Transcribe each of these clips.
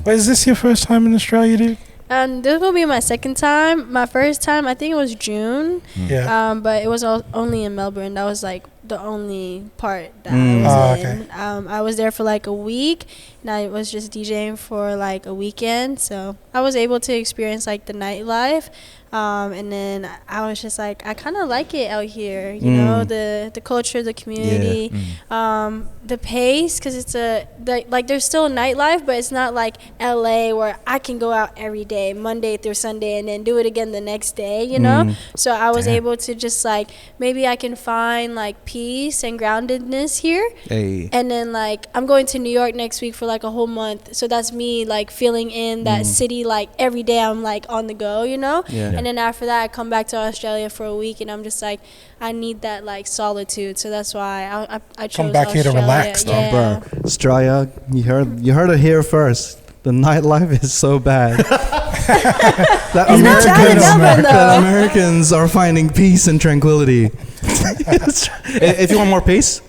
But is this your first time in Australia, dude? This will be my second time. My first time, I think it was June. Yeah. But it was only in Melbourne. That was like the only part that I was in. I was there for like a week, and I was just DJing for like a weekend. So I was able to experience like the nightlife. And then I was just like, I kind of like it out here, you know, the culture, the community, the pace, because it's like there's still nightlife, but it's not like LA where I can go out every day, Monday through Sunday, and then do it again the next day, you know? So I was able to just like, maybe I can find like peace and groundedness here. Hey. And then like, I'm going to New York next week for like a whole month. So that's me like feeling in that city, like every day I'm like on the go, you know? And then after that, I come back to Australia for a week, and I'm just like, I need that like solitude. So that's why I chose come back Australia. here to relax. Yeah. Bro, Australia, you heard it here first. The nightlife is so bad. that Americans are finding peace and tranquility. If you want more peace,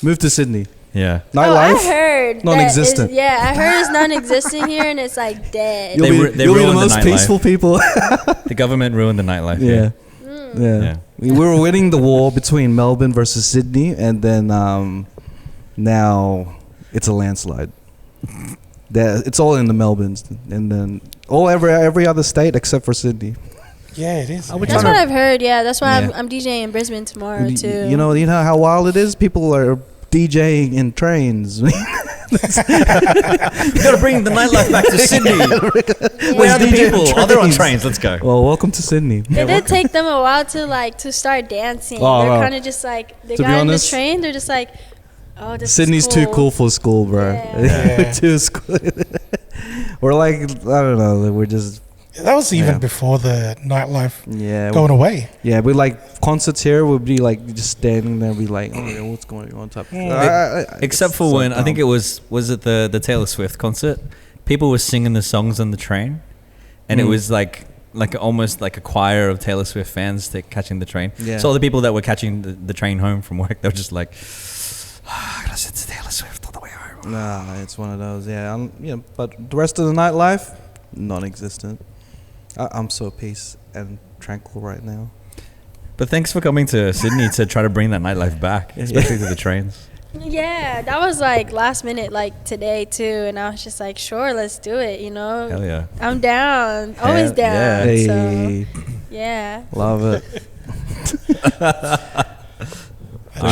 move to Sydney. Yeah. Nightlife, I heard non-existent. I heard it's non-existent here, and it's like dead. You'll be the most nightlife. peaceful people. The government ruined the nightlife. Yeah. We were winning the war between Melbourne versus Sydney, and then now it's a landslide. It's all in the Melbournes, and then every other state except for Sydney. Yeah, it is. That's what I've heard. Yeah, that's why I'm DJing in Brisbane tomorrow too. You know how wild it is. People are DJing in trains. You gotta bring the nightlife back to Sydney. Where are the people? Oh, they're on trains. Let's go. Well, welcome to Sydney. It did take them a while to start dancing. Oh, they're wow. kind of just like they To got be in the honest, train. They're just like, oh, this Sydney's is cool. too cool for school, bro. Yeah. Too school. We're like, I don't know. We're just. That was even before the nightlife going away. Yeah, we like concerts here. We'd be like just standing there, be like, oh yeah, what's going on? Type. Except for when I think it was it the Taylor Swift concert? People were singing the songs on the train, and it was like almost like a choir of Taylor Swift fans catching the train. Yeah. So all the people that were catching the train home from work, they were just like, I gotta sit to Taylor Swift all the way home. Nah, it's one of those. But the rest of the nightlife, non-existent. I'm so peace and tranquil right now. But thanks for coming to Sydney to try to bring that nightlife back, especially to the trains. Yeah, that was like last minute, like today too, and I was just like, sure, let's do it. You know, hell yeah, I'm down, always down. Yeah. So, yeah, love it. A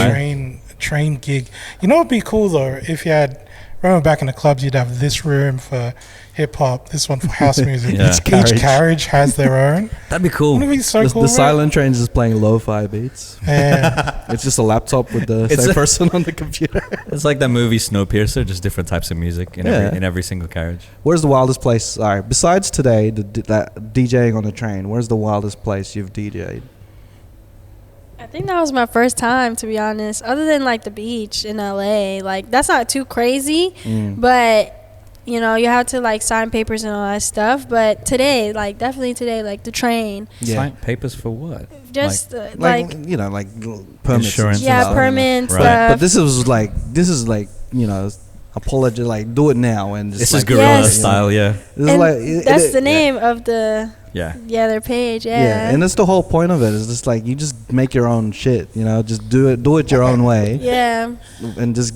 train gig. You know, it'd be cool though if you had. Remember back in the clubs, you'd have this room for hip hop, this one for house music. Each carriage has their own. That'd be cool. Wouldn't it be so cool? The silent train's just playing lo-fi beats. Yeah. It's just a laptop with the same person on the computer. It's like that movie Snowpiercer, just different types of music in every single carriage. Where's the wildest place? All right, besides today, that DJing on the train, where's the wildest place you've DJed? I think that was my first time, to be honest. Other than like the beach in LA, like that's not too crazy, but you know you have to like sign papers and all that stuff. But today, like definitely today, like the train. Yeah. Sign papers for what? Just like you know, like permits, insurance, permits, right. stuff. But this is like you know. Apology, like do it now and just. This like, is guerrilla style, This is and like that's the name of the their page, and that's the whole point of it. Is just like you just make your own shit, you know, just do it your own way, and just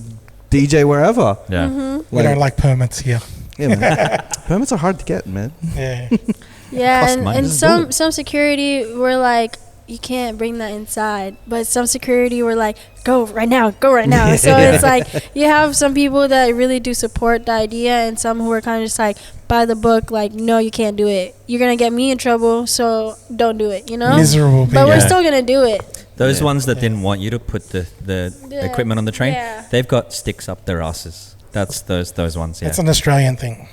DJ wherever. We don't like permits here. Man. Permits are hard to get, man. And some security were like, you can't bring that inside, but some security were like, go right now. So it's like you have some people that really do support the idea, and some who are kind of just like by the book, like, no, you can't do it, you're gonna get me in trouble, so don't do it, you know. Miserable but we're still gonna do it. Those ones that didn't want you to put the equipment on the train, they've got sticks up their asses. That's those ones. It's an Australian thing.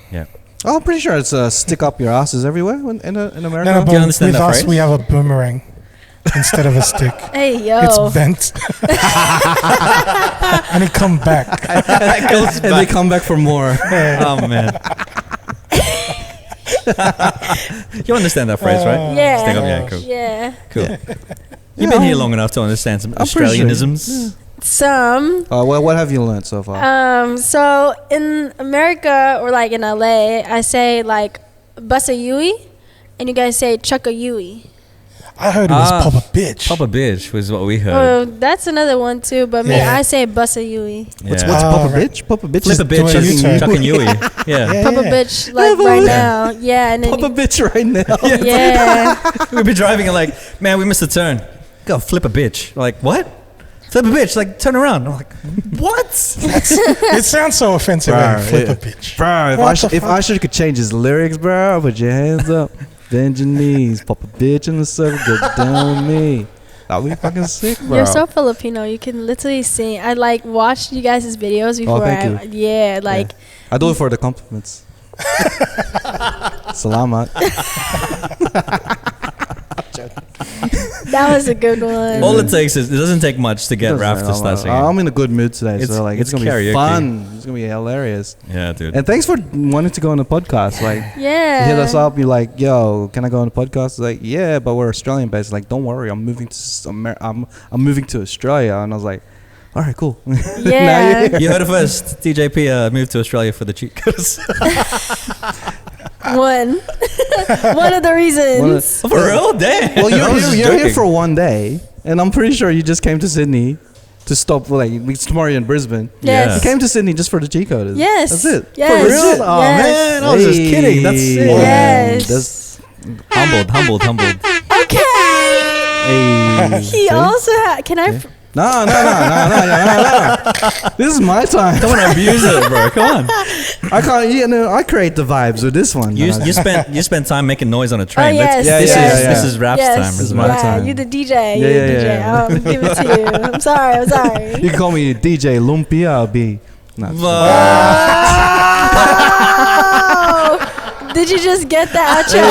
Oh, I'm pretty sure it's stick up your asses everywhere in America. No, do you understand with that us phrase? we have a boomerang instead of a stick. Hey, yo. It's bent. And it come back. And they come back for more. Oh, man. You understand that phrase, right? Yeah. Stick up, cool. Yeah. Cool. You've been here long enough to understand some Australianisms. Some. Well, what have you learned so far? So in America or like in LA, I say like Bussa Yui, and you guys say Chucka Yui. I heard it was Pop a Bitch. Pop a Bitch was what we heard. Oh, that's another one too. But me, I say Bussa Yui. What's Pop a Bitch? Pop a Bitch. Flip a bitch, Chucka Yui. Yeah. Pop a bitch like right now. Yeah, and then Pop a bitch right now. Yeah. We'd be driving and like, man, we missed a turn. Go flip a bitch. We're like, what? Flip a bitch, like turn around. I'm like, what? It sounds so offensive. Bro, flip a bitch, bro. If Usher could change his lyrics, bro, put your hands up, bend your knees, pop a bitch in the circle, get down with me. That'd be fucking sick, bro. You're so Filipino. You can literally sing. I like watched you guys' videos before. Yeah. I do it for the compliments. Salamat. That was a good one. All it takes is, it doesn't take much to get Raph to start singing. I'm in a good mood today, so like it's gonna karaoke. be fun. It's gonna be hilarious. Yeah, dude. And thanks for wanting to go on the podcast. Like, yeah, you hit us up. You're like, yo, can I go on the podcast? Like, yeah, but we're Australian based. Like, don't worry, I'm moving to I'm moving to Australia. And I was like, all right, cool. Yeah. You heard it first. DJ Pia moved to Australia for the Cheatcoders. One of the reasons. For real? Damn. Well, you're here for one day, and I'm pretty sure you just came to Sydney to stop. Like, tomorrow you're in Brisbane. Yes. You came to Sydney just for the Cheatcoders. Yes. That's it. Yes. For real? Oh Yes. man, I was just kidding. That's sick. Yes. That's Humbled. Okay. hey. He also had. Can I? No. This is my time. Don't want to abuse it, bro. Come on. I can't. I create the vibes with this one. You spent time making noise on a train. Oh, yes. This is Rap's time. This is my time. You the DJ. Yeah. Give it to you. I'm sorry. You can call me DJ Lumpia B. Wow. Did you just get that out your?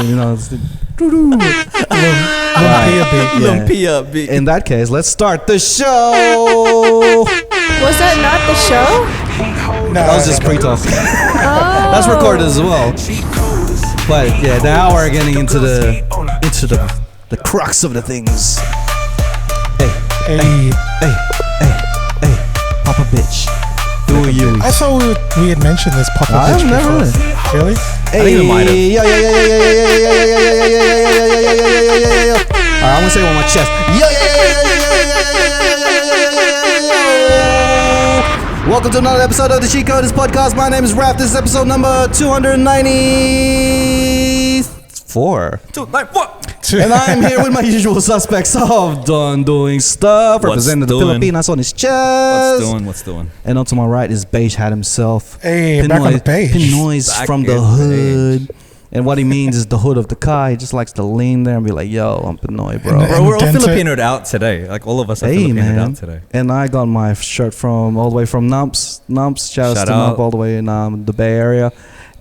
You know. It's the, Lumpia B. In that case, let's start the show. Was that not the show? No, that was just pre-talk. Oh. That's recorded as well. But yeah, now we're getting into the crux of the things. Hey, Papa bitch. Who are you? I thought we had mentioned this Papa I've bitch never. before. Really? I think we might have. Yeah. Alright, I'm gonna say it on my chest. Welcome to another episode of the Cheatcoders podcast. My name is Raph. This is episode number 294. 294. And I'm here with my usual suspects of Don Doing Stuff, representing the Filipinas on his chest. What's doing? And on to my right is Beige Hat himself. Hey, back on the page. Pinoy's from the hood. And what he means is the hood of the car. He just likes to lean there and be like, yo, I'm Pinoy, bro. Bro, we're all Filipinoed out today. Like, all of us are Filipinoed out today. And I got my shirt all the way from Numps. Shout out to Nump all the way in the Bay Area.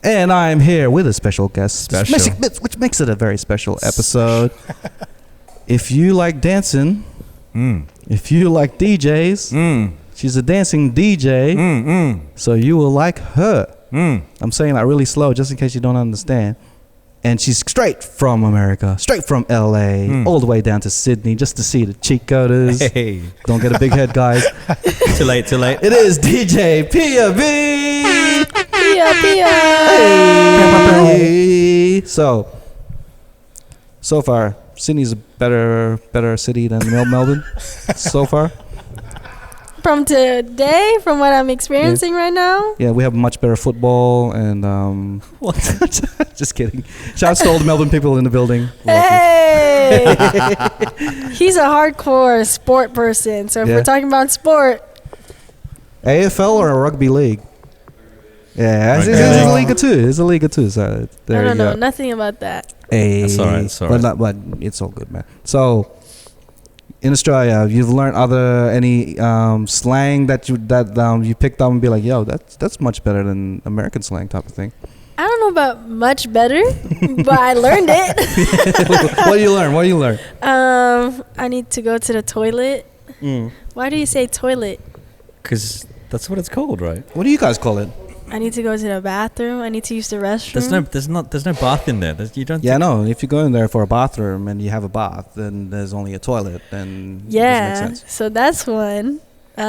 And I'm here with a special guest, which makes it a very special episode. If you like dancing, if you like DJs, she's a dancing DJ, so you will like her. I'm saying that really slow just in case you don't understand. And she's straight from America, straight from LA, all the way down to Sydney just to see the Cheatcoders. Hey. Don't get a big head, guys. Too late. It is DJ Pia B. Pia. Hey. So far, Sydney's a better city than Melbourne. So far. From today, from what I'm experiencing right now. Yeah, we have much better football and What? just kidding. Shouts to all the Melbourne people in the building. Hey, he's a hardcore sport person. So if we're talking about sport, AFL or a rugby league? Yeah, it's a league too. So there I don't you know go. nothing about that. Hey, That's all right. But it's all good, man. So in Australia, you've learned any slang that you picked up and be like, yo, that's much better than American slang type of thing. I don't know about much better, but I learned it. What do you learn? I need to go to the toilet. Why do you say toilet? Because that's what it's called, right? What do you guys call it? I need to go to the bathroom. I need to use the restroom. There's no bath in there. You don't. Yeah, no. If you go in there for a bathroom and you have a bath, then there's only a toilet. Then it doesn't make sense. So that's one. We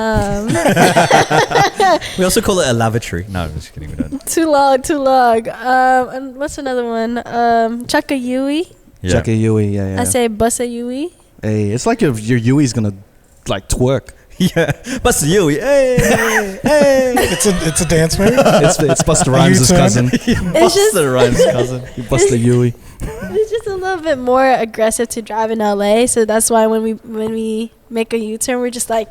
also call it a lavatory. No, I'm just kidding. We don't. Too long. And what's another one? Chaka Yui. Yeah. Check a Yui, yeah. I say Bussa Yui. Hey, it's like your Yui's gonna like twerk. Yeah, Busta Yui. Hey. It's a dance move. It's Busta Rhymes' cousin. Busta Rhymes' cousin. Busta Yui. It's just a little bit more aggressive to drive in LA, so that's why when we make a U-turn, we're just like,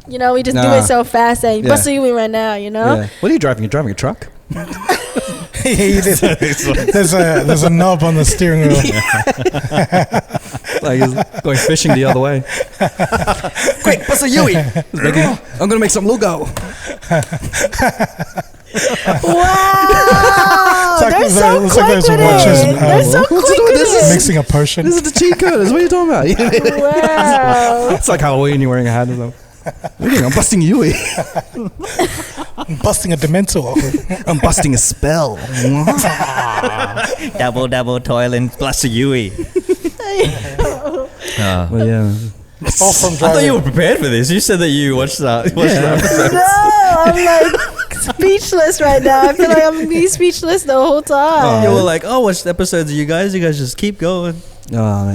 we just do it so fast that Busta Yui right now, Yeah. What are you driving? You're driving a truck? There's a knob on the steering wheel. Like he's going fishing the other way. Quick, Busta Yui! I'm gonna make some logo. Wow! They're so quick with it. They're so quick with it. Mixing a potion. This is the Cheatcoders. What are you talking about? Wow! It's like Halloween. You're wearing a hat or something. I'm busting Yui. I'm busting a Dementor. I'm busting a spell. Double toil and Busta Yui. Well, yeah. All from I thought driving. you were prepared for this. You said that you watched the episode. No, I'm like speechless right now. I feel like I'm gonna be speechless the whole time. You were like, watch the episodes of you guys. You guys just keep going.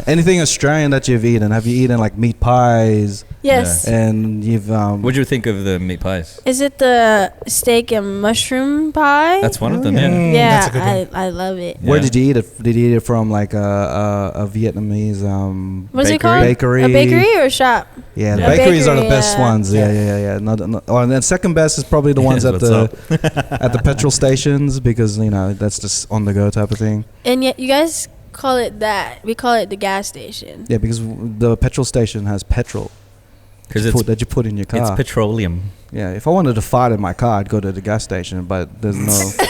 Anything Australian that you've eaten? Have you eaten like meat pies? Yes. And you've What'd you think of the meat pies? Is it the steak and mushroom pie? That's one of them. yeah. Yeah. That's a good one. I love it. Where Yeah. did you eat it? Did you eat it from like a Vietnamese What's it bakery? called? bakery? A bakery or a shop? Yeah, the Yeah. bakeries are the Bakery, best yeah. ones. Yeah. And then second best is probably the ones at What's the up? at the petrol stations because that's just on the go type of thing. And yet you guys call it that. We call it the gas station. Yeah, because the petrol station has petrol Because that you put in your car. it's petroleum. Yeah, if I wanted to fart in my car, I'd go to the gas station, but there's no.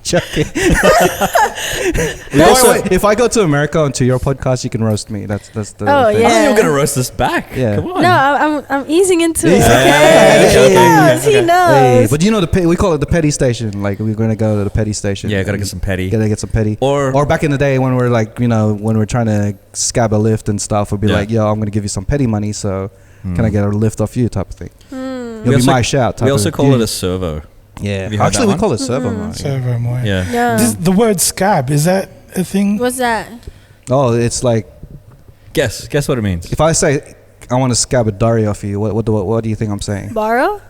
Joking. If I go to America and to your podcast, you can roast me. That's the. Oh, thing. I yeah. thought you were gonna roast us back. Yeah. Come on. No, I'm easing into it. Yeah. Okay. He knows. Hey, but you know we call it the petty station. Like we're gonna go to the petty station. Yeah, gotta get some petty. Gotta get some petty. Or back in the day when we're like, when we're trying to scab a lift and stuff, we'd be Yeah. like, yo, I'm gonna give you some petty money, so can I get a lift off you type of thing. It'll We be also- my shout. we also call it a servo. Yeah. Have you heard Actually, that we call it servo. Servo more. Yeah. Yeah. The word scab, is that a thing? What's that? Oh, it's like Guess what it means. if I say I want to scab a Dari off you, what do you think I'm saying? Borrow?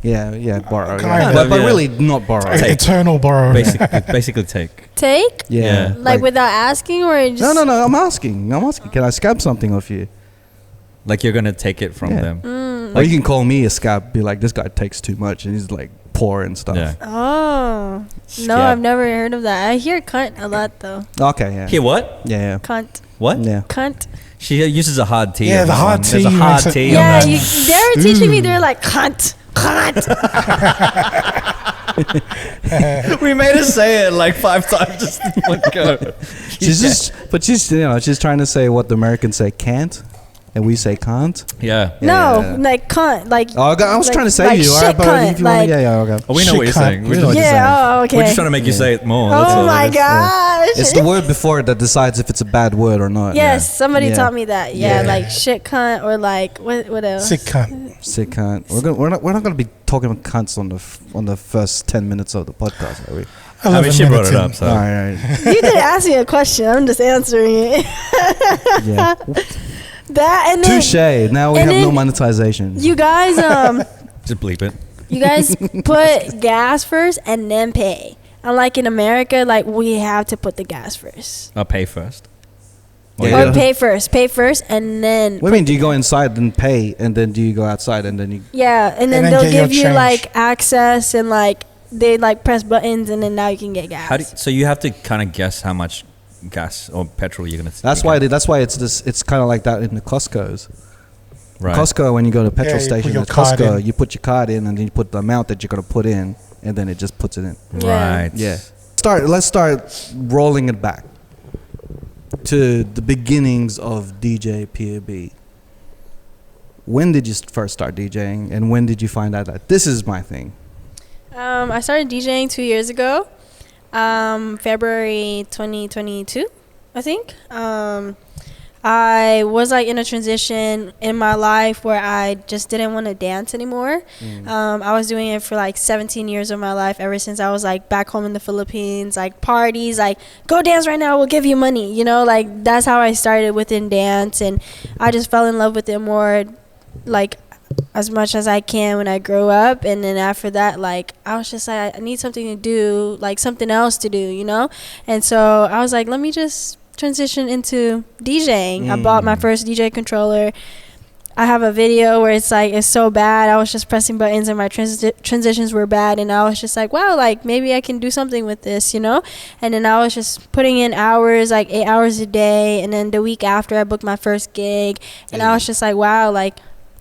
Yeah, borrow. Kind Yeah. of, But yeah. really not borrow. Take. Eternal borrow. Basically take. Take? Yeah. Like without asking or just... No. I'm asking. Can I scab something off you? Like you're gonna take it from Yeah. them. Or you can call me a scab. Be like, this guy takes too much, and he's like poor and stuff. Yeah. Oh. No, Scab. I've never heard of that. I hear cunt a lot though. Okay. Yeah. Hear what? Yeah. Cunt. What? Yeah. Cunt. She uses a hard T. Yeah, on the this hard one. There's T a hard makes it- T. Yeah, on that. they were teaching me. They're like cunt. Cunt. We made her say it like 5 times just in one go. She's trying to say what the Americans say can't, and we say can't. Yeah. No, Yeah. like cunt. Like. Oh, I was like- trying to say like you. shit But cunt, if you want, like- okay. Oh, we know Shit what you're cunt. saying. We know what you're saying. Yeah. Oh, okay. We're just trying to make you say it more. That's Oh all my it is. gosh. It's the word before it that decides if it's a bad word or not. Yes, somebody Yeah. taught me that. Yeah, Yeah. like shit cunt or like what else? Sick cunt. Sick cunt. We're not gonna be talking about cunts on the first 10 minutes of the podcast, are we? I mean, she brought it up, All so. right. You didn't ask me a question. I'm just answering it. Yeah. That and then Touche. Now we and have no then monetization. you guys Just bleep it. you guys put gas first and then pay. Unlike in America, like we have to put the gas first. I'll pay first. Yeah. Or pay first and then What do you mean? Do you go inside and pay, and then do you go outside and then you? yeah, and then then they'll get your give you change. like access and like they like press buttons and then now you can get gas. So you have to kind of guess how much gas or petrol you're gonna. That's why it's this. It's kind of like that in the Costco's. Right. Costco, when you go to petrol Yeah, you put station your at card Costco, in. you put your card in and then you put the amount that you're gonna put in, and then it just puts it in. Yeah. Right. Yeah. Let's start rolling it back to the beginnings of DJ Pia B. When did you first start DJing, and when did you find out that this is my thing? I started DJing 2 years ago, February 2022, I think. I was like in a transition in my life where I just didn't want to dance anymore. I was doing it for like 17 years of my life, ever since I was like back home in the Philippines, like parties, like go dance right now, we'll give you money, you know, like that's how I started within dance. And I just fell in love with it more, like as much as I can when I grew up. And then after that, like I was just like, I need something to do, like something else to do, you know. And so I was like, let me just transition into DJing. I bought my first DJ controller. I have a video where it's like, it's so bad, I was just pressing buttons and my transitions were bad, and I was just like, wow, like maybe I can do something with this, you know. And then I was just putting in hours, like 8 hours a day. And then the week after, I booked my first gig, and I was just like, wow, like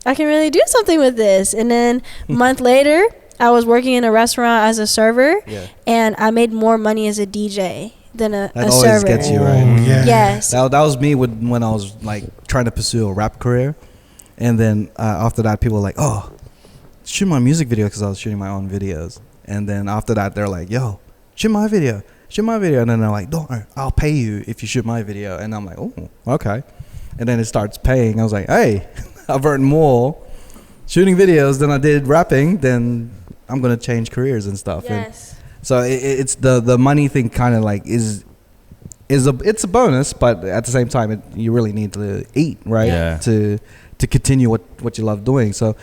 I can really do something with this. And then a month later, I was working in a restaurant as a server, and I made more money as a DJ than a that server. always gets you, right? Yes. That was me when I was like trying to pursue a rap career, and then after that, people were like, "Oh, shoot my music video," because I was shooting my own videos. And then after that, they're like, "Yo, shoot my video," and then they're like, "Don't worry, I'll pay you if you shoot my video." And I'm like, "Oh, okay." And then it starts paying. I was like, "Hey, I've earned more shooting videos than I did rapping. Then I'm gonna change careers and stuff." Yes. And so it's the money thing kind of like it's a bonus, but at the same time you really need to eat, right? Yeah. To continue what you love doing. So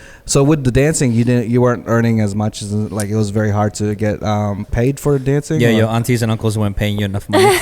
with the dancing, you weren't earning as much, as like it was very hard to get paid for dancing. Yeah, your aunties and uncles weren't paying you enough money.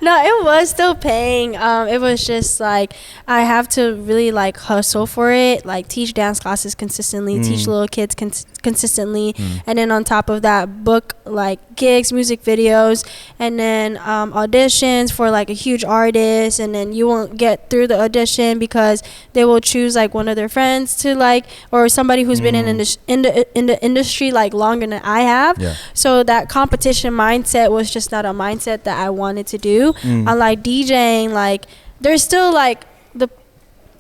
No, it was still paying. It was just like I have to really like hustle for it, like teach dance classes consistently, teach little kids consistently, and then on top of that, book like gigs, music videos, and then auditions for like a huge artist. And then you won't get through the audition because they will choose like one of their friends to like, or somebody who's been in the industry like longer than I have. Yeah. So that competition mindset was just not a mindset that I wanted to do. Unlike DJing, like there's still like the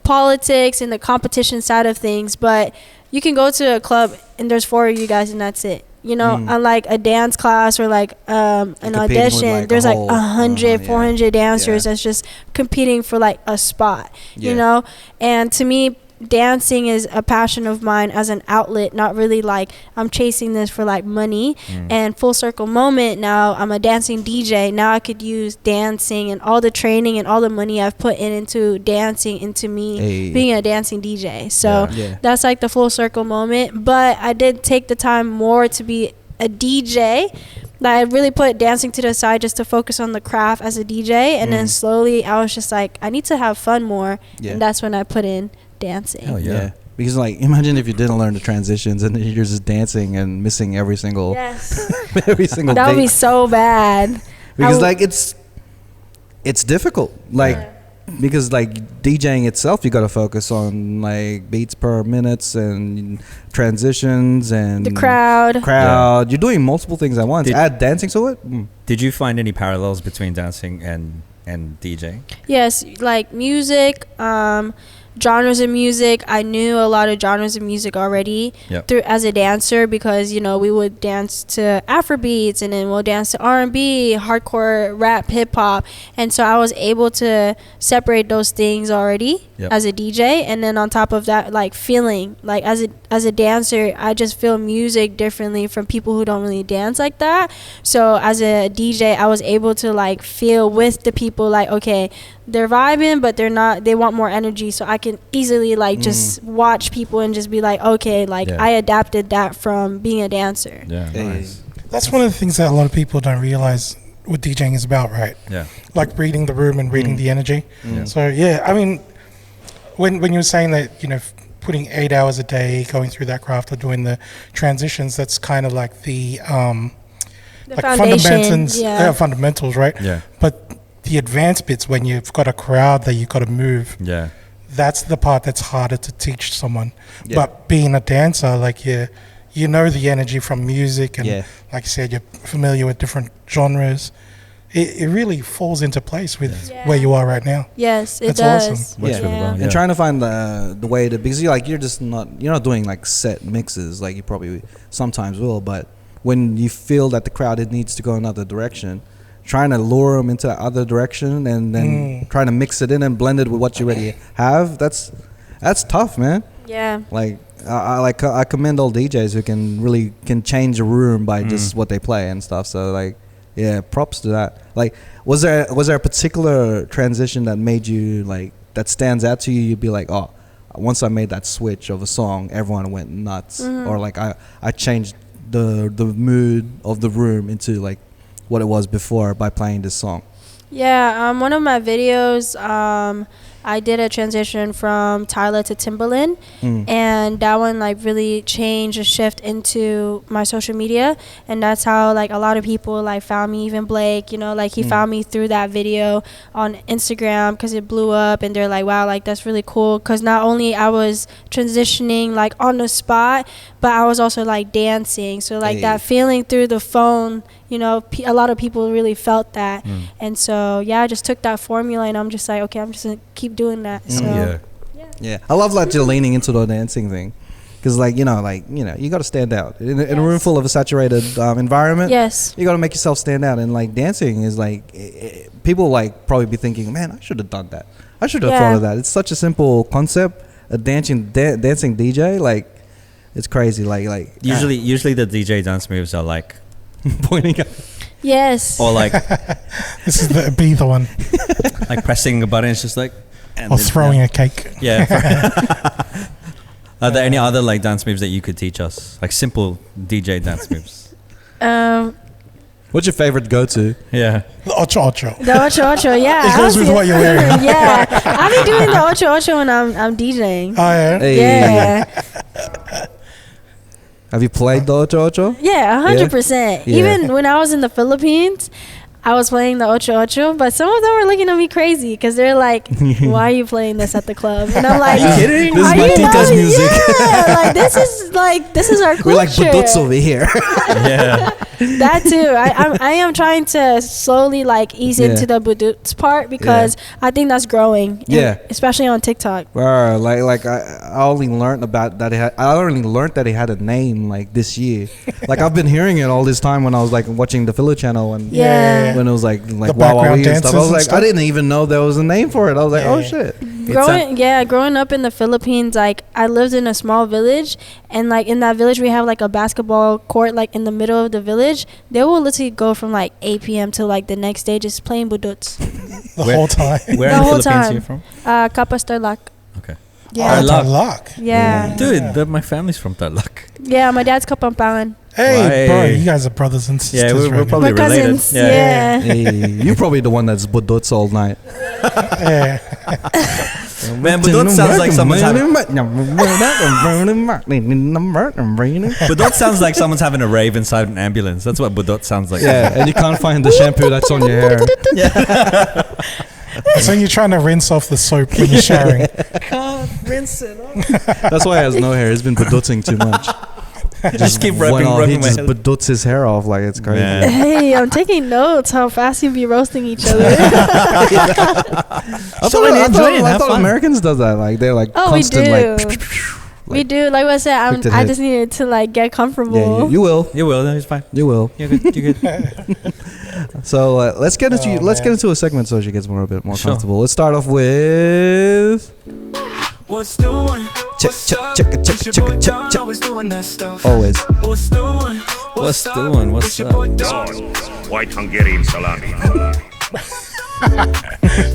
politics and the competition side of things, but you can go to a club and there's 4 of you guys and that's it, you know. Unlike a dance class or like an audition, like there's like 100 400 dancers that's just competing for like a spot, you know. And to me, dancing is a passion of mine as an outlet, not really like I'm chasing this for like money. And full circle moment, now I'm a dancing DJ. Now I could use dancing and all the training and all the money I've put into dancing into me being a dancing DJ. So that's like the full circle moment. But I did take the time more to be a DJ. I really put dancing to the side just to focus on the craft as a DJ. And then slowly I was just like, I need to have fun more. And that's when I put in dancing. Hell yeah. Because like imagine if you didn't learn the transitions and you're just dancing and missing every single every single that would be so bad. Because like it's difficult, like because like DJing itself, you got to focus on like beats per minutes and transitions and the crowd. You're doing multiple things at once. Add dancing to it. Did you find any parallels between dancing and DJing? Yes, like music, genres of music. I knew a lot of genres of music already through as a dancer, because you know we would dance to Afrobeats and then we'll dance to R&B, hardcore, rap, hip hop, and so I was able to separate those things already as a DJ. And then on top of that, like feeling like as a dancer, I just feel music differently from people who don't really dance like that. So as a DJ, I was able to like feel with the people, like okay, they're vibing but they're not, they want more energy, so I can easily like just watch people and just be like okay, like I adapted that from being a dancer. Nice. That's one of the things that a lot of people don't realize what DJing is about, right? Like reading the room and reading the energy. So yeah, I mean, when you were saying that, you know, putting 8 hours a day going through that craft or doing the transitions, that's kind of like the like fundamentals, right? But the advanced bits, when you've got a crowd that you've got to move, that's the part that's harder to teach someone. But being a dancer, like you know the energy from music, and like you said, you're familiar with different genres. it really falls into place with where you are right now. Yes, it That's does. awesome. And trying to find the way to, because you're not doing like set mixes like you probably sometimes will, but when you feel that the crowd needs to go another direction, trying to lure them into that other direction and then trying to mix it in and blend it with what you already have, that's tough, man. Yeah. Like I commend all DJs who can change a room by just what they play and stuff. So like, yeah, props to that. Like, was there a particular transition that made you like that stands out to you? You'd be like, oh, once I made that switch of a song, everyone went nuts, or like I changed the mood of the room into like what it was before by playing this song. Yeah, one of my videos, I did a transition from Tyler to Timbaland, and that one like really changed a shift into my social media, and that's how like a lot of people like found me. Even Blake, like he found me through that video on Instagram because it blew up, and they're like, wow, like that's really cool, because not only I was transitioning like on the spot, but I was also like dancing, so like that feeling through the phone, a lot of people really felt that, and so I just took that formula, and I'm just like, okay, I'm just gonna keep doing that. So yeah, I love like you're leaning into the dancing thing, because like you got to stand out in a room full of a saturated environment. Yes, you got to make yourself stand out, and like dancing is like people like probably be thinking, man, I should have done that. I should have thought of that. It's such a simple concept. A dancing DJ, like it's crazy. Like usually the DJ dance moves are like pointing up. Yes. Or like this is the one. Like pressing a button. It's just like. Or throwing a cake. Yeah. Are there any other like dance moves that you could teach us? Like simple DJ dance moves. What's your favorite go-to? Yeah. The ocho ocho. The ocho ocho, yeah. It goes with what you're wearing. Yeah. I've been doing the ocho ocho when I'm DJing. Oh, yeah? Hey. Yeah. Have you played the ocho ocho? Yeah, 100%. Yeah. Even when I was in the Philippines, I was playing the ocho ocho, but some of them were looking at me crazy because they're like, why are you playing this at the club? And I'm like, are you kidding? This is my tita's music. Yeah, this is our culture. We're like budots over here. Yeah. That too. I am trying to slowly like ease into the budots part, because I think that's growing. Especially on TikTok. Like I only learned about that. I only learned that he had a name like this year. Like I've been hearing it all this time when I was like watching the Philly channel and when it was like Wow and stuff. I was like, I didn't even know there was a name for it. I was like, oh shit. Growing up in the Philippines, like I lived in a small village, and like in that village we have like a basketball court like in the middle of the village. They will literally go from like 8 p.m. to like the next day just playing budots. The whole time. Where in the Philippines are you from? Kapas Tarlac. Okay. Yeah. Tarlac. Yeah. Dude, my family's from Tarlac. Yeah, my dad's Kapampangan. Hey, bro, you guys are brothers and sisters. Yeah, we're probably related. Cousins. Yeah. Hey, you're probably the one that's budots all night. Yeah. Man, budot sounds like someone's having. Budot sounds like someone's having a rave inside an ambulance. That's what budot sounds like. Yeah, and you can't find the shampoo that's on your hair. So you're trying to rinse off the soap when you're showering. Can't rinse it off. That's why he has no hair. He's been budoting too much. Just keep rubbing He my just head. budots his hair off like it's crazy. Yeah. Hey, I'm taking notes how fast you be roasting each other. I thought Americans does that. Like they're like constant like. We do. Like I said, I just needed to like get comfortable. Yeah, you will. You will. No, it's fine. You will. You're good. You're good. So let's get into a segment so she gets a bit more comfortable. Let's start off with. What's doing? Check. Always doing that stuff. Always. What's doing? What's doing? What's up? White Hungarian salami.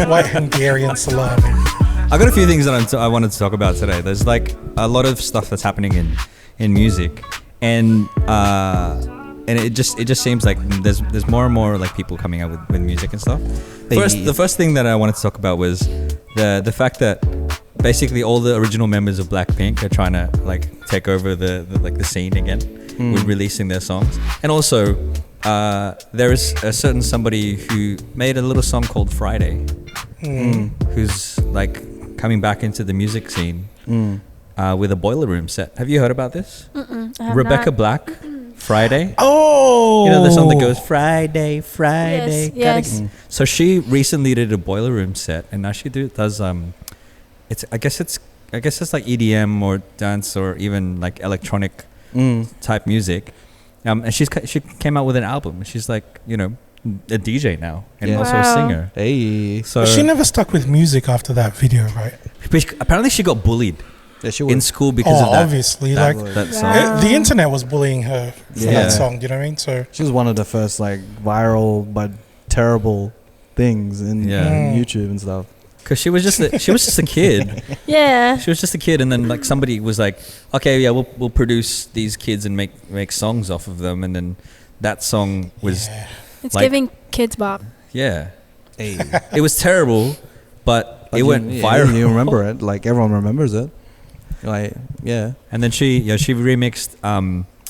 White Hungarian salami. I got a few things that I wanted to talk about today. There's like a lot of stuff that's happening in music, and it just seems like there's more and more like people coming out with music and stuff. The first thing that I wanted to talk about was the fact that basically all the original members of Blackpink are trying to like take over the scene again with releasing their songs, and also there is a certain somebody who made a little song called Friday, who's like coming back into the music scene with a boiler room set. Have you heard about this? I have Rebecca not. Black Friday. Oh, You know the song that goes Friday, Friday. Yes. So she recently did a Boiler Room set, and now she does I guess it's like EDM or dance or even like electronic type music. And she came out with an album. She's like, you know, a DJ now and also a singer. Hey. So she never stuck with music after that video, right? Apparently she got bullied in school because of that. Obviously, that song. The internet was bullying her for that song. You know what I mean? So she was one of the first like viral but terrible things in YouTube and stuff. Because she was just a kid. Yeah. She was just a kid, and then like somebody was like, okay, yeah, we'll produce these kids and make songs off of them, and then that song was it's like, giving kids bop. Hey. It was terrible, but it went viral. You remember it? Like everyone remembers it. Like And then she remixed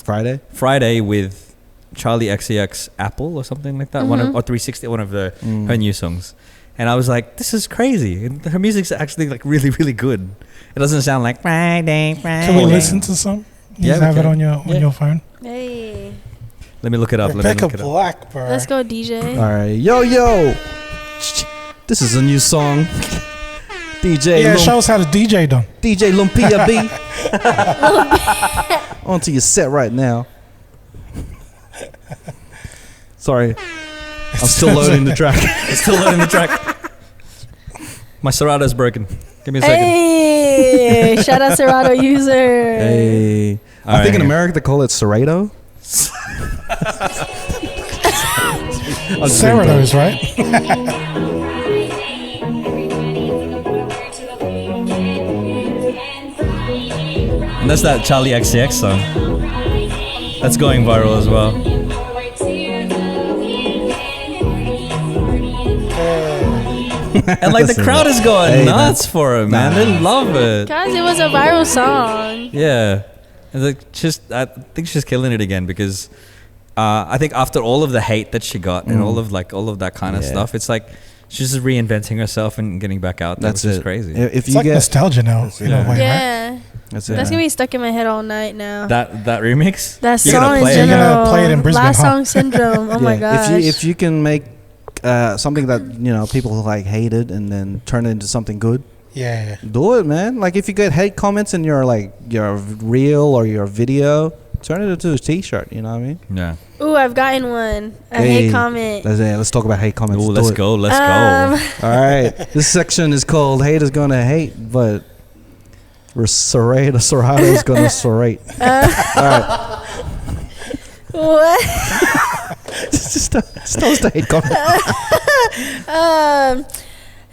Friday with Charlie XCX Apple or something like that. Or 360, one of her new songs. And I was like, this is crazy. And her music's actually like really, really good. It doesn't sound like Friday. Can we listen to some? You have it on your phone. Hey. Let me look it up. Rebecca Black, bro. Let's go, DJ. All right, yo. This is a new song. DJ. Yeah, show us how to DJ done. DJ Pia B. Onto your set right now. Sorry. I'm still loading the track. My Serato's broken. Give me a second. Hey, shout out Serato user. Hey. I think in America they call it Serato. Serato's, right? And that's that Charlie XCX song. That's going viral as well. And like the crowd is going nuts for it, man. They love it. Guys, it was a viral song. Yeah. And like I think she's killing it again because I think after all of the hate that she got and all of that kind of stuff, it's like she's just reinventing herself and getting back out there, which is crazy. It's like nostalgia now. Yeah. That's it. That's gonna be stuck in my head all night now. That remix? That song in general. You're gonna play it in Brisbane, Last Song Syndrome. Oh my gosh. If you can make something that people like hated and then turn it into something good, do it, man. Like if you get hate comments in your reel or your video, turn it into a t-shirt. You know what I mean? Yeah. Ooh, I've gotten one. A hate comment. Let's talk about hate comments. Ooh, let's go. All right. This section is called "Hate is Gonna Hate," but Serato is gonna serate. All right. What? just tell us the hate comment.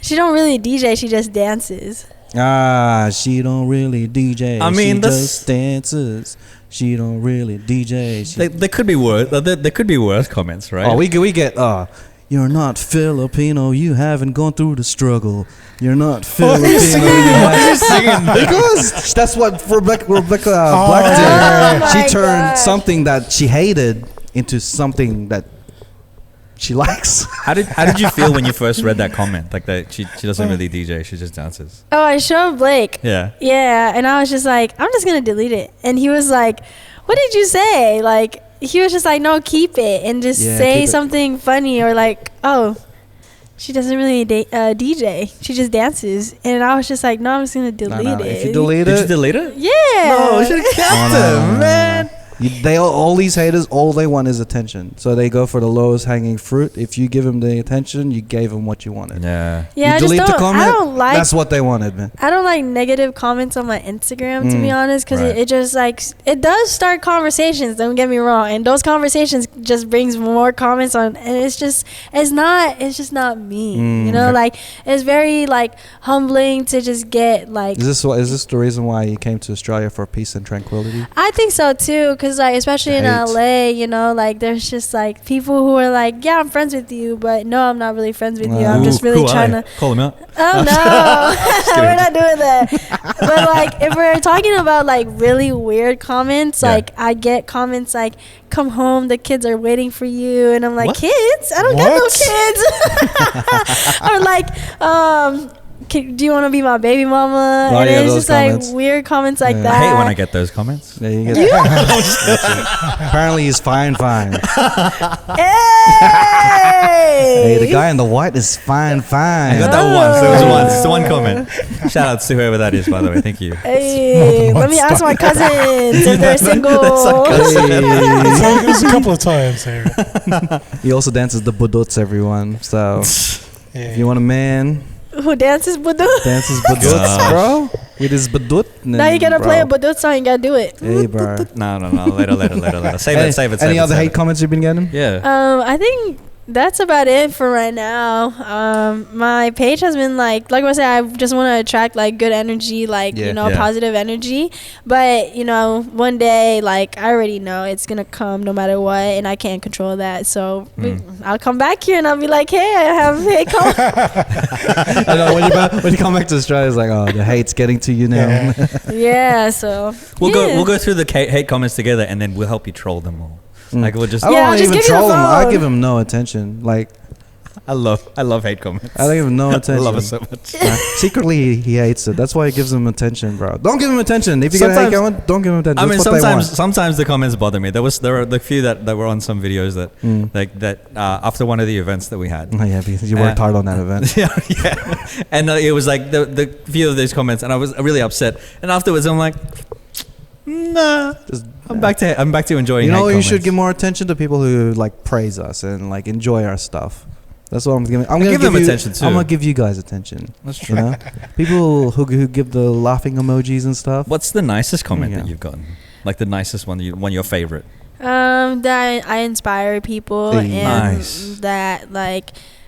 She don't really DJ. She just dances. She don't really DJ. I mean, she just dances. She don't really DJ. There could be worse. There could be worse comments, right? Oh, we get. You're not Filipino. You haven't gone through the struggle. You're not Filipino. You're singing because that's what Rebecca Black did. She turned something that she hated into something that she likes. How did you feel when you first read that comment? Like that she doesn't really DJ. She just dances. Oh, I showed Blake. Yeah. Yeah, and I was just like, I'm just gonna delete it. And he was like, what did you say? Like, he was just like, no, keep it and just say something funny or like, oh, she doesn't really DJ. She just dances. And I was just like, no, I'm just gonna delete it. If you delete Did you delete it? Yeah. No, you should have kept it, man. All these haters, all they want is attention. So they go for the lowest hanging fruit. If you give them the attention, you gave them what you wanted. Yeah. Yeah, you delete the comment, I don't like, that's what they wanted, man. I don't like negative comments on my Instagram, to be honest, because it just like, it does start conversations, don't get me wrong. And those conversations just brings more comments on, and it's just not me. You know, like, it's very like humbling to just get like. Is this the reason why you came to Australia for peace and tranquility? I think so too, because like especially in LA, you know, like there's just like people who are like, yeah, I'm friends with you, but no, I'm not really friends with you. I'm just really trying to call him out. Oh no, we're not doing that. But like if we're talking about like really weird comments, like I get comments like, come home, the kids are waiting for you, and I'm like, kids? I don't got no kids. Or like do you want to be my baby mama? Oh, And yeah, it's those just comments. like weird comments like Yeah. that. I hate when I get those comments. Yeah, you get Apparently he's fine. Hey! Hey, the guy in the white is fine. I got that once. There was once. It's the one comment. Shout out to whoever that is, by the way. Thank you. Hey, let me ask my cousins if they're single. It was a couple of times here. He also dances the budots, everyone. So if you want a man, Who dances budut? dances budots, bro. With his budut. Now you gotta play a budut song. You gotta do it. Hey, bro. No. Later. Save it. Any other hate comments you've been getting? Yeah. I think that's about it for right now. My page has been like I said, I just want to attract like good energy, positive energy. But one day, like I already know it's gonna come no matter what, and I can't control that. So I'll come back here and I'll be like, hey, I have hate comments. I know when you come back to Australia, it's like, oh, the hate's getting to you now. Yeah. So We'll go through the hate comments together, and then we'll help you troll them all. Like we'll just. I don't just even give you the troll him. I phone. give him no attention. Like I love hate comments. I don't give him no attention. I love it so much. Secretly, he hates it. That's why he gives him attention, bro. Don't give him attention. If you get a hate comment, don't give him attention. I mean, That's what they want. sometimes the comments bother me. There were the few that were on some videos that after one of the events that we had. Oh, yeah, because you worked hard on that event. yeah. And it was like the few of these comments, and I was really upset. And afterwards, I'm like, nah. I'm back to enjoying. You know, hate you should comments. give more attention to people who like praise us and like enjoy our stuff. That's what I'm giving. I'm give gonna them attention too. I'm gonna give you guys attention. That's true. You know? People who give the laughing emojis and stuff. What's the nicest comment Yeah. that you've gotten? Like the nicest one, your favorite? That I inspire people, Hey. and Nice. that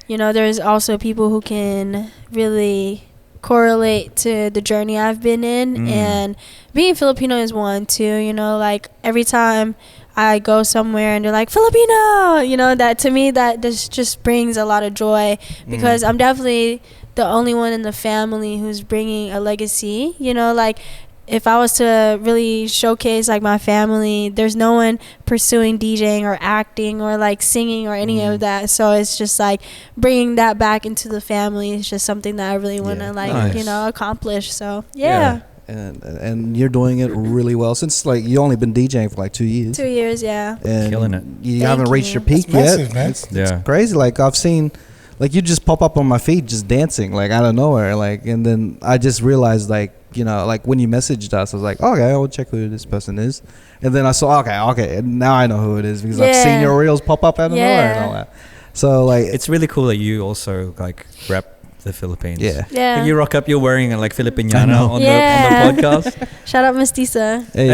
there's also people who can really correlate to the journey I've been in, and being Filipino is one too. Like every time I go somewhere and they're like Filipino, that to me that just brings a lot of joy, because I'm definitely the only one in the family who's bringing a legacy. Like if I was to really showcase like my family, there's no one pursuing DJing or acting or like singing or any of that. So it's just like bringing that back into the family is just something that I really want to accomplish. So yeah. And you're doing it really well since like you only been DJing for like 2 years. 2 years, yeah. And Killing it. You Thank haven't reached you. your peak That's yet. massive, man. It's crazy. Like I've seen, like you just pop up on my feed just dancing like out of nowhere. Like, and then I just realized like, like when you messaged us, I was like, okay, I will check who this person is. And then I saw, okay, and now I know who it is because I've seen your reels pop up out of nowhere and all that. So like, It's really cool that you also like rep the Philippines. yeah. Yeah. Like, you rock up. You're wearing like I Filipiniana know. on Yeah. the podcast. Shout out Mestiza. Hey,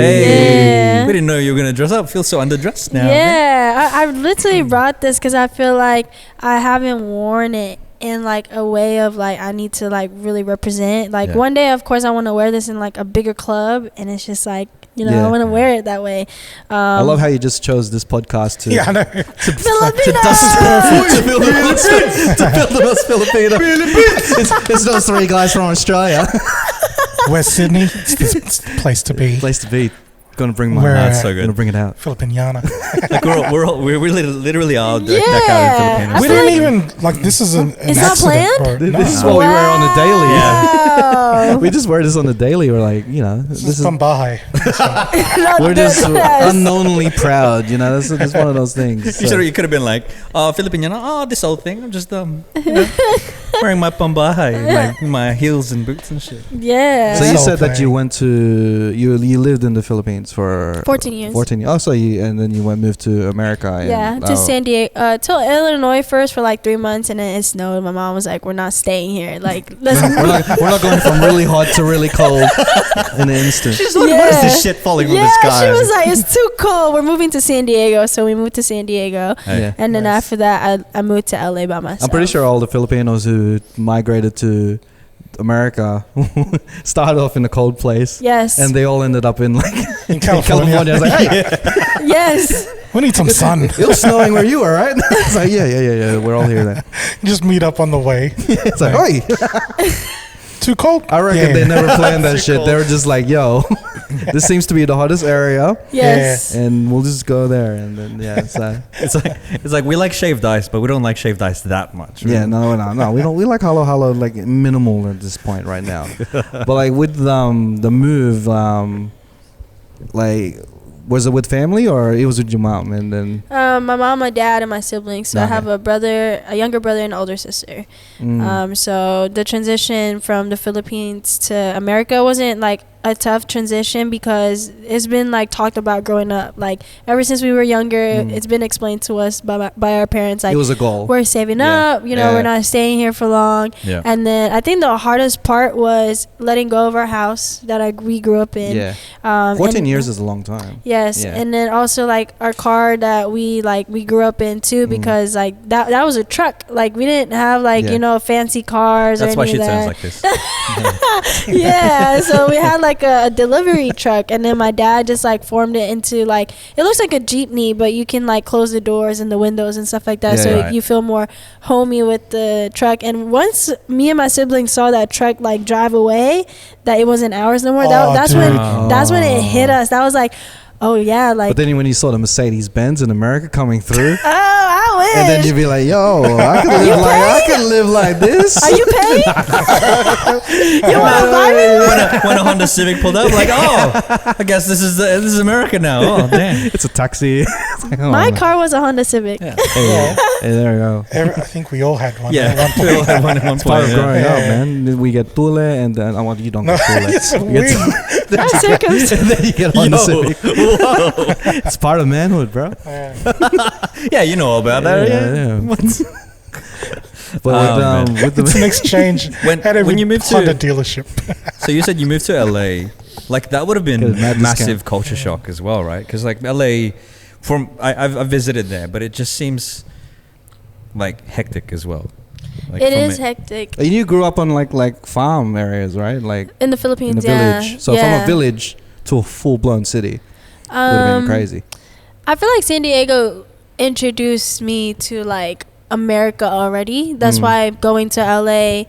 Yeah. we didn't know you were gonna dress up. Feel so underdressed now. Yeah, I literally brought this because I feel like I haven't worn it in like a way of like I need to like really represent. Like one day, of course, I want to wear this in like a bigger club, and it's just like I want to wear it that way. I love how you just chose this podcast to Yeah, I know. to build the most Filipino. It's those three guys from Australia. West Sydney, it's the place to be. Place to be. Gonna bring my. We're, That's so good. Gonna bring it out. Filipiniana. Like we literally are that Yeah. kind of Filipinos. We didn't even like. This is an It's not accident. planned? Or, This is what we wear on the daily. Wow. We just wear this on the daily. We're like, This is from Baha'i. we're just unknowingly proud. This is one of those things. You could have been like, Filipiniana. This old thing. I'm just wearing my pambahay, my heels and boots and shit. Yeah. So you So said that you funny. went to you lived in the Philippines for 14 years. 14 years. Oh, so and then you moved to America. And, to San Diego, to Illinois first for like 3 months, and then it snowed. My mom was like, "We're not staying here. Like, let's." we're not going from really hot to really cold in an instant. She's like, what is this shit falling from the sky? She was like, "It's too cold. We're moving to San Diego." So we moved to San Diego, Yeah. and then after that, I moved to LA by myself. I'm pretty sure all the Filipinos who migrated to America started off in a cold place. Yes. And they all ended up in like In California. California. I was like, hey, Yes. We need some sun. it was snowing where you were, right? It's like, yeah. We're all here then. Just meet up on the way. It's like, oi. Too cold? I reckon they never planned that shit. They were just like, yo, this seems to be the hottest area. Yes. And we'll just go there. And then, It's like we like shaved ice, but we don't like shaved ice that much. Right? Yeah, no. We don't. We like halo like minimal at this point right now. But like with the move, like was it with family or it was with your mom? And then my mom, my dad, and my siblings. So I have a younger brother, and an older sister. So the transition from the Philippines to America wasn't like a tough transition because it's been like talked about growing up. Like ever since we were younger, it's been explained to us by our parents. Like it was a goal. We're saving up. We're not staying here for long. Yeah. And then I think the hardest part was letting go of our house that we grew up in. Yeah. 14 years is a long time. Yes. Yeah. And then also like our car that we grew up in too, because like that was a truck. Like we didn't have fancy cars. That's or why any she of sounds that. like this. Yeah. So we had like a delivery truck, and then my dad just like formed it into like, it looks like a jeepney, but you can like close the doors and the windows and stuff like that, you feel more homey with the truck. And once me and my siblings saw that truck like drive away, that it wasn't ours no more, that's when it hit us. That was like, oh yeah, like. But then when you saw the Mercedes Benz in America coming through, I wish. and then you'd be like, yo, I could live like this. Are you paying? You want to buy me? When a Honda Civic pulled up, like, oh, I guess this is America now. Oh, damn. It's a taxi. Like, my car was a Honda Civic. Yeah. Hey, there you go. I think we all had one. Yeah, at one point. we all had one at one point. Part of growing up, man. We get tule, and then you don't get tule. It's You weird. That's circumstances. and then you get Honda Civic. Whoa. It's part of manhood, bro. Yeah, you know all about that. Yeah. But with It's an the exchange. When you moved to Honda dealership. So you said you moved to LA, like that would have been Get a mad massive discount. culture shock as well, right? Because like LA, I've visited there, but it just seems like hectic as well. Like It is hectic. you grew up on like farm areas, right? Like In the Philippines, in the yeah. village. So from a village to a full blown city would have been crazy. I feel like San Diego introduced me to like America already. That's why going to LA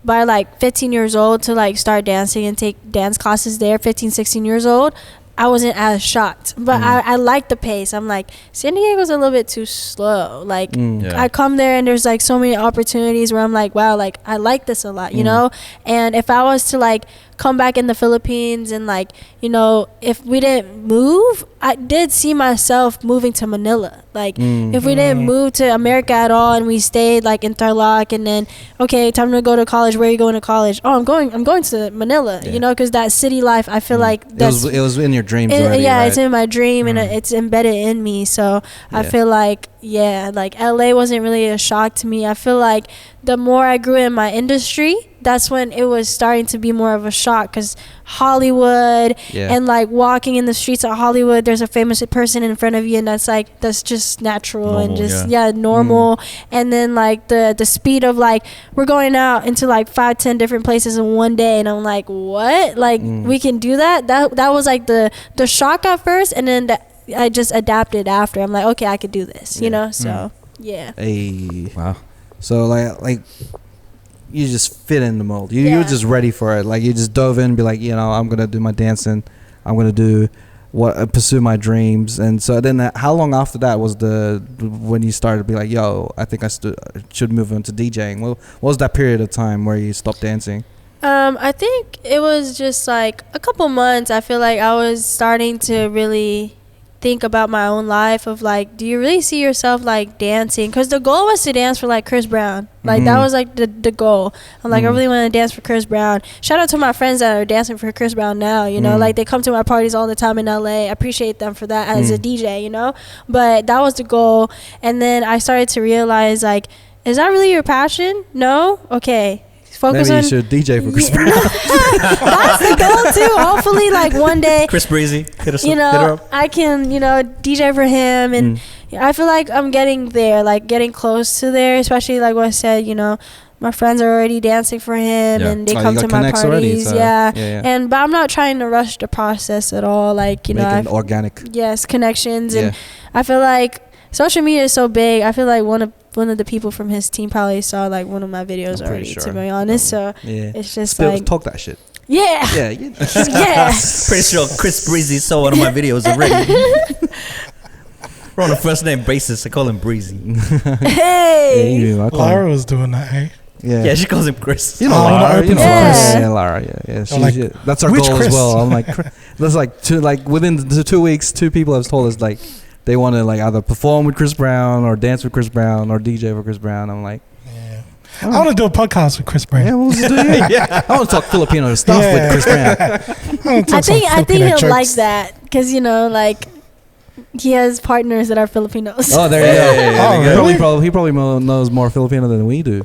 by like 15 years old to like start dancing and take dance classes there, 15, 16 years old, I wasn't as shocked. But I like the pace. I'm like, San Diego's a little bit too slow. Like I come there and there's like so many opportunities where I'm like, wow, like I like this a lot, you know? And if I was to like come back in the Philippines and like, you know, if we didn't move, I did see myself moving to Manila. Like if we didn't move to America at all and we stayed like in Tarlac, and then okay, time to go to college. Where are you going to college? Oh, I'm going to Manila, you know, because that city life, I feel like that's it was in your dreams already, yeah, right? it's in my dream and it's embedded in me. So I feel like like LA wasn't really a shock to me. I feel like the more I grew in my industry, that's when it was starting to be more of a shock, because Hollywood and like walking in the streets of Hollywood, there's a famous person in front of you and that's just natural normal, and just normal. And then like the speed of like we're going out into like 5-10 different places in one day, and I'm like, what? Like we can do that? That was like the shock at first, and then I just adapted after. I'm like, okay, I could do this, you know? So yeah. Hey. Wow. So like you just fit in the mold. You were just ready for it. Like you just dove in and be like, you know, I'm gonna do my dancing. I'm gonna do pursue my dreams. And so then how long after that was when you started to be like, yo, I think I should move into DJing? What was that period of time where you stopped dancing? I think it was just like a couple months. I feel like I was starting to really think about my own life of like, do you really see yourself like dancing? Because the goal was to dance for like Chris Brown. Like that was like the goal. I'm like, I really want to dance for Chris Brown. Shout out to my friends that are dancing for Chris Brown now, you know, like they come to my parties all the time in LA. I appreciate them for that as a DJ, you know. But that was the goal. And then I started to realize like, is that really your passion? No? Okay. Focus Maybe on, you should DJ for Chris Brown. That's the goal too. Hopefully like one day Chris Breezy, hit us you hit her know, up. I can, you know, DJ for him, and I feel like I'm getting there, like getting close to there, especially like what I said, you know, my friends are already dancing for him and they come to my parties. Already, so And but I'm not trying to rush the process at all, like, you Make know, it organic. yes, connections, and I feel like social media is so big. I feel like one of the people from his team probably saw like one of my videos already. Sure. To be honest, so it's just still like talk that shit. Yeah. Yeah. Yeah. Pretty sure Chris Breezy saw one of my videos already. We're on a first name basis. I call him Breezy. Hey. Lara was doing that, hey? Yeah, she calls him Chris. You know Lara. You know Chris. Yeah, Lara. Yeah. Like, that's our which goal Chris? as well. I'm like, that's like within the 2 weeks, 2 people have told us like they want to like either perform with Chris Brown or dance with Chris Brown or DJ for Chris Brown. I'm like, I want to do a podcast with Chris Brown. yeah, we'll just do it. I want to talk Filipino stuff with Chris Brown. I think he'll like that because like he has partners that are Filipinos. Oh, there you go. Really? He probably knows more Filipino than we do.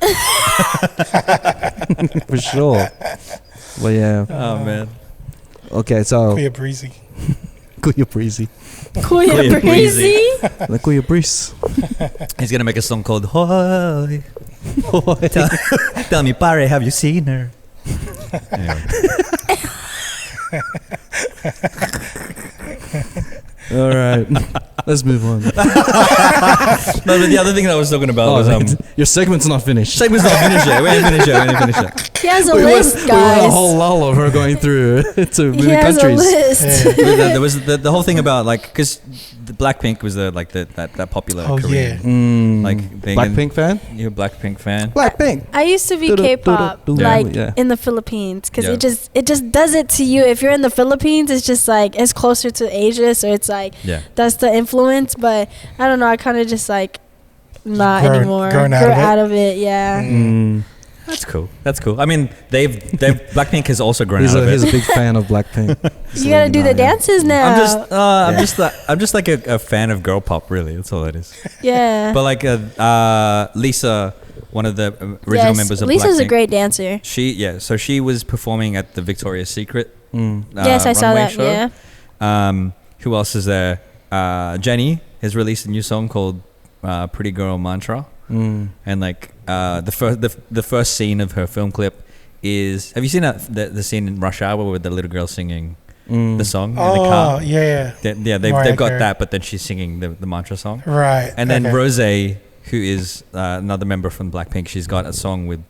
For sure. But yeah. Oh man. Okay, so Kuya Breezy. Kuya Breezy. Kuya Breezy. The Kuya Breeze. He's gonna make a song called Hoy. Tell me, Pare, have you seen her? Anyway. All right, let's move on. No, but the other thing that I was talking about was your segment's not finished. segment's not finished yet. We ain't finished yet. He has a list, We want a guys. whole lull of her going through to He many has a countries. list. There was the whole thing about like because the Blackpink was that popular Korean Blackpink fan? You're a Blackpink fan. Blackpink. I used to be K-pop in the Philippines because it just does it to you. If you're in the Philippines, it's just like it's closer to Asia, so it's like that's the influence. But I don't know. I kind of just like not anymore. Grown out of it. Yeah. That's cool. I mean, Blackpink has also grown out of it. He's a big fan of Blackpink. You gotta do the dances now. I'm just like a fan of girl pop. Really, that's all it is. Yeah. But like Lisa, one of the original members of Lisa's Blackpink, a great dancer. So she was performing at the Victoria's Secret. Yes, I saw that. Show. Yeah. Who else is there? Jenny has released a new song called "Pretty Girl Mantra," and like the first scene of her film clip is. Have you seen the scene in Rush Hour with the little girl singing the song in the car? Yeah. They've got that, but then she's singing the mantra song. Right. And then Rosé, who is another member from Blackpink, she's got a song with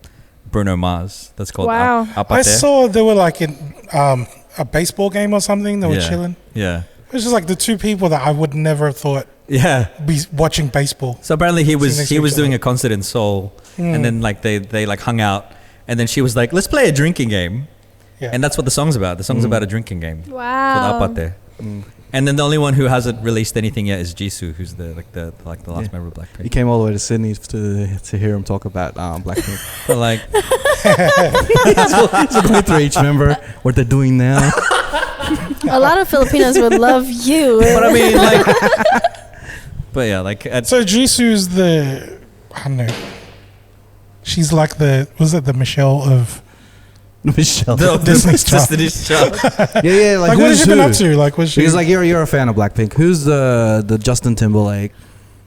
Bruno Mars that's called Up I There. saw they were like in a baseball game or something. They were chilling. Yeah. It's just like the two people that I would never have thought be watching baseball. So apparently he was doing a concert in Seoul, and then like they like hung out, and then she was like, "Let's play a drinking game," and that's what the song's about. The song's about a drinking game. Wow. Called Up There. And then the only one who hasn't released anything yet is Jisoo, who's the last member of Blackpink. He came all the way to Sydney to hear him talk about Blackpink. But like, so going through each member, what they're doing now. A lot of Filipinos would love you. but I mean, like, but yeah, like. So Jisoo's I don't know. She's like was it the Michelle of Michelle? Disney's Child. Yeah. Like, what has she been up to? Like, was she? Because like you're a fan of Blackpink. Who's the Justin Timberlake?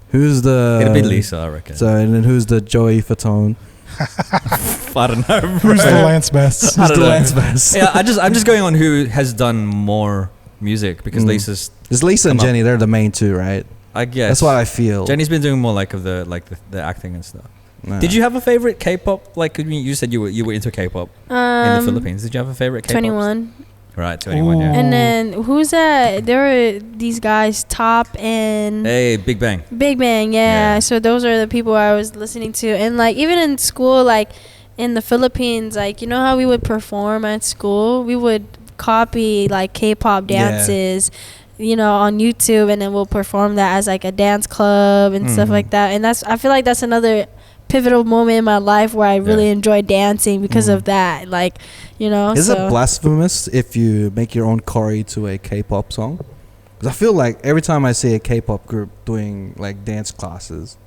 Who's the? It'd be Lisa, I reckon. So and then who's the Joey Fatone? I don't know. Who's the Lance Bass? Who's the Lance Bass? Yeah, I'm just going on who has done more music because Lisa's. There's Lisa and Jenny. They're the main two, right? I guess that's what I feel. Jenny's been doing more like the acting and stuff. Nah. Did you have a favorite K-pop? Like you said, you were into K-pop in the Philippines. Did you have a favorite K-pop? 21. Right, 21. Yeah. And then who's that? There were these guys, Top and Big Bang. Big Bang, yeah. So those are the people I was listening to, and like even in school, like in the Philippines, like you know how we would perform at school, we would copy like K-pop dances. You know, on YouTube, and then we'll perform that as like a dance club and stuff like that. And I feel like that's another pivotal moment in my life where I really enjoy dancing because of that. Like, you know, is it blasphemous if you make your own choreo to a K-pop song? Because I feel like every time I see a K-pop group doing like dance classes,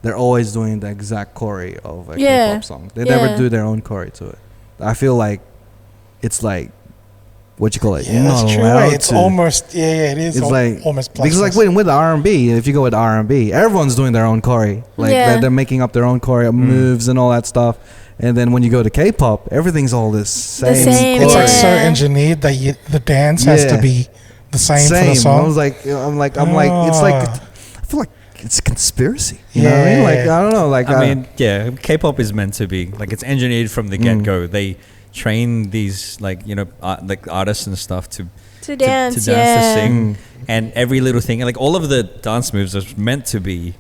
they're always doing the exact choreo of a K-pop song. They never do their own choreo to it. I feel like it's like, what you call it? Yeah, that's true. It's almost it is. It's like almost because like with R&B, if you go with R&B, everyone's doing their own choreo. Like they're making up their own choreo moves and all that stuff. And then when you go to K-pop, evereveryth's all this same. It's like so engineered that the dance has to be the same for the song. I'm like, it's like I feel like it's a conspiracy. You know what I mean? Like I don't know. Like I mean, yeah, K-pop is meant to be like it's engineered from the get-go. They train these like like artists and stuff to dance, to sing, and every little thing, like all of the dance moves are meant to be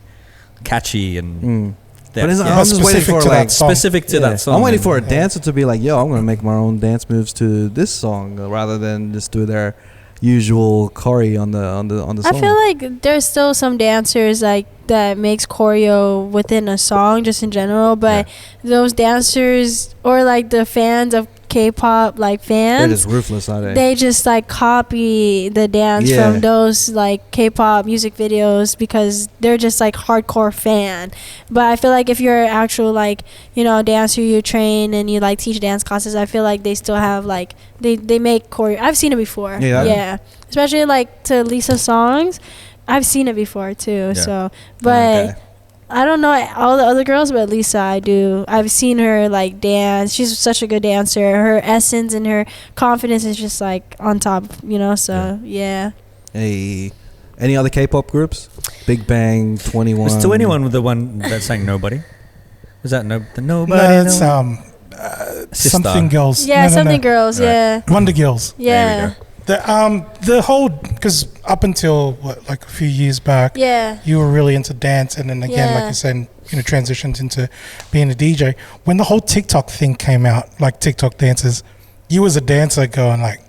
catchy and. But I'm just waiting for like specific to that song. I'm waiting for a dancer to be like, "Yo, I'm gonna make my own dance moves to this song," rather than just do their usual choreo on the song. I feel like there's still some dancers like that makes choreo within a song, just in general. But those dancers or like the fans of K-pop, like fans, they're just ruthless, aren't they? They just like copy the dance from those like K-pop music videos because they're just like hardcore fan. But I feel like if you're an actual like dancer, you train and you like teach dance classes, I feel like they still have like they make choreo. I've seen it before. Yeah. Especially like to Lisa songs, I've seen it before too. So, but. I don't know all the other girls, but Lisa, I do. I've seen her like dance. She's such a good dancer. Her essence and her confidence is just like on top, So yeah. Hey, any other K-pop groups? Big Bang, 21. Was 21 the one that sang Nobody? Was that Nobody? No, it's something girls. Yeah, something girls. Right. Yeah. Wonder Girls. Yeah. The whole, because up until like a few years back, you were really into dance, and then again, like you said, transitioned into being a DJ. When the whole TikTok thing came out, like TikTok dances, you as a dancer going like,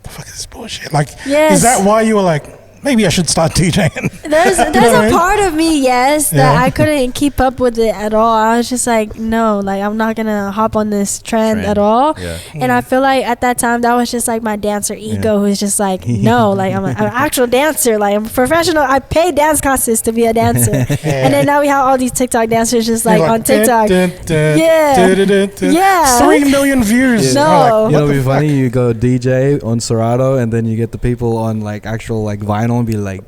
"The fuck is this bullshit?" Like, is that why you were like, maybe I should start DJing? There's a part of me, that I couldn't keep up with it at all. I was just like, no, like I'm not gonna hop on this trend at all. And I feel like at that time that was just like my dancer ego who's just like, no, like I'm an actual dancer, like I'm a professional. I pay dance classes to be a dancer. And then now we have all these TikTok dancers just like on TikTok. 3 million views. No, it'd be funny. You go DJ on Serato, and then you get the people on like actual like vinyl and be like,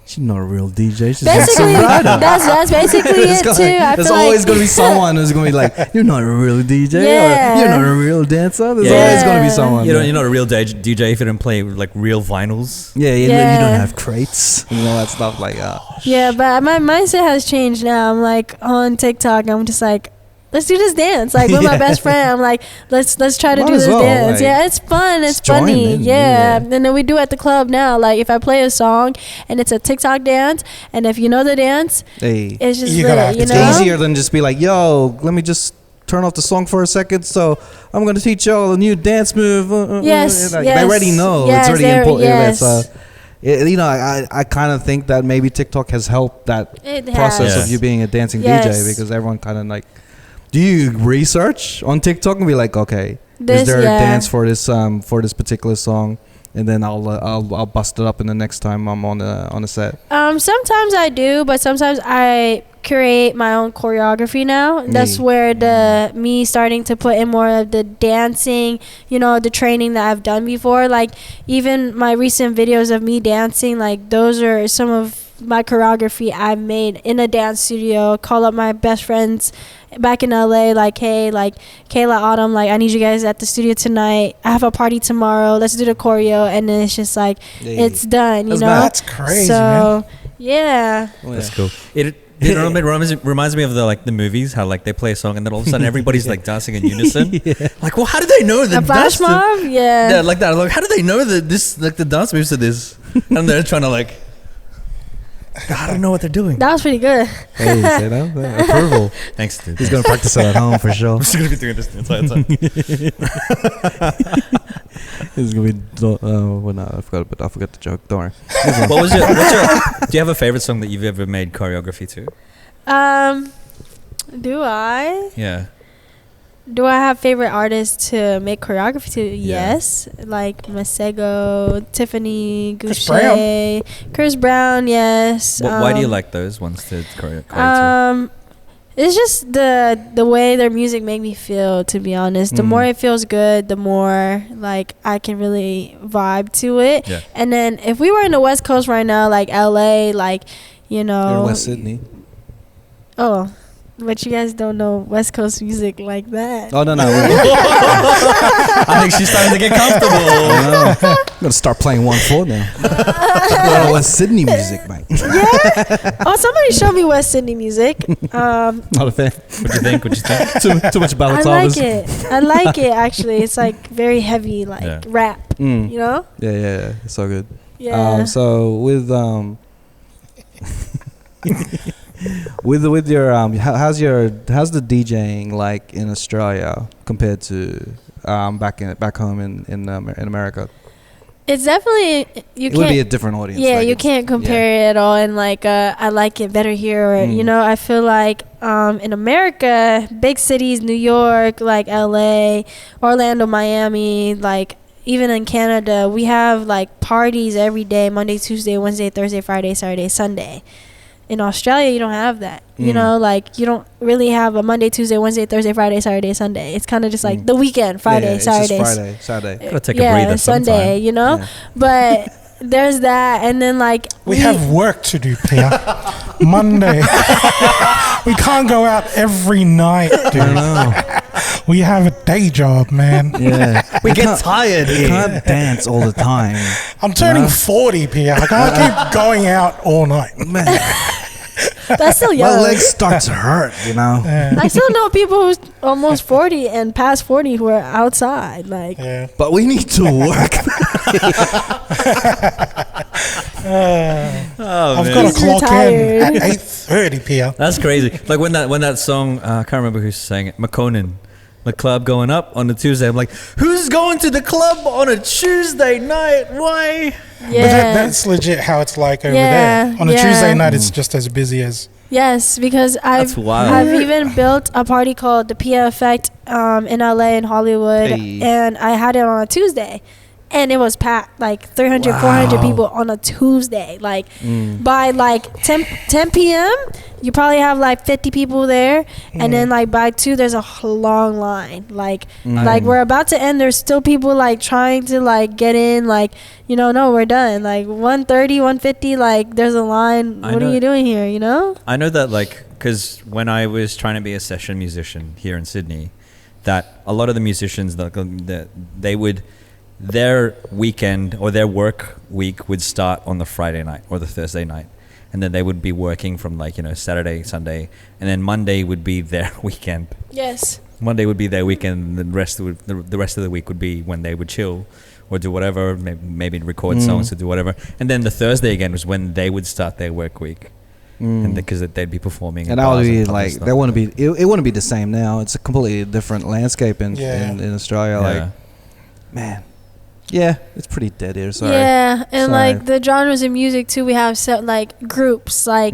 she's not a real DJ. She's basically, that's basically it too. There's always going to be someone who's going to be like, you're not a real DJ. Or, you're not a real dancer. There's always going to be someone. You're not a real DJ if you don't play like real vinyls. You don't have crates and all that stuff like that. Yeah, but my mindset has changed now. I'm like on TikTok. I'm just like, let's do this dance. Like with my best friend, I'm like, let's try to do this dance. Like, it's fun. It's funny. And then we do it at the club now. Like if I play a song and it's a TikTok dance, and if you know the dance, it's just it's easier than just be like, yo, let me just turn off the song for a second. So I'm gonna teach y'all a new dance move. They already know. It's already important. I kind of think that maybe TikTok has helped that process of you being a dancing DJ, because everyone kind of like. Do you research on TikTok and be like, okay, is there a dance for this particular song, and then I'll bust it up in the next time I'm on a set? Sometimes I do, but sometimes I create my own choreography now. That's where me starting to put in more of the dancing, the training that I've done before. Like even my recent videos of me dancing, like those are some of my choreography I made in a dance studio. Call up my best friends back in LA, like, hey, like Kayla, Autumn, like I need you guys at the studio tonight. I have a party tomorrow. Let's do the choreo, and then it's just like it's done. That's crazy. So man. That's cool. It reminds me of the movies, how like they play a song and then all of a sudden everybody's like dancing in unison. Like, well, how do they know that? A flash mob? Yeah, like that. Like, how do they know that this like the dance moves to this? And they're trying to like. I don't know what they're doing. That was pretty good. Hey, you say that? Approval. Thanks, dude. He's going to practice it at home for sure. I'm still going to be doing this the entire time. It's going to be... I forgot the joke. Don't worry. What's your... Do you have a favorite song that you've ever made choreography to? Do I? Yeah. Do I have favorite artists to make choreography to? Yeah. Yes. Like Masego, Tiffany, Goucher, Chris Brown, yes. Why do you like those ones to choreography to? It's just the way their music make me feel, to be honest. The more it feels good, the more like I can really vibe to it. Yeah. And then if we were in the West Coast right now, like LA, like, You're in West Sydney. Oh. But you guys don't know West Coast music like that. Oh no. I think she's starting to get comfortable. I'm gonna start playing 1/4 now. West Sydney music, mate. Yeah. Oh, somebody show me West Sydney music. Not a fan. What'd you think? Too much I balaclavas. like it. I like it actually. It's like very heavy, like rap. You know? Yeah. It's so good. Yeah. So with with your how's the DJing like in Australia compared to back home in America? It's definitely It would be a different audience. Yeah, like you can't compare it at all. And like, I like it better here. Or, you know, I feel like in America, big cities, New York, like LA, Orlando, Miami, like even in Canada, we have like parties every day, Monday, Tuesday, Wednesday, Thursday, Friday, Saturday, Sunday. In Australia, you don't have that. You know, like you don't really have a Monday, Tuesday, Wednesday, Thursday, Friday, Saturday, Sunday. It's kind of just like the weekend, Friday, Saturday. Saturday. Gotta take a breather Sunday, sometime. you know? Yeah. But there's that. And then like... We have work to do, Pia. Monday. We can't go out every night, dude. We have a day job, man. Yeah. We get tired. You can't dance all the time. I'm turning 40, Pia. I can't keep going out all night. Man, That's still my young. legs start to hurt, you know. I still know people who's almost 40 and past 40 who are outside. Like, Yeah. But we need to work. I've got to He's clock retired. in at 8:30, Pia. That's crazy. Like when that song, I can't remember who sang it. McConan, the club going up on a Tuesday. I'm like, who's going to the club on a Tuesday night? Why? But yeah. that's legit how it's like over Yeah, there. On a yeah. Tuesday night, it's just as busy as... Yes, because That's wild. I've even built a party called the Pia Effect in LA and Hollywood, Hey. and I had it on a Tuesday, and it was packed, like 300, 400 people on a Tuesday. Like by like 10 p.m., you probably have like 50 people there, and then like by 2, there's a long line. Like we're about to end, there's still people like trying to like get in, like, you know, no, we're done. Like 1:30, 1:50, like there's a line. What are you doing here, you know? I know that, like, because when I was trying to be a session musician here in Sydney, that a lot of the musicians, they would, their weekend or their work week would start on the Friday night or the Thursday night. And then they would be working from like, you know, Saturday, Sunday, and then Monday would be their weekend. Yes. Monday would be their weekend, and the rest of the week would be when they would chill or do whatever, maybe record songs or do whatever. And then the Thursday again was when they would start their work week, and because they'd be performing. And that would be like that wouldn't be it wouldn't be the same now. It's a completely different landscape in Australia. Like, man, yeah, it's pretty dead here. Sorry. Yeah, and Sorry. like the genres of music too, we have set like groups like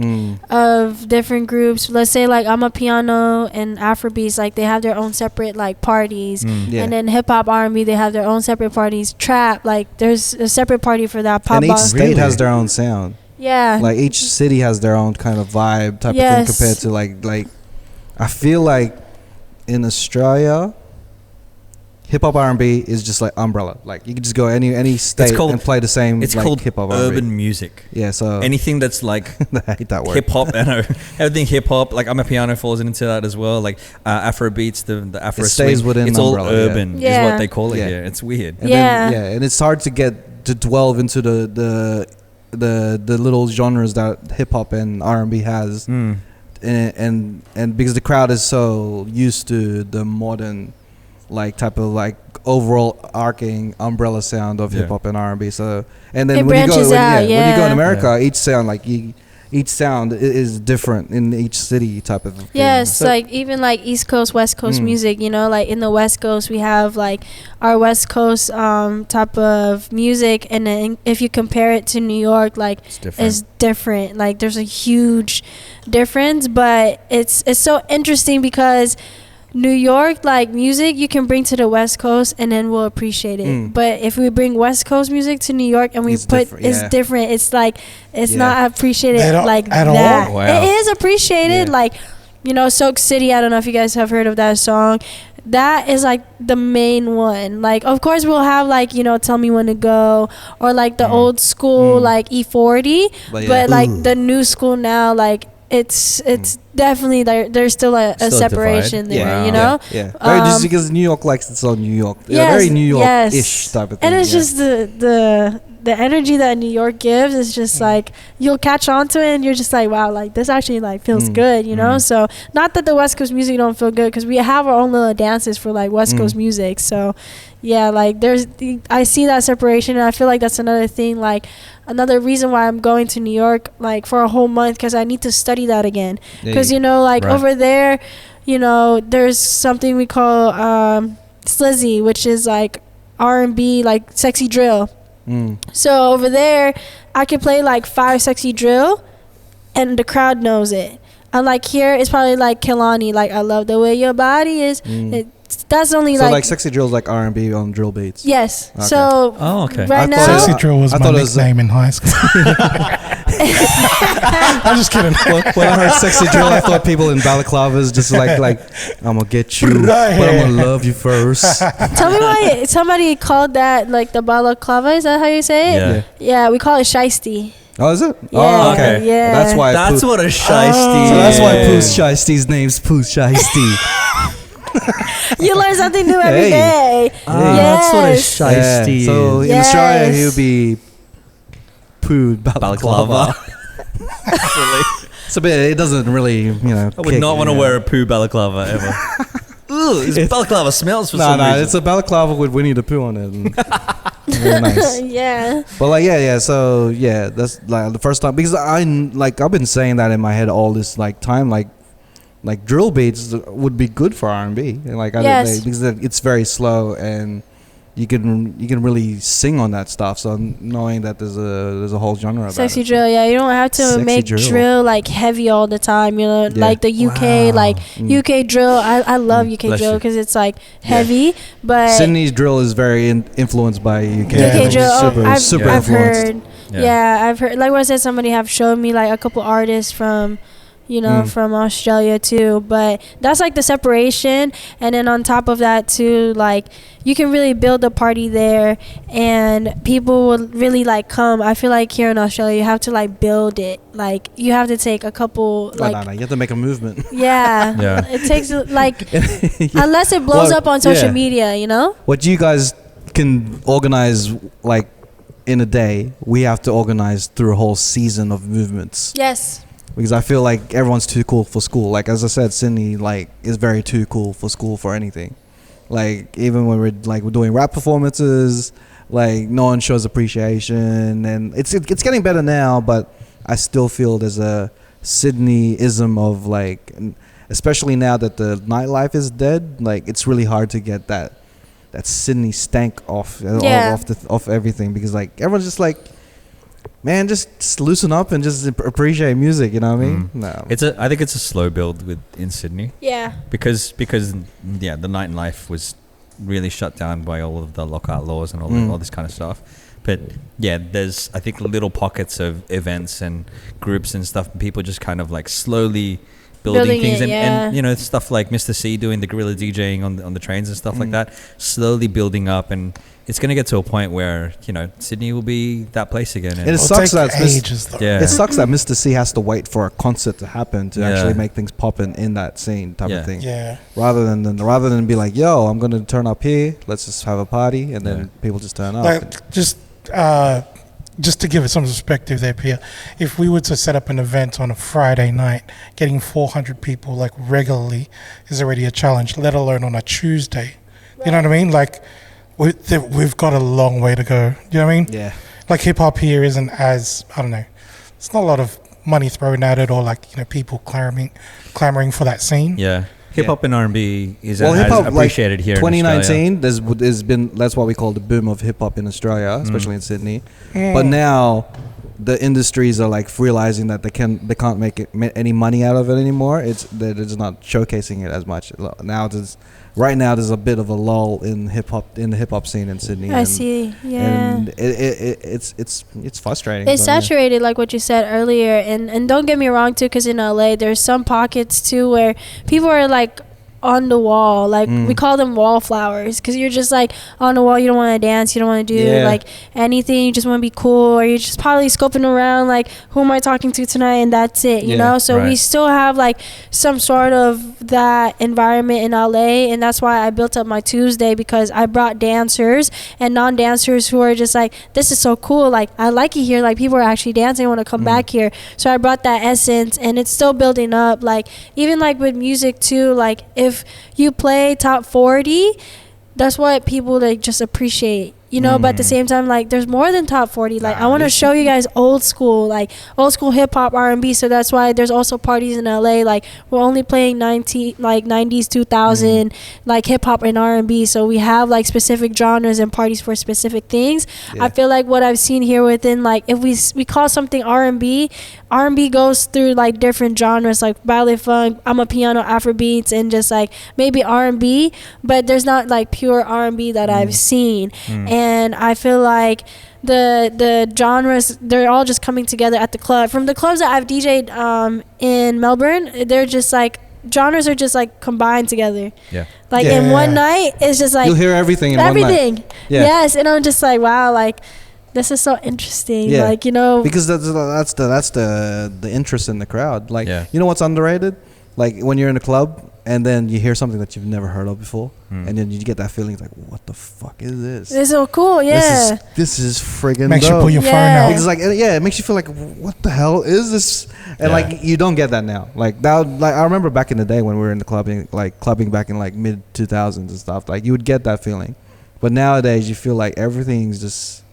of different groups. Let's say like I'm a piano and Afrobeats, like they have their own separate like parties, Yeah. and then hip hop R&B they have their own separate parties. Trap, like there's a separate party for that. Pop And each bar. state has their own sound. Yeah. Like each city has their own kind of vibe type of thing compared to like I feel like in Australia hip hop R&B is just like umbrella. Like you can just go any state and play the same. It's like, called hip hop R&B. urban music. Yeah, so anything that's like I hate that word. hip hop. I know everything hip hop. Like I'm a piano falls into that as well. Like Afro beats, the Afro It stays swing. within It's umbrella, all urban, yeah. is what they call it Yeah. here. It's weird. And Yeah. then, and it's hard to get to delve into the little genres that hip hop and R&B has, and because the crowd is so used to the modern like type of like overall arcing umbrella sound of hip hop and R&B. So and then It when you branches go out, when you go in yeah. America, each sound like each sound is different in each city type of thing. Yes, So- like even like East Coast, West Coast music, you know, like in the West Coast we have like our West Coast type of music, and then if you compare it to New York, like it's different. Like there's a huge difference, but it's so interesting because New York, like music, you can bring to the West Coast and then we'll appreciate it. But if we bring West Coast music to New York and we It's put, different, it's yeah. different. It's like, it's Yeah. not appreciated At all- like at all? that. Wow. It is appreciated. Yeah. Like, you know, Soak City, I don't know if you guys have heard of that song. That is like the main one. Like, of course, we'll have like, you know, Tell Me When to Go, or like the old school like E40. But But, yeah. like the new school now, like it's definitely there's still a Still separation there, Yeah. you know. Yeah. Very just because New York likes its own New York. Yes, Very New York-ish yes. type of thing. And it's just the energy that New York gives is just like you'll catch on to it and you're just like, wow, like this actually like feels good, you know. So not that the West Coast music don't feel good, because we have our own little dances for like West Coast music. So yeah, like I see that separation, and I feel like that's another thing, like another reason why I'm going to New York like for a whole month, because I need to study that again. Because you know, like over there, you know, there's something we call slizzy, which is like R&B, like sexy drill. So over there, I could play like 5 sexy drill, and the crowd knows it. Unlike here, it's probably like Kehlani, like I love the way your body is. That's only so like like sexy drill is like R&B on drill beats. Yes. Okay. So right now, Sexy drill was my nickname in high school. I'm just kidding. When I heard sexy drill, I thought people in balaclavas just like I'm gonna get you, but I'm gonna love you first. Tell me why somebody called that like the balaclava. Is that how you say it? Yeah, we call it shiesty. Oh, is it? Yeah, oh, okay. Yeah. That's why. That's what a shiesty. So that's why Pooh's Shiesty's name's Pooh's Shiesty. You learn something new every day. That's what a shiesty So is. in Australia, he'll be Pooh balaclava. It's a bit. It doesn't really, you know. I would not want to wear a Pooh balaclava ever. Ooh, this balaclava smells for some reason. It's a balaclava with Winnie the Pooh on it. And very nice. Yeah. But like, yeah. So yeah, that's like the first time, because I've been saying that in my head all this like time, like drill beats would be good for R&B, and like because it's very slow and you can really sing on that stuff. So knowing that there's a whole genre about sexy it. drill, yeah, you don't have to Sexy make drill like heavy all the time, you know, like the UK UK drill. I love UK drill because it's like heavy, but Sydney's drill is very influenced by UK. UK drill. Super I've influenced. heard. Yeah, I've heard. Like what I said, somebody have showed me like a couple artists from, you know, from Australia too. But that's like the separation. And then on top of that too, like you can really build a party there and people will really like come. I feel like here in Australia, you have to like build it. Like you have to take a couple You have to make a movement. Yeah. It takes like, unless it blows up on social media, you know? What you guys can organize like in a day, we have to organize through a whole season of movements. Yes. Because I feel like everyone's too cool for school. Like as I said, Sydney like is very too cool for school for anything. Like even when we're doing rap performances, like no one shows appreciation, and it's getting better now. But I still feel there's a Sydney-ism of like, especially now that the nightlife is dead. Like it's really hard to get that Sydney stank off everything, because like everyone's just like, man, just loosen up and just appreciate music. You know what I mean? No, I think it's a slow build in Sydney. Yeah. Because the nightlife was really shut down by all of the lockout laws and all this kind of stuff. But yeah, there's I think little pockets of events and groups and stuff. And people just kind of like slowly building things and you know, stuff like Mr. C doing the guerrilla DJing on the trains and stuff like that, slowly building up, and it's going to get to a point where, you know, Sydney will be that place again. And it sucks that it sucks that Mr. C has to wait for a concert to happen to actually make things poppin' in that scene type of thing. Yeah. Rather than be like, yo, I'm going to turn up here, let's just have a party, and then people just turn up. Like, just to give it some perspective there, Pia, if we were to set up an event on a Friday night, getting 400 people like regularly is already a challenge, let alone on a Tuesday. Right. You know what I mean? Like, we've got a long way to go. You know what I mean? Yeah. Like hip hop here isn't as, I don't know, it's not a lot of money thrown at it, or like, you know, people clamoring for that scene. Yeah. Hip hop and R&B is appreciated here. 2019, there's been, that's what we call the boom of hip hop in Australia, especially in Sydney. But now the industries are like realizing that they can't make any money out of it anymore. They're just not showcasing it as much now. Right now, there's a bit of a lull in the hip hop scene in Sydney. I see. Yeah. And it's frustrating. It's saturated, like what you said earlier, and don't get me wrong too, because in LA there's some pockets too where people are like on the wall. Like we call them wallflowers, because you're just like on the wall. You don't want to dance. You don't want to do like anything. You just want to be cool, or you're just probably scoping around like, who am I talking to tonight, and that's it. You know. So we still have like some sort of that environment in LA, and that's why I built up my Tuesday, because I brought dancers and non-dancers who are just like, this is so cool. Like, I like it here. Like, people are actually dancing. I want to come back here. So I brought that essence, and it's still building up. Like, even like with music too. Like, if you play top 40, that's what people like just appreciate, you know. But at the same time, like, there's more than top 40. Like, I want to show you guys old school hip hop, R&B. So that's why there's also parties in LA. Like, we're only playing 90s 2000 like hip hop and R&B. So we have like specific genres and parties for specific things. I feel like what I've seen here within, like, if we call something R&B goes through like different genres, like ballet funk, Amapiano, Afrobeats, and just like maybe R&B, but there's not like pure R&B that I've seen. And I feel like the genres, they're all just coming together at the club. From the clubs that I've DJ'd in Melbourne, they're just like, genres are just like combined together. Like in one night, it's just like you'll hear everything in one night. Yes, and I'm just like, wow, like, this is so interesting. Like, you know, because that's the interest in the crowd. Like, you know what's underrated? Like, when you're in a club and then you hear something that you've never heard of before, and then you get that feeling like, what the fuck is this? It's so cool. This is friggin' makes dope. you pull your phone out. It's like, it makes you feel like, what the hell is this? And like, you don't get that now. Like, I remember back in the day when we were in the clubbing back in like mid 2000s and stuff. Like, you would get that feeling, but nowadays you feel like everything's just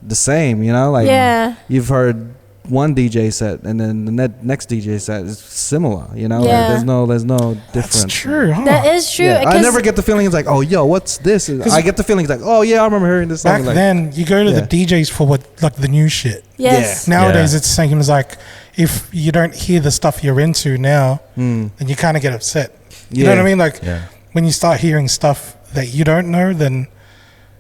the same, you know. Like, you've heard one DJ set and then the next DJ set is similar, you know. Like, there's no difference. That's true. That is true. I never get the feeling it's like, oh, yo, what's this? I get the feeling it's like, oh yeah, I remember hearing this song. Back like, then, you go to the DJs for what, like, the new shit. Nowadays, it's saying it's like, if you don't hear the stuff you're into now, then you kind of get upset. You know what I mean? Like, when you start hearing stuff that you don't know, then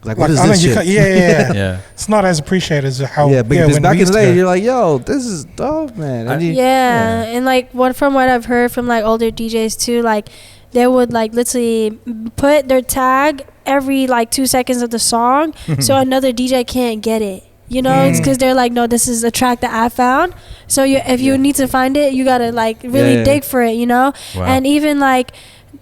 like, what is this shit? It's not as appreciated as how. Because back in the day, you're like, yo, this is dope, man. And and like, from what I've heard from like older DJs too, like, they would like literally put their tag every like 2 seconds of the song, so another DJ can't get it. You know, it's because they're like, no, this is a track that I found. So if you need to find it, you gotta like really dig for it. You know, and even like,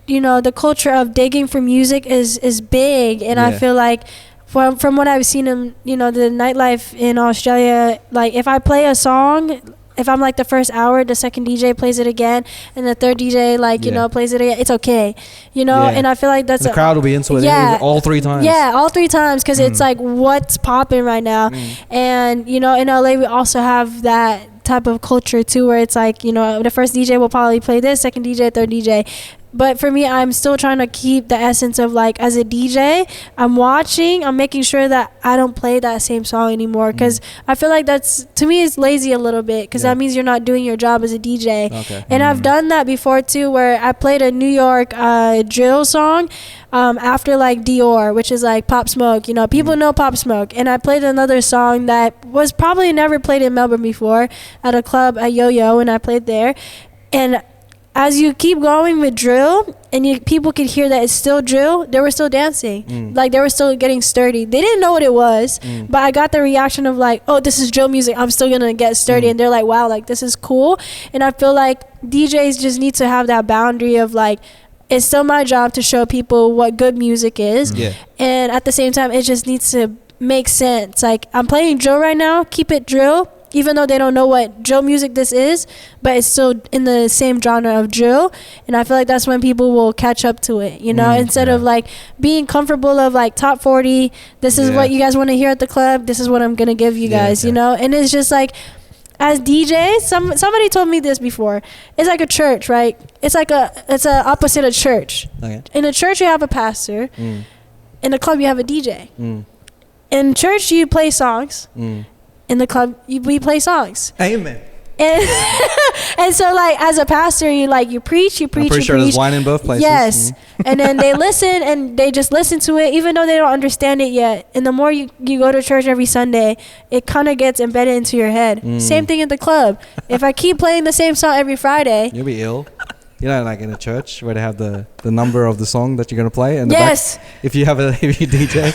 you know, the culture of digging for music is big, and I feel like from what I've seen in, you know, the nightlife in Australia, like, if I play a song, if I'm like the first hour, the second DJ plays it again, and the third DJ like you know plays it again, it's okay, you know. And I feel like that's the crowd will be into it all 3 times. All 3 times, because it's like, what's popping right now. And you know, in LA we also have that type of culture too, where it's like, you know, the first DJ will probably play this, second DJ, third DJ. But for me, I'm still trying to keep the essence of, like, as a DJ, I'm making sure that I don't play that same song anymore, because I feel like that's, to me, it's lazy a little bit, because that means you're not doing your job as a DJ. And I've done that before too, where I played a New York drill song after like Dior, which is like Pop Smoke. You know, people know Pop Smoke. And I played another song that was probably never played in Melbourne before at a club at Yo-Yo, and I played there. And as you keep going with drill, and people could hear that it's still drill, they were still dancing. Like, they were still getting sturdy. They didn't know what it was, but I got the reaction of like, oh, this is drill music, I'm still gonna get sturdy. And they're like, wow, like, this is cool. And I feel like DJs just need to have that boundary of like, it's still my job to show people what good music is, and at the same time, it just needs to make sense. Like, I'm playing drill right now, keep it drill, even though they don't know what drill music this is, but it's still in the same genre of drill. And I feel like that's when people will catch up to it, you know, instead of like being comfortable of like top 40, this is what you guys want to hear at the club, this is what I'm gonna give you guys, you know. And it's just like, as DJs, somebody told me this before, it's like a church, right? It's a opposite of church. In a church you have a pastor, in a club you have a DJ. In church you play songs, in the club we play songs. Amen. And so, like, as a pastor, you preach. I'm pretty sure there's wine in both places. Yes. And then they listen, and they just listen to it, even though they don't understand it yet. And the more you go to church every Sunday, it kind of gets embedded into your head. Same thing in the club. If I keep playing the same song every Friday, you'll be ill. You know, like in a church where they have the number of the song that you're gonna play, and Yes. if you DJ,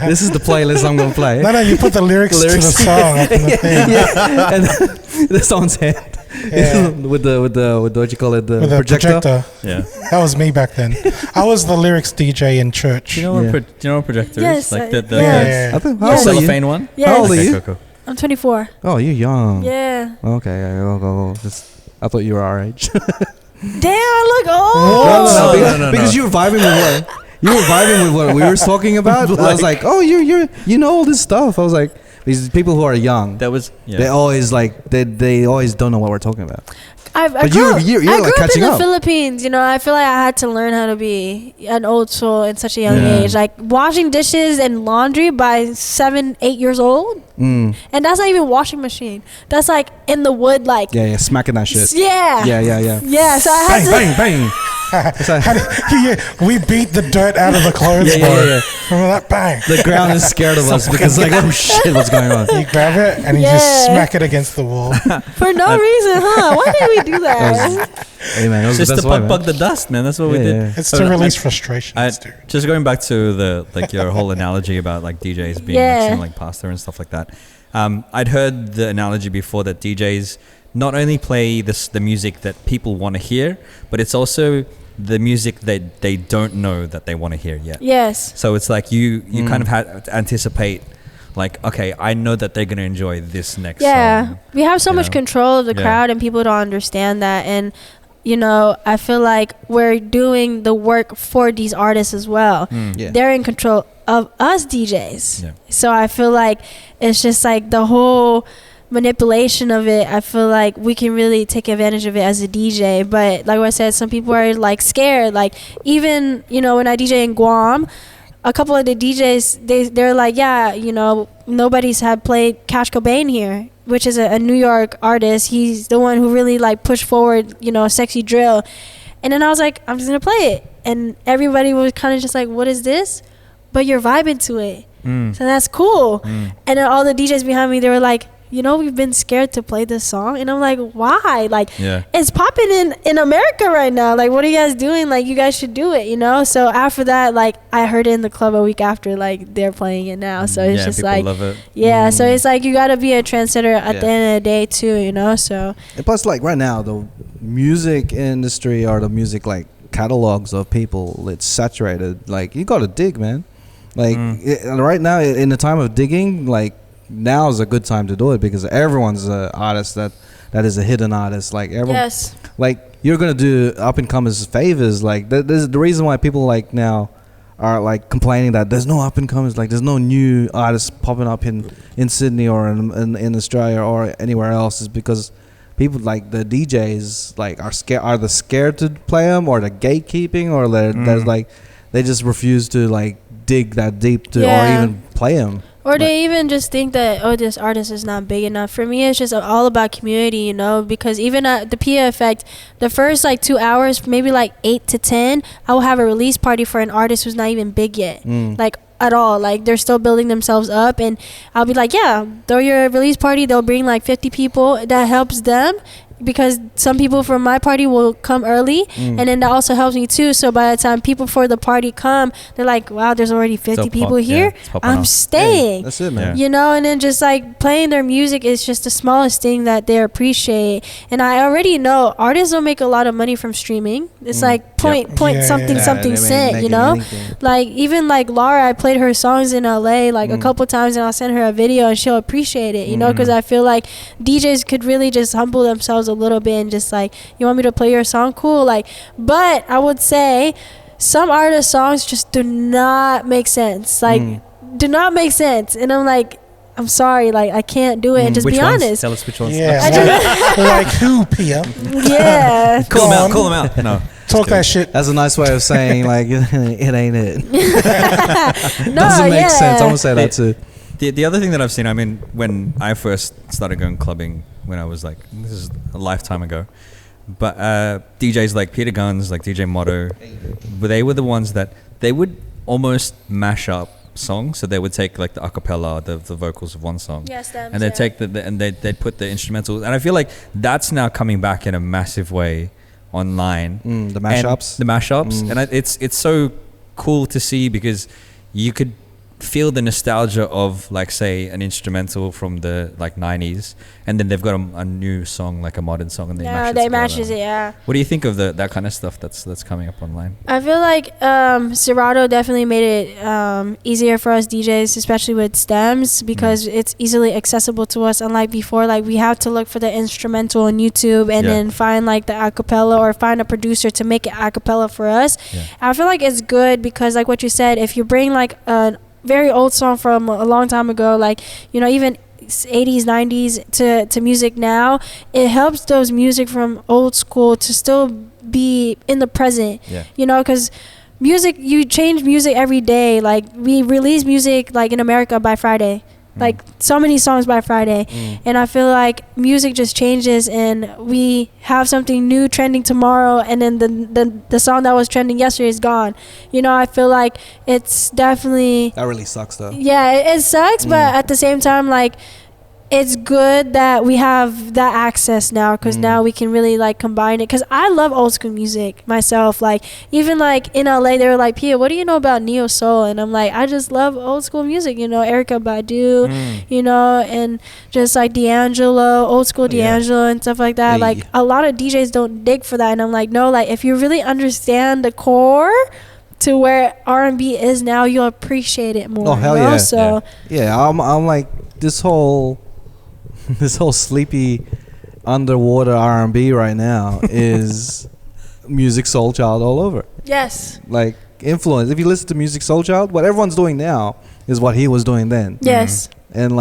this is the playlist I'm gonna play. No, you put the lyrics to the song up in the thing. Yeah, and the song's head with the what you call it, the projector. Yeah, that was me back then. I was the lyrics DJ in church. Do you know what projector Yes, is? Like the I think, Yes. cellophane one. Yes. How old are Okay, you? cool. I'm 24. Oh, you're young. Yeah. Okay, go. I thought you were our age. Damn, I look old. No. Because you were vibing with what we were talking about. I was like, oh, you know all this stuff. I was like, these people who are young, That was they always they always don't know what we're talking about. I But grew you're up like catching in the up. Philippines. You know, I feel like I had to learn how to be an old soul at such a young age. Like washing dishes and laundry by 7, 8 years old. And that's not even washing machine. That's like in the wood, like Yeah, smacking that shit. Yeah. Yeah. So I had to. Bang. We beat the dirt out of the clothes. Yeah. Remember that? Bang. The ground is scared of us because like, oh shit, what's going on? You grab it and you just smack it against the wall. For no reason, huh? Why did we do that? Hey man, that was just the best to way, man. bug the dust, man. That's what we did. Yeah. It's to release frustration. Just going back to your whole analogy about like DJs being like, some, like pasta and stuff like that. I'd heard the analogy before that DJs not only play the music that people want to hear, but it's also the music that they don't know that they want to hear yet. Yes. So it's like you kind of had to anticipate, like, okay, I know that they're going to enjoy this next song. We have so much control of the crowd, and people don't understand that. And you know, I feel like we're doing the work for these artists as well. They're in control of us DJs. So I feel like it's just like the whole manipulation of it. I feel like we can really take advantage of it as a DJ, but like I said, some people are like scared. Like even, you know, when I DJ in Guam, a couple of the DJs, they're like, yeah, you know, nobody's had played Cash Cobain here, which is a New York artist. He's the one who really like pushed forward, you know, sexy drill. And then I was like, I'm just gonna play it, and everybody was kind of just like, what is this? But you're vibing to it, so that's cool. And then all the DJs behind me, they were like, you know, we've been scared to play this song. And I'm like, why? Like, it's popping in America right now. Like, what are you guys doing? Like, you guys should do it, you know? So after that, like, I heard it in the club a week after, like, they're playing it now. So it's just like, love it. So it's like, you got to be a trendsetter at the end of the day too, you know? So. And plus, like, right now, the music industry or the music, like, catalogs of people, it's saturated. Like, you got to dig, man. Like, right now, in the time of digging, like, now is a good time to do it because everyone's an artist that is a hidden artist. Like everyone, like you're gonna do up and comers favors. Like there's the reason why people like now are like complaining that there's no up and comers. Like there's no new artists popping up in Sydney or in Australia or anywhere else is because people like the DJs like are scared. Are they scared to play them or the gatekeeping or there's like they just refuse to like dig that deep to or even play them. Or they even just think that, oh, this artist is not big enough. For me, it's just all about community, you know, because even at the Pia Effect, the first like 2 hours, maybe like 8 to 10, I will have a release party for an artist who's not even big yet. Like at all. Like they're still building themselves up, and I'll be like, yeah, throw your release party. They'll bring like 50 people. That helps them. Because some people from my party will come early, and then that also helps me too. So by the time people for the party come, they're like, wow, there's already 50 people here. I'm staying. That's it, man. You know, and then just like playing their music is just the smallest thing that they appreciate. And I already know artists don't make a lot of money from streaming. It's like point something cent, you know? Like even like Laura, I played her songs in LA like a couple times, and I'll send her a video and she'll appreciate it, you know, because I feel like DJs could really just humble themselves a little bit and just like, you want me to play your song? Cool. Like, but I would say some artist songs just do not make sense. Like, do not make sense. And I'm like, I'm sorry, like I can't do it. And just which be ones? honest. Tell us which ones. Yeah, like who, Pia? Yeah. Call them out. No. Talk that shit. That's a nice way of saying like it ain't it. No, doesn't make sense. I'm gonna say that too. The other thing that I've seen, I mean, when I first started going clubbing, when I was like, this is a lifetime ago, but DJs like Peter Guns, like DJ Motto, they were the ones that they would almost mash up songs. So they would take like the acapella, the vocals of one song, and they'd take and they'd put the instrumental. And I feel like that's now coming back in a massive way online. The mashups. And it's so cool to see because you could feel the nostalgia of, like, say, an instrumental from the like 90s, and then they've got a new song, like a modern song, and they matches it. Yeah. What do you think of that kind of stuff that's coming up online? I feel like Serato definitely made it easier for us DJs, especially with stems, because it's easily accessible to us. Unlike before, like we have to look for the instrumental on YouTube and then find like the acapella or find a producer to make it acapella for us. I feel like it's good because, like what you said, if you bring like a very old song from a long time ago, like, you know, even 80s 90s to music now, it helps those music from old school to still be in the present. You know, because music, you change music every day. Like we release music like in America by Friday, like so many songs by Friday, and I feel like music just changes, and we have something new trending tomorrow, and then the song that was trending yesterday is gone. You know, I feel like it's definitely, that really sucks though. Yeah, it sucks, but at the same time, like, it's good that we have that access now, because now we can really like combine it. Because I love old school music myself. Like even like in LA, they were like, Pia, what do you know about neo soul? And I'm like, I just love old school music. You know, Erykah Badu, you know, and just like D'Angelo, old school D'Angelo and stuff like that. Like a lot of DJs don't dig for that, and I'm like, no, like if you really understand the core to where R&B is now, you'll appreciate it more. Oh hell yeah! So I'm like this whole sleepy underwater R&B right now is Music Soul Child all over. Yes. Like influence. If you listen to Music Soul Child, what everyone's doing now is what he was doing then. Yes. And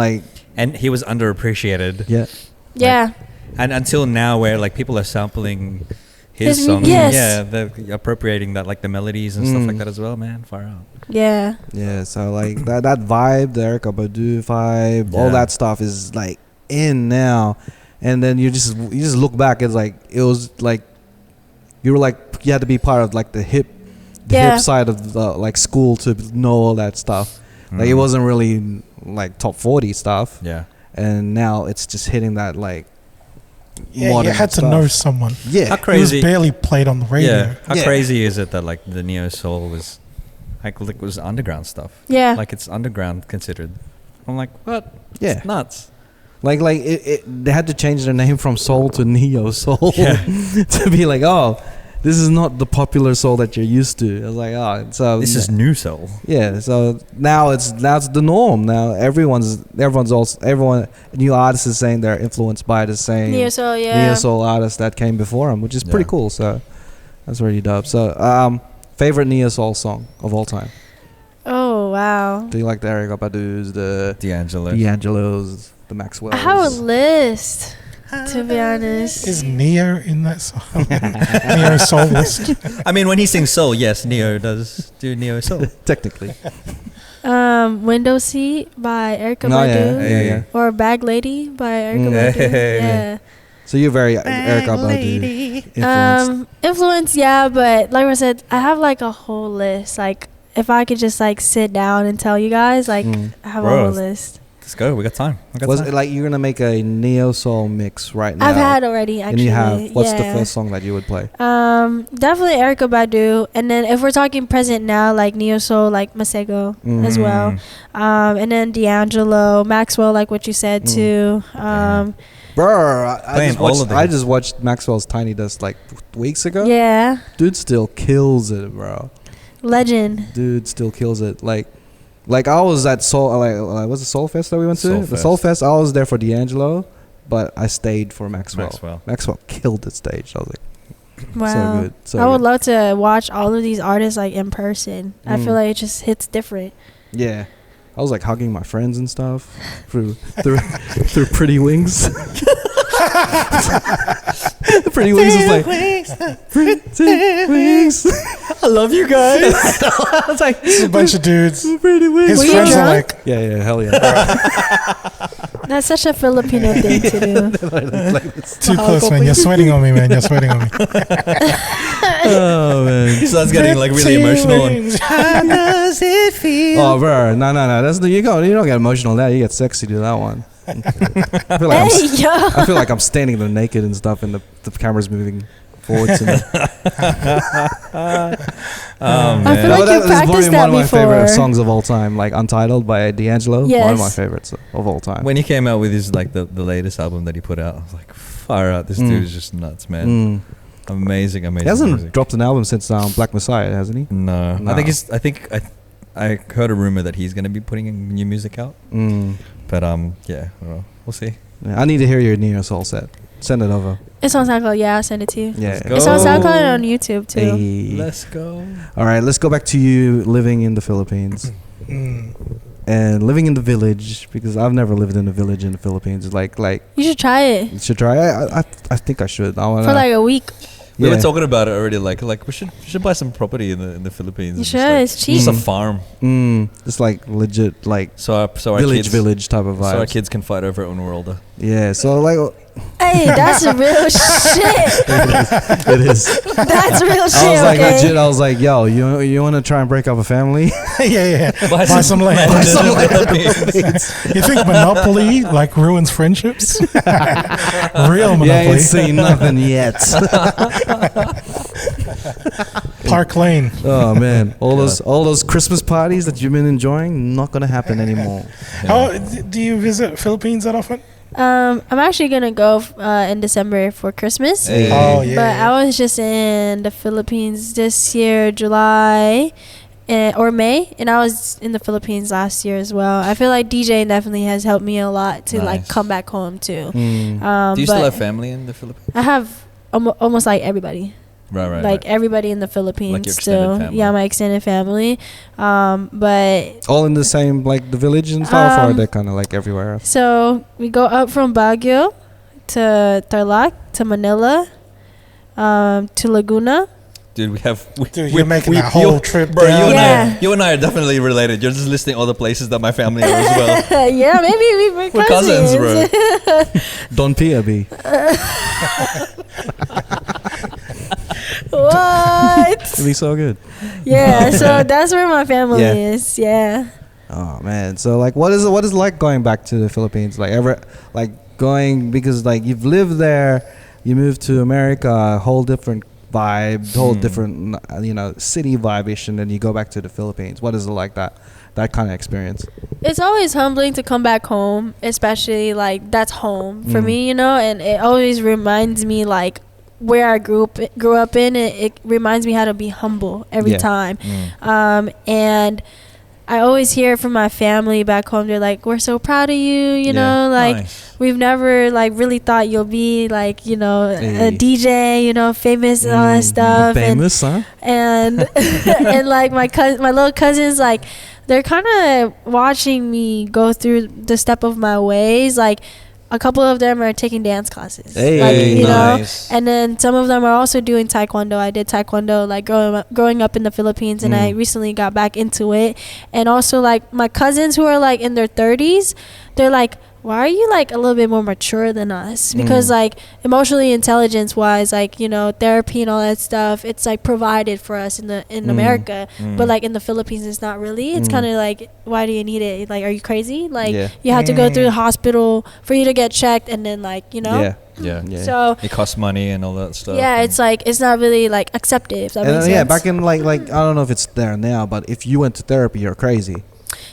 he was underappreciated. Yeah. Yeah. And until now, where like people are sampling his songs, they're appropriating that, like the melodies and stuff like that as well, man. Far out. Yeah. Yeah. So like that vibe, the Erykah Badu vibe, all that stuff is like in now, and then you just look back, it's like it was like you had to be part of like the hip side of the like school to know all that stuff. Like it wasn't really like top 40 stuff, and now it's just hitting that like you had to know someone. How crazy. It was barely played on the radio. How crazy is it that like the neo soul was like was underground stuff? Like it's underground considered. I'm like, what? It's nuts. Like they had to change their name from soul to neo soul to be like, oh, this is not the popular soul that you're used to. I was like, oh, so this is new soul. Yeah, so now it's the norm. Now everyone new artists is saying they're influenced by the same neo soul, neo soul artists that came before them, which is pretty cool. So that's really dope. So favorite neo soul song of all time? Oh wow. Do you like the Erykah Badu's, the D'Angelo's, the Maxwell's? I have a list, to be honest. Is Neo in that song? Neo soul list. I mean, when he sings soul, yes, Neo does do neo soul. Technically. Window Seat by Erykah Badu. Or Bag Lady by Erykah Badu. Yeah. So you're very Erykah Badu influenced, yeah, but like I said, I have like a whole list. Like if I could just like sit down and tell you guys, like I have a whole list. Let's go. We got time. Was it like you're gonna make a neo soul mix right now? I've had already actually. And you have. What's the first song that you would play? Definitely Erykah Badu, and then if we're talking present now, like neo soul, like Masego as well, and then D'Angelo, Maxwell, like what you said too. Bro, I just watched Maxwell's Tiny Desk like weeks ago. Yeah. Dude still kills it, bro. Legend. Dude still kills it. Like I was at Soul, was it Soul Fest that we went to? The Soul Fest. I was there for D'Angelo, but I stayed for Maxwell. Maxwell killed the stage. I was like, wow. So good. So I would love to watch all of these artists like in person. I feel like it just hits different. Yeah. I was like hugging my friends and stuff through Pretty Wings. Pretty Wings was like, Pretty Wings. I love you guys. I was like, a bunch of dudes. Pretty Wings. His friends are like, yeah, hell yeah. That's such a Filipino thing to do. Too close, man. You're sweating on me, man. You're sweating on me. Oh man, so that's getting like really emotional. How does it feel? Oh, bro, no. That's you don't get emotional. Now you get sexy to that one. I feel like I'm standing there naked and stuff, and the camera's moving forward to it. Oh, I feel like you practiced that one of my favorite before. songs of all time, like Untitled by D'Angelo. One of Yes. my favorites of all time. When he came out with his like the latest album that he put out, I was like, fire out! This dude is just nuts, man. Amazing. He hasn't music. dropped an album since Black Messiah, hasn't he? No. No. I think I heard a rumor that he's gonna be putting new music out. But yeah, I don't know. We'll see. Yeah, I need to hear your Neo Soul set. Send it over. It's on SoundCloud. Yeah, I'll send it to you. Yeah. Let's It's on SoundCloud and on YouTube too. Hey. Let's go. All right, let's go back to you living in the Philippines. And living in the village, because I've never lived in a village in the Philippines. It's like You should try it you should try. I think I should. I wanna, for like a week. We were talking about it already. Like we should buy some property in the Philippines. You and should. just, like, It's cheap. Just a farm. Just like legit, like So our village type of vibe. So our kids can fight over our own world. Yeah. So like, Hey, that's real shit. it is. That's real shit. I was like okay? legit. I was like, yo, you want to try and break up a family? yeah. Buy some land. You think Monopoly like ruins friendships? Real Monopoly. Yeah, I ain't seen nothing yet. Park Lane. Oh man, all those Christmas parties that you've been enjoying, not gonna happen anymore. How do you visit Philippines that often? I'm actually gonna go in December for Christmas. Hey. Oh yeah. But I was just in the Philippines this year, July or May, and I was in the Philippines last year as well. I feel like DJing definitely has helped me a lot to like Nice. come back home too. Do you but still have family in the Philippines? I have almost like everybody. Right. Like everybody in the Philippines Like your extended still. family. Yeah, my extended family. But All in the same like the village and stuff, or they're kind of like everywhere else? so we go up from Baguio to Tarlac to Manila, to Laguna. Dude, Dude, you're making that whole trip bro. down. You and I are definitely related. You're just listing all the places that my family are as well. Yeah, maybe we're We're cousins, bro. Don Pia B. What? It'd be so good. Yeah, so that's where my family Yeah. is. Yeah. Oh man, so like, what is it like going back to the Philippines? Like going because like you've lived there, you moved to America, a whole different vibe, whole different city vibe-ish, and then you go back to the Philippines. What is it like that kind of experience? It's always humbling to come back home, especially like that's home for me, and it always reminds me like where I grew up in. It reminds me how to be humble every time. And I always hear from my family back home, they're like, we're so proud of you, you know, like Nice. we've never like really thought you'll be like, a DJ, famous and all that stuff. Famous, huh? And and like my little cousins, like they're kind of watching me go through the step of my ways. Like a couple of them are taking dance classes. Hey, nice. And then some of them are also doing taekwondo. I did taekwondo like growing up in the Philippines, and I recently got back into it. And also like my cousins who are like in their 30s, they're like, why are you like a little bit more mature than us? Because like emotionally intelligence wise, like therapy and all that stuff, it's like provided for us in America, but like in the Philippines it's not really. It's kind of like, why do you need it? Like, are you crazy? Like you have to go through the hospital for you to get checked, and then like Yeah. so It costs money and all that stuff. yeah, it's like it's not really like accepted, if that makes sense. Yeah, back in like I don't know if it's there now, but if you went to therapy, you're crazy.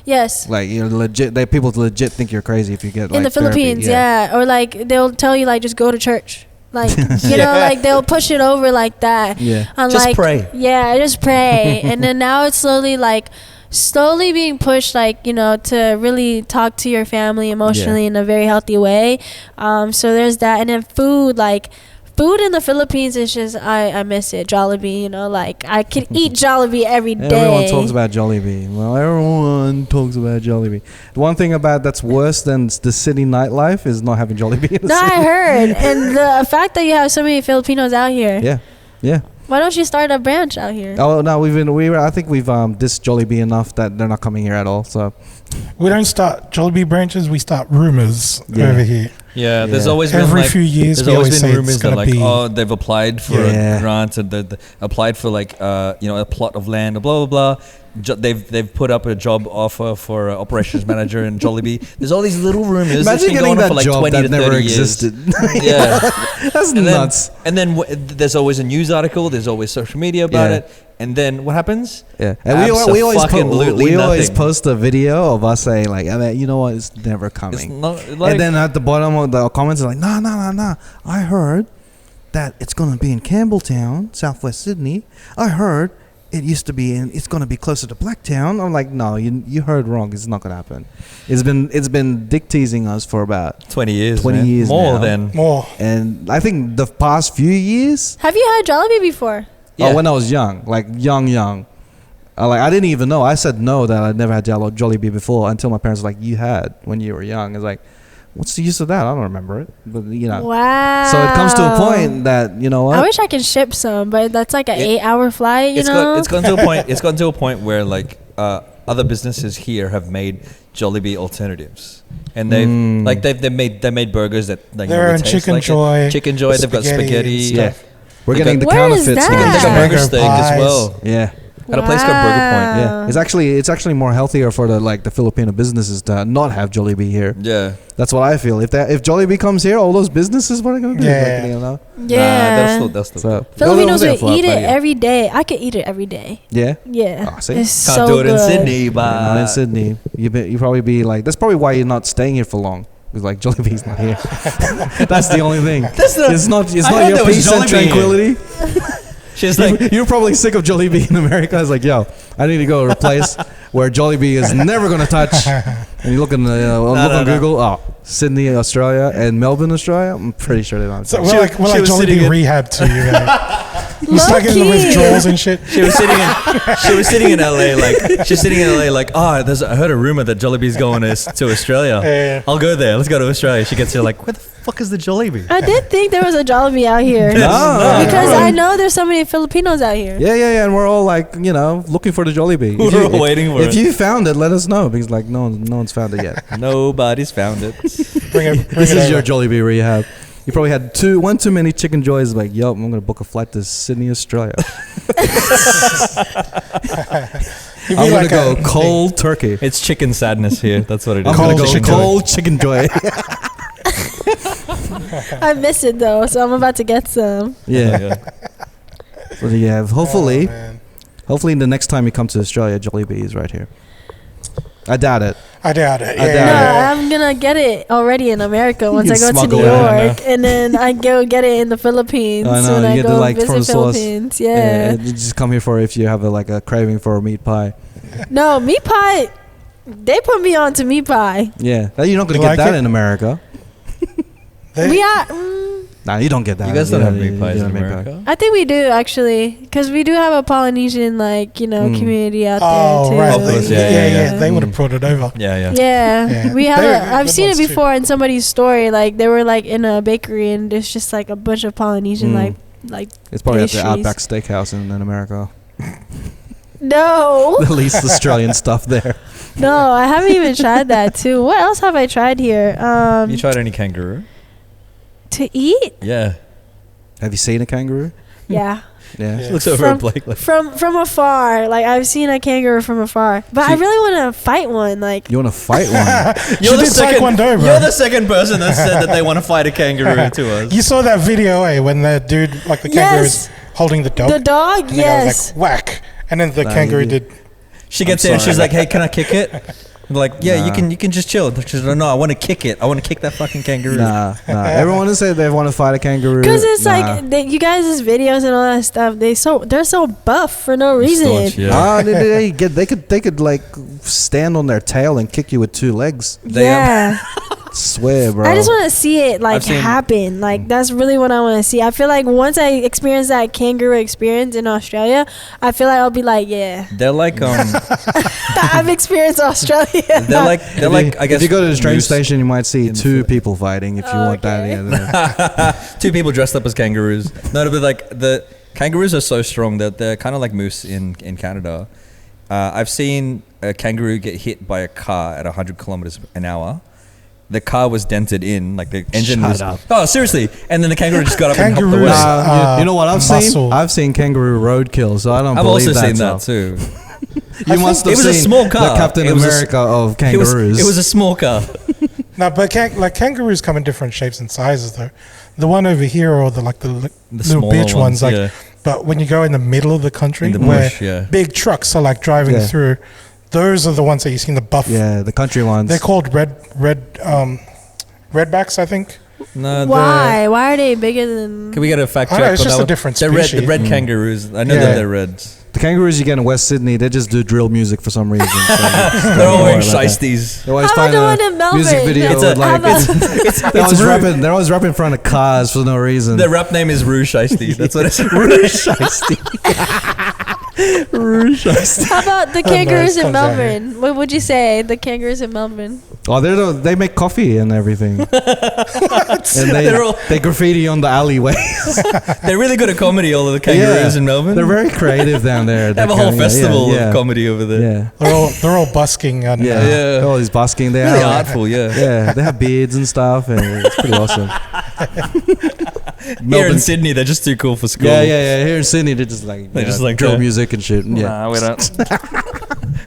Yes. Like you're legit. People legit think you're crazy if you get like In the Philippines, therapy. yeah. Or like they'll tell you like just go to church. Like like they'll push it over like that. Yeah. And Just like, pray. Yeah, just pray. And then now it's slowly being pushed to really talk to your family emotionally in a very healthy way. So there's that. And then food in the Philippines is just I miss it. Jollibee, like I can eat Jollibee every day. Everyone talks about Jollibee. Well, everyone talks about Jollibee. The one thing about that's worse than the city nightlife is not having Jollibee in the No, city. I heard. And the fact that you have so many Filipinos out here. Yeah. Why don't you start a branch out here? Oh no, I think we've dissed Jollibee enough that they're not coming here at all. So We don't start Jollibee branches, we start rumors over here. Yeah, there's always been every few years. There's always been rumors that like, oh, they've applied for a grant and they applied for like a plot of land, blah blah blah. They've put up a job offer for an operations manager in Jollibee. There's all these little rumors. Imagine getting that for like job 20 that to 30 never years. existed. Yeah, that's nuts. And then there's always a news article. There's always social media about it. And then what happens? Yeah, and we always post a video of us saying like, you know what, it's never coming. It's not, like, and then at the bottom of the comments are like, no. I heard that it's gonna be in Campbelltown, Southwest Sydney. I heard it's going to be closer to Blacktown. I'm like, no, you heard wrong. It's not going to happen. It's been dick teasing us for about 20 years. 20 years more now. More. And I think the past few years. Have you had Jollibee before? Yeah. Oh, when I was young, like young. I didn't even know. I said no that I'd never had Jollibee before until my parents were like, you had when you were young. It's like, what's the use of that? I don't remember it. But, Wow. So it comes to a point that, you know what? I wish I could ship some, but that's like an 8-hour flight, It's gotten to a point where like other businesses here have made Jollibee alternatives. And they've made burgers that like they're in Chicken Joy. Chicken Joy, they've got spaghetti. Yeah. We're getting the Where is counterfeits. that? They got burger steak as well. Yeah. At a place called Burger Point. Yeah, it's actually more healthier for the Filipino businesses to not have Jollibee here. Yeah, that's what I feel. If Jollibee comes here, all those businesses, what are they gonna do? Yeah, that's so Filipinos would eat it every day. I could eat it every day. Yeah, yeah. Oh, see? It's Can't so do it good. in Sydney, but not in Sydney. You probably be like, that's probably why you're not staying here for long. Because like Jollibee's not here. That's the only thing. It's not your peace and tranquility. She's like, you're probably sick of Jollibee in America. It's like, yo, I need to go to a place where Jollibee is never gonna touch. And you look on Google, Sydney, Australia, and Melbourne, Australia. I'm pretty sure they don't. So we're like Jollibee rehab to you. You're stuck in the withdrawals and shit. She was sitting in LA like, I heard a rumor that Jollibee's going to Australia. Yeah. I'll go there. Let's go to Australia. She gets here like, where the fuck is the Jollibee? I did think there was a Jollibee out here. Because I know there's so many Filipinos out here. Yeah, and we're all like, looking for the Jollibee. We're all waiting for it. If you found it, let us know, because like no one's found it yet. Nobody's found it. This is your Jollibee rehab. You probably had one too many Chicken Joys. Like, yo, I'm gonna book a flight to Sydney, Australia. I'm gonna go cold turkey. It's chicken sadness here. That's what it is. I'm gonna go cold Chicken Joy. I miss it though, so I'm about to get some. Yeah. So yeah, hopefully the next time you come to Australia, Jollibee is right here. I doubt it. I'm gonna get it already in America once I go to New York, and then I go get it in the Philippines when I go visit Philippines. Yeah. You just come here for if you have a craving for a meat pie. No, meat pie. They put me on to meat pie. Yeah, you're not gonna get that in America. Nah, you don't get that. You guys don't have meat pies in America? I think we do actually, because we do have a Polynesian community out there too. Oh, right. Yeah. They would have brought it over. Yeah. We have. I've seen it before in somebody's story. Like they were like in a bakery, and there's just like a bunch of Polynesian like. It's probably pastries. at the Outback Steakhouse in America. No. The least Australian stuff there. No, I haven't even tried that too. What else have I tried here? You tried any kangaroo? To eat? Yeah. Have you seen a kangaroo? Yeah. Yeah. She looks over at Blake like from afar. Like I've seen a kangaroo from afar, but I really want to fight one. Like you want to fight one? You're the second person that said that they want to fight a kangaroo to us. You saw that video, when the dude, like the kangaroo, is holding the dog. The dog, and I was like, whack, and then the kangaroo did. She gets there and she's like, "Hey, can I kick it?" I'm like, yeah, you can just chill. She's like, no, I want to kick it. I want to kick that fucking kangaroo. Nah. Everyone has said they want to fight a kangaroo. Because it's like you guys' videos and all that stuff. They're so buff for no reason. Staunch, they could like stand on their tail and kick you with 2 legs. Yeah. Swear, bro. I just want to see it happen. Like that's really what I want to see. I feel like once I experience that kangaroo experience in Australia, I feel like I'll be like, yeah. They're like I've experienced Australia. They're like I guess if you go to the train station, you might see 2 people fighting. If you want that, yeah. 2 people dressed up as kangaroos. No, but like the kangaroos are so strong that they're kind of like moose in Canada. I've seen a kangaroo get hit by a car at 100 kilometers an hour. the car was dented in, like the engine Shut was. up. Oh, seriously! And then the kangaroo just got up and hopped Kangaroos, away. You know what I've muscle. seen? I've seen kangaroo roadkill, so I don't I've believe also seen that's that too. You must have it was a seen small car. the Captain It was a America of It kangaroos. was a small car. No, but kangaroos come in different shapes and sizes though. The one over here, or the little smaller bitch ones, like. yeah. But when you go in the middle of the country, In the where bush, yeah. big trucks are like driving Yeah. through, those are the ones that you see in the buff. Yeah, the country ones. They're called redbacks, I think. No, Why? Why are they bigger than? Can we get a fact I check? don't know, it's on just that a one? different They're red, the species. red kangaroos. I know Yeah. that they're reds. The kangaroos you get in West Sydney, they just do drill music for some reason. So They're all wearing don't worry about that. shiesties. They always How about find the a one in Melbourne? music video It's with a- like rude. they're always rapping in front of cars for no reason. Their rap name is Rue Shiesty. That's what it's. Rouge Shiesty. Rouge Shiesty. How about the Oh, no, kangaroos it in comes out here. Melbourne? What would you say? The kangaroos in Melbourne. Oh, they make coffee and everything. And They're all- they graffiti on the alleyways. They're really good at comedy. All of the kangaroos in Melbourne. They're very creative down there. They have a whole festival of comedy over there. Yeah. They're all busking. And, Yeah. Yeah. All these busking. They Really are. artful, yeah. Yeah, they have beards and stuff, and it's pretty awesome. Here in Sydney, they're just too cool for school. Yeah. Here in Sydney, they're just like drill that. music and shit. Yeah. Nah, we don't.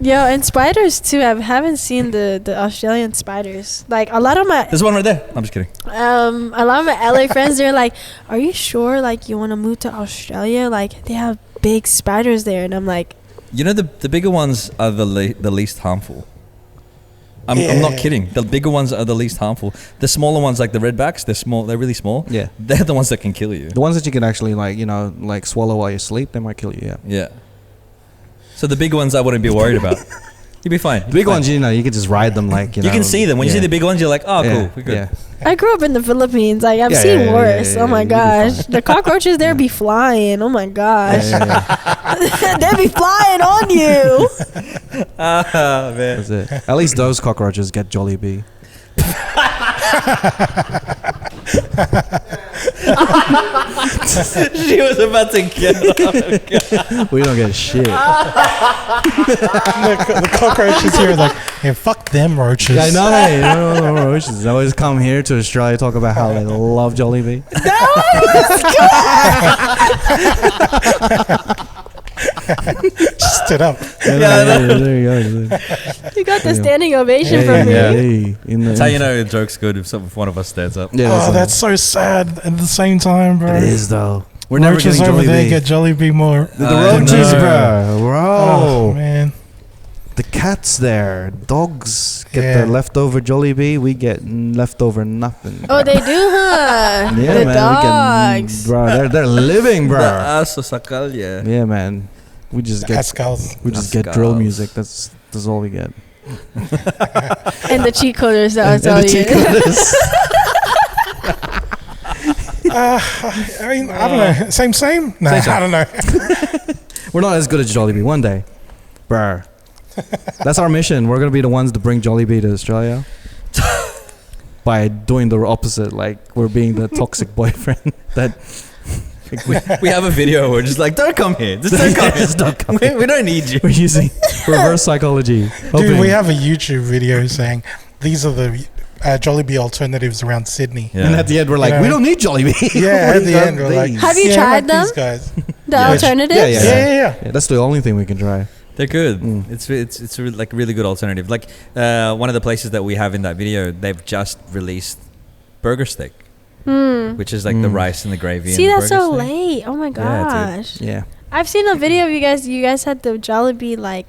Yo, and spiders too. I haven't seen the Australian spiders. Like a lot of my There's one right there. I'm just kidding. a lot of my LA friends, they're like, "Are you sure? Like you want to move to Australia? Like they have big spiders there." And I'm like, You know, the bigger ones are the least harmful. I'm not kidding. The bigger ones are the least harmful. The smaller ones, like the redbacks, they're small. They're really small. Yeah. They're the ones that can kill you. The ones that you can actually like swallow while you sleep, they might kill you. Yeah. Yeah. So the big ones I wouldn't be worried about. You'd be fine. The big ones, you can just ride them like You can see them. When you see the big ones, you're like, oh, cool. We're good. Yeah. I grew up in the Philippines. Like I've Yeah, seen yeah, worse. yeah, Oh my you'll be gosh, fine. the cockroaches there be flying. Oh my gosh, Yeah. they be flying on you. Ah, man. That's it. At least those cockroaches get Jollibee. She was about to get up. We don't get shit. the cockroaches here are like, hey, fuck them roaches. I know. No roaches. They always come here to Australia, talk about how they love Jollibee. Just stood up. There you go. You got the standing ovation Hey, from me. hey, in the- That's how you know a joke's good if one of us stands up. Yeah, Oh, that's so sad at the same time, bro. it is though. We're never Roaches getting over there Jollibee. get Jollibee more. The I roaches, know. bro. Oh, man. The cats there. Dogs get Yeah. the leftover Jollibee. We get leftover nothing. Oh, they do, huh? Yeah, The man. dogs. Bro, they're living, bro. Aso sakal, yeah. Yeah, man. We just get Pascal's. get drill music. That's all we get. And the Cheatcoders, that was And all the you. Cheatcoders. I mean, I don't know. Same? No, Same. I don't know. We're not as good as Jollibee. One day, bro. That's our mission. We're gonna be the ones to bring Jollibee to Australia by doing the opposite. Like we're being the toxic boyfriend that. We have a video where we're just like, don't come here. Just don't come here. Just don't come We don't need you. We're using reverse psychology. Dude, Hoping- we have a YouTube video saying these are the Jollibee alternatives around Sydney. And at the end, we're like, You know, we don't need Jollibee. Yeah, at We the got end, we're like, these. Have you yeah, tried like these them? guys. The Yeah. alternatives? Yeah. Yeah, that's the only thing we can try. They're good. Mm. It's a like really good alternative. Like one of the places that we have in that video, they've just released burger steak, which is like the rice and the gravy. See, and the that's burger so steak. late. Oh my Yeah, gosh. Yeah. I've seen a video of you guys. You guys had the Jollibee like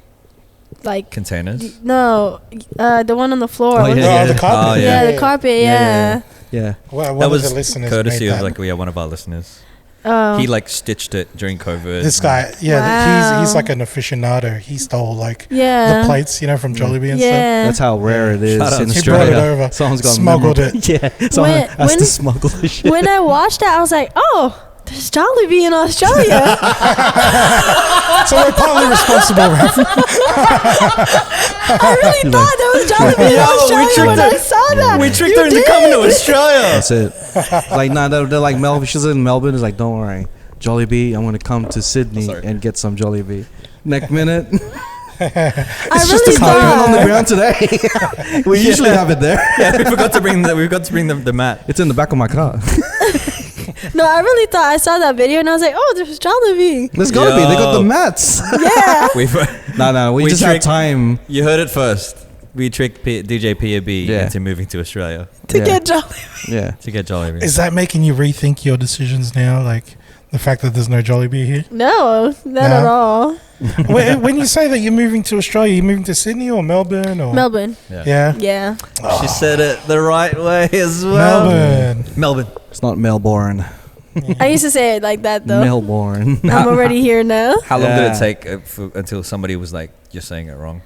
Containers. no, the one on the floor. Oh, What yeah, is it? Oh, the carpet. Oh, Yeah, yeah. the carpet. Yeah. Yeah. Yeah. Well, one That of was the listeners courtesy made of that. one of our listeners. Oh. He like stitched it during COVID. This guy, yeah, Wow. he's like an aficionado. He stole Yeah. the plates, from Jollibee and stuff. Yeah. That's how rare it is Shout out. in He brought Australia. it over, Someone's got smuggled memorable- it. Yeah. Someone When- has when- to smuggle the shit. When I watched that, I was like, oh, there's Jollibee in Australia. So we're partly responsible. Raf. I really thought there was Jollibee in Australia when I saw that. We tricked her into coming to Australia. That's it. Like, nah, they're like Melbourne. She's in Melbourne. It's like, don't worry, Jollibee. I'm gonna come to Sydney Sorry. and get some Jollibee. Next minute, I Just really not even on the thought. ground today. We usually have it there. Yeah, we forgot to bring the mat. It's in the back of my car. No, I really thought I saw that video and I was like, oh, there's Jollibee. There's gotta be. They got the mats. Yeah. No. We just have time. You heard it first. We tricked DJ Pia B into moving to Australia To get Jollibee. Yeah. to get Jollibee. Is that making you rethink your decisions now? Like the fact that there's no Jollibee here? No, not at all. When you say that you're moving to Australia, you're moving to Sydney or Melbourne? Or Melbourne. Yeah. Yeah. She said it the right way as well. Melbourne. It's not Melbourne. I used to say it like that though. Melbourne. I'm already here now. How long did Yeah. it take until somebody was like, "You're saying it wrong"?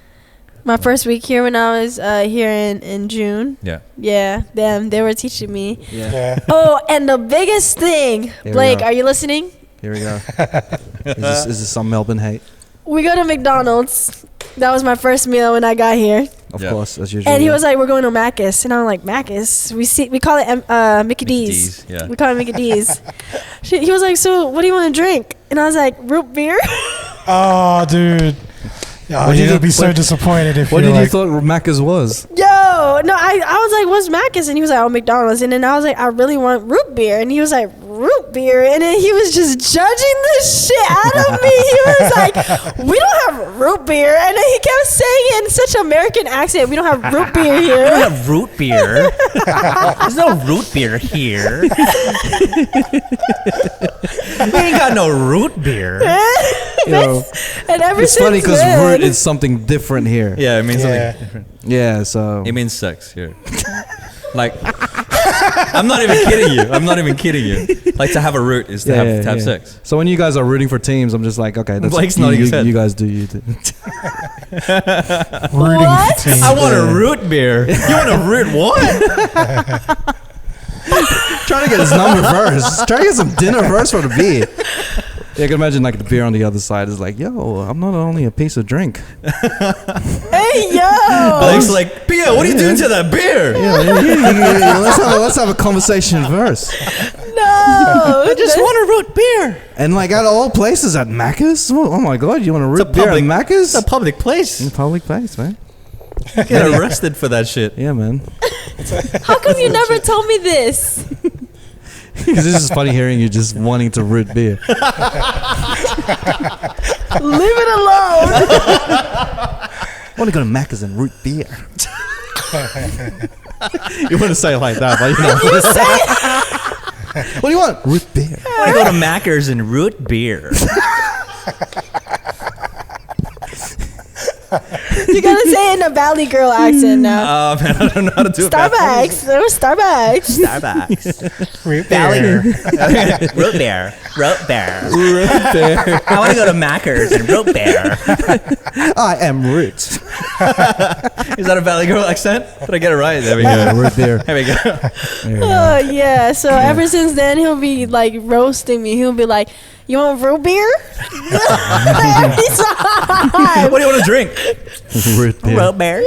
My first week here when I was here in June. Yeah. Yeah, them. They were teaching me. Yeah. Oh, and the biggest thing, we Blake, go. are you listening? Here we go. Is this some Melbourne hate? We go to McDonald's. That was my first meal when I got here. Of Yeah. course, as usual. And he was like, "We're going to Macca's," and I'm like, "Macca's? We call it Mickey D's. D's, yeah. We call it Mickey D's." He was like, "So what do you want to drink?" And I was like, "Root beer." Oh, dude. Oh, What you're did gonna you- be so what- disappointed if What you're did you like, thought Macca's was? Yo, no, I was like, "What's Macca's?" And he was like, "Oh, McDonald's." And then I was like, "I really want root beer." And he was like, "Root beer?" And then he was just judging the shit out of me. He was like, "We don't have root beer." And then he kept saying it in such an American accent, "We don't have root beer here." have root beer. There's no root beer here. We ain't got no root beer. Yo, And ever it's since funny because then, root is something different here. Yeah, it means Yeah. something different. Yeah, so It means sex here. Like, I'm not even kidding you. I'm not even kidding you. Like, to have a root is to have sex. So when you guys are rooting for teams, I'm just like, okay, that's Blake's nodding his head. you guys do you. Do. rooting What? for teams? I want a root beer. You want a root what? Trying to get his number first. Try to get some dinner first for the beer. Yeah, I can imagine like the beer on the other side is like, yo, I'm not only a piece of drink. hey yo, Blake's like, Pia, what are you doing to that beer? Yeah, let's have a conversation first. no, I Just want a root beer. And like at all places at Macca's. Oh my god, you want a It's a root beer at public- Macca's? It's a public place. In public place, man. Get arrested for that shit. Yeah, man. How come you never told me this? Because this is funny hearing you just wanting to root beer. Leave it alone. I want to go to Macca's and root beer. You want to say it like that, but you know. What do you want? Root beer. I want to go to Macca's and root beer. You gotta say it in a Valley Girl accent now. Oh, man, I don't know how to do it. Starbucks. There was Starbucks. Starbucks. Root beer. Root beer. Root beer. I want to go to Macca's and root beer. I am root. Is that a Valley Girl accent? Did I get it right? There we go. Root beer. There we go. Oh yeah. So ever since then, he'll be like roasting me. He'll be like, "You want root beer?" Every time. What do you want to drink? Root beer. Root beer.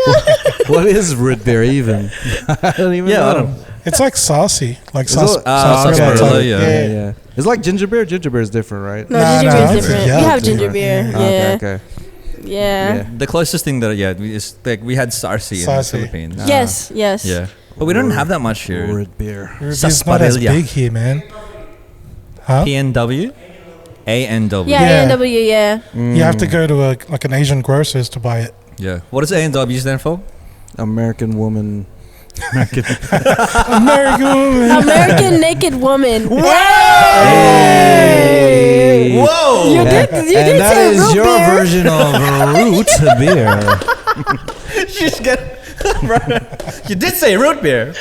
What is root beer even? I don't even Yeah, I know. don't. It's like saucy. Like Is sauce. it- sarsaparilla, yeah. Yeah. It's like ginger beer. Ginger beer is different, right? No, Nah, ginger nah, beer is it's different. yeah, We have different. ginger beer. Yeah. Yeah. Okay. Yeah. The closest thing that, is like we had sarsi in the Sarsi. Philippines. Yes. Yes. Yeah. But we don't have that much here. Root beer. It's not as Sarsaparilla. big here, man. Huh? PNW? ANW. Yeah. Yeah. A&W. Yeah. You have to go to like an Asian grocer's to buy it. Yeah. What does ANW stand for? American woman. American. American woman. American Naked Woman. Hey. Whoa! You did. You And did that say is root your beer. version of root beer. She's get. You did say root beer.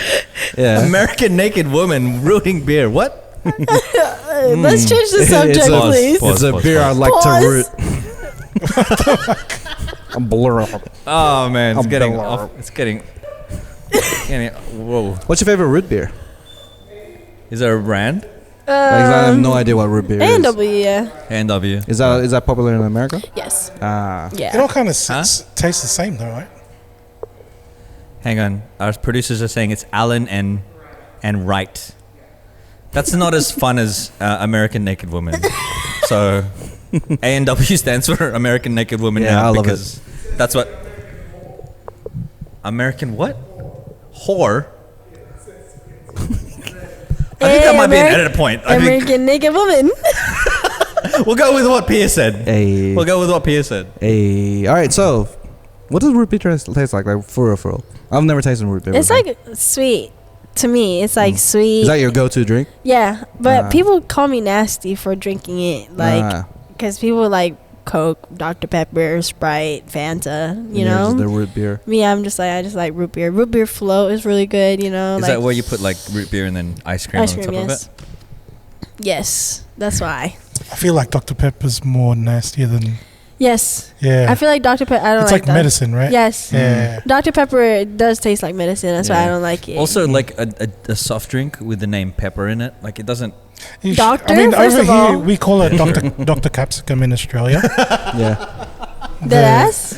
Yeah. American naked woman rooting beer. What? Let's change the subject, It's a- please. It's a Pause, beer pause. I'd like to Pause. root. A blur. Oh man, it's I'm getting done. off. It's getting. Whoa. What's your favorite root beer? Is there a brand? Like, I have no idea what root beer is. A&W. Yeah. ANW. Is that popular in America? Yes. Ah. It Yeah. all kind of Huh? tastes the same, though, right? Hang on. Our producers are saying it's Allen and Wright. That's not as fun as American Naked Woman. So ANW stands for American Naked Woman Yeah, now I love because That's what. American what? Whore. I think that might be an edit point. American naked woman. We'll go with what Pia said. Hey. We'll go with what Pia said. Hey. All right. So, what does root beer taste like? Like for real. I've never tasted root beer. It's like sweet. To me, it's like sweet. Is that your go-to drink? Yeah, but people call me nasty for drinking it, like, because people like Coke, Dr. Pepper, Sprite, Fanta, you know. The root beer. Me, I just like root beer. Root beer float is really good, you know. Is like, that where you put like root beer and then ice cream on top of it? Yes, that's why. I feel like Dr. Pepper's more nastier than. Yes. Yeah. I feel like Dr. Pepper. I don't it's like like medicine, right? Yes. Yeah. Dr. Pepper does taste like medicine. That's why I don't like it. Also, like a soft drink with the name pepper in it, like it doesn't. Doctor. I mean, first over of all, here we call it Dr. Capsicum in Australia. Yeah. Dead ass.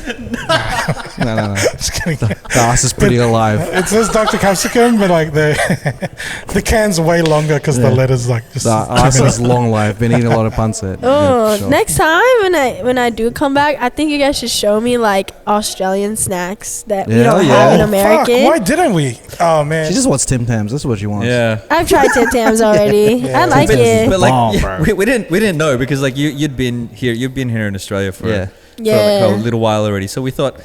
No. Just kidding. The ass is pretty alive. It says Dr. Capsicum, but like the can's way longer because the letters like just. The ass is long life. Been eating a lot of pancit. Oh, Yeah, sure. next time when I do come back, I think you guys should show me like Australian snacks that we don't have in America. Fuck, why didn't we? Oh man. She just wants Tim Tams. That's what she wants. Yeah. I've tried Tim Tams already. I like it. But like we didn't know because like you'd been here in Australia for like a little while already. So we thought,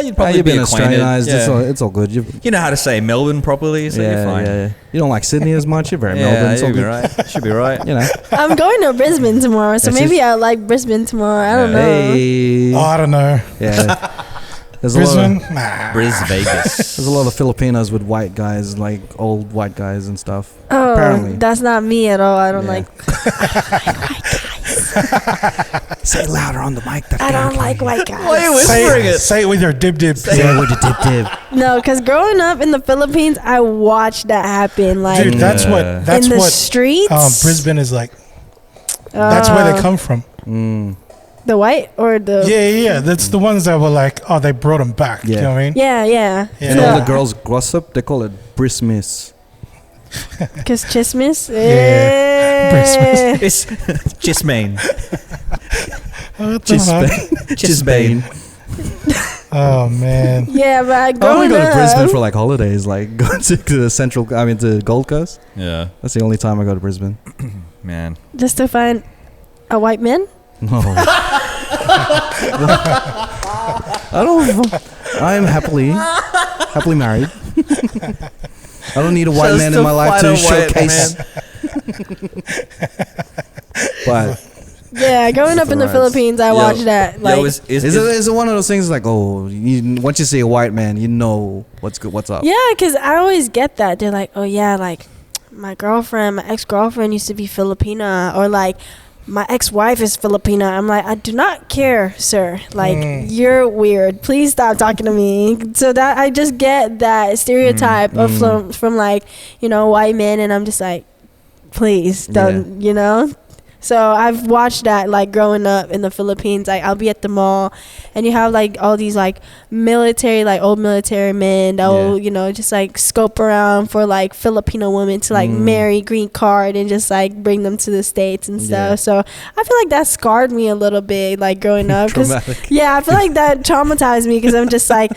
you'd probably be been acquainted. Australianized. It's all good. You know how to say Melbourne properly, so you're fine. Yeah. You don't like Sydney as much. You're very Melbourne. It's all you'll be good. right. Should be right. You know. I'm going to Brisbane tomorrow, so maybe I'll like Brisbane tomorrow. I don't know. Hey. Oh, I don't know. Yeah. There's Brisbane? Vegas. There's a lot of Filipinos with white guys, like old white guys and stuff. Oh, apparently. that's not me at all. I don't like. Say it louder on the mic. I don't like white guys. Why are you whispering it? Say it with your dib. Say it with your dib. No, because growing up in the Philippines, I watched that happen. Like, Dude, that's in the what streets. Brisbane is like. That's where they come from. The white or the Yeah. That's the ones that were like, oh, they brought them back. Yeah. You know what I mean? Yeah. And all the girls gossip. They call it brismiss. Because chismis. Brisbane. It's Chismane. Chisbane. Oh man. Yeah, but I growing only go to up, Brisbane for like holidays, like go to the Gold Coast. Yeah. That's the only time I go to Brisbane. Man. just to find a white man. No. I don't. I'm happily married. I don't need a white man in my life to showcase. But Yeah, growing up in the Philippines, I watched that. Like, is it one of those things like, oh, once you see a white man, you know what's good, what's up? yeah, because I always get that. They're like, oh yeah, like my ex-girlfriend used to be Filipina, or like my ex-wife is Filipina. I'm like, I do not care, sir. Like, you're weird. Please stop talking to me. So that I just get that stereotype of from like, you know, white men, and I'm just like, please don't, you know. So I've watched that like growing up in the Philippines. Like, I'll be at the mall, and you have like all these like military, like old military men that will, you know, just like scope around for like Filipino women to like marry, green card, and just like bring them to the States and stuff. So I feel like that scarred me a little bit, like growing up. I feel like that traumatized me, because I'm just like,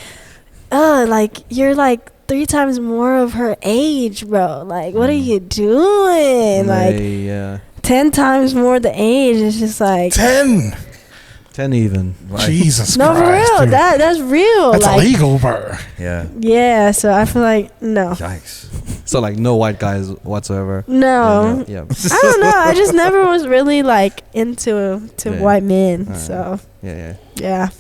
like you're like 3 times more of her age, bro. Like, what are you doing? Like, 10 times more the age. It's just like 10 even. Jesus no, Christ, for real. dude. That's real. That's like, illegal, bro. yeah. So I feel like no. Yikes. So like no white guys whatsoever. No. Yeah. I don't know. I just never was really like into white men. So yeah.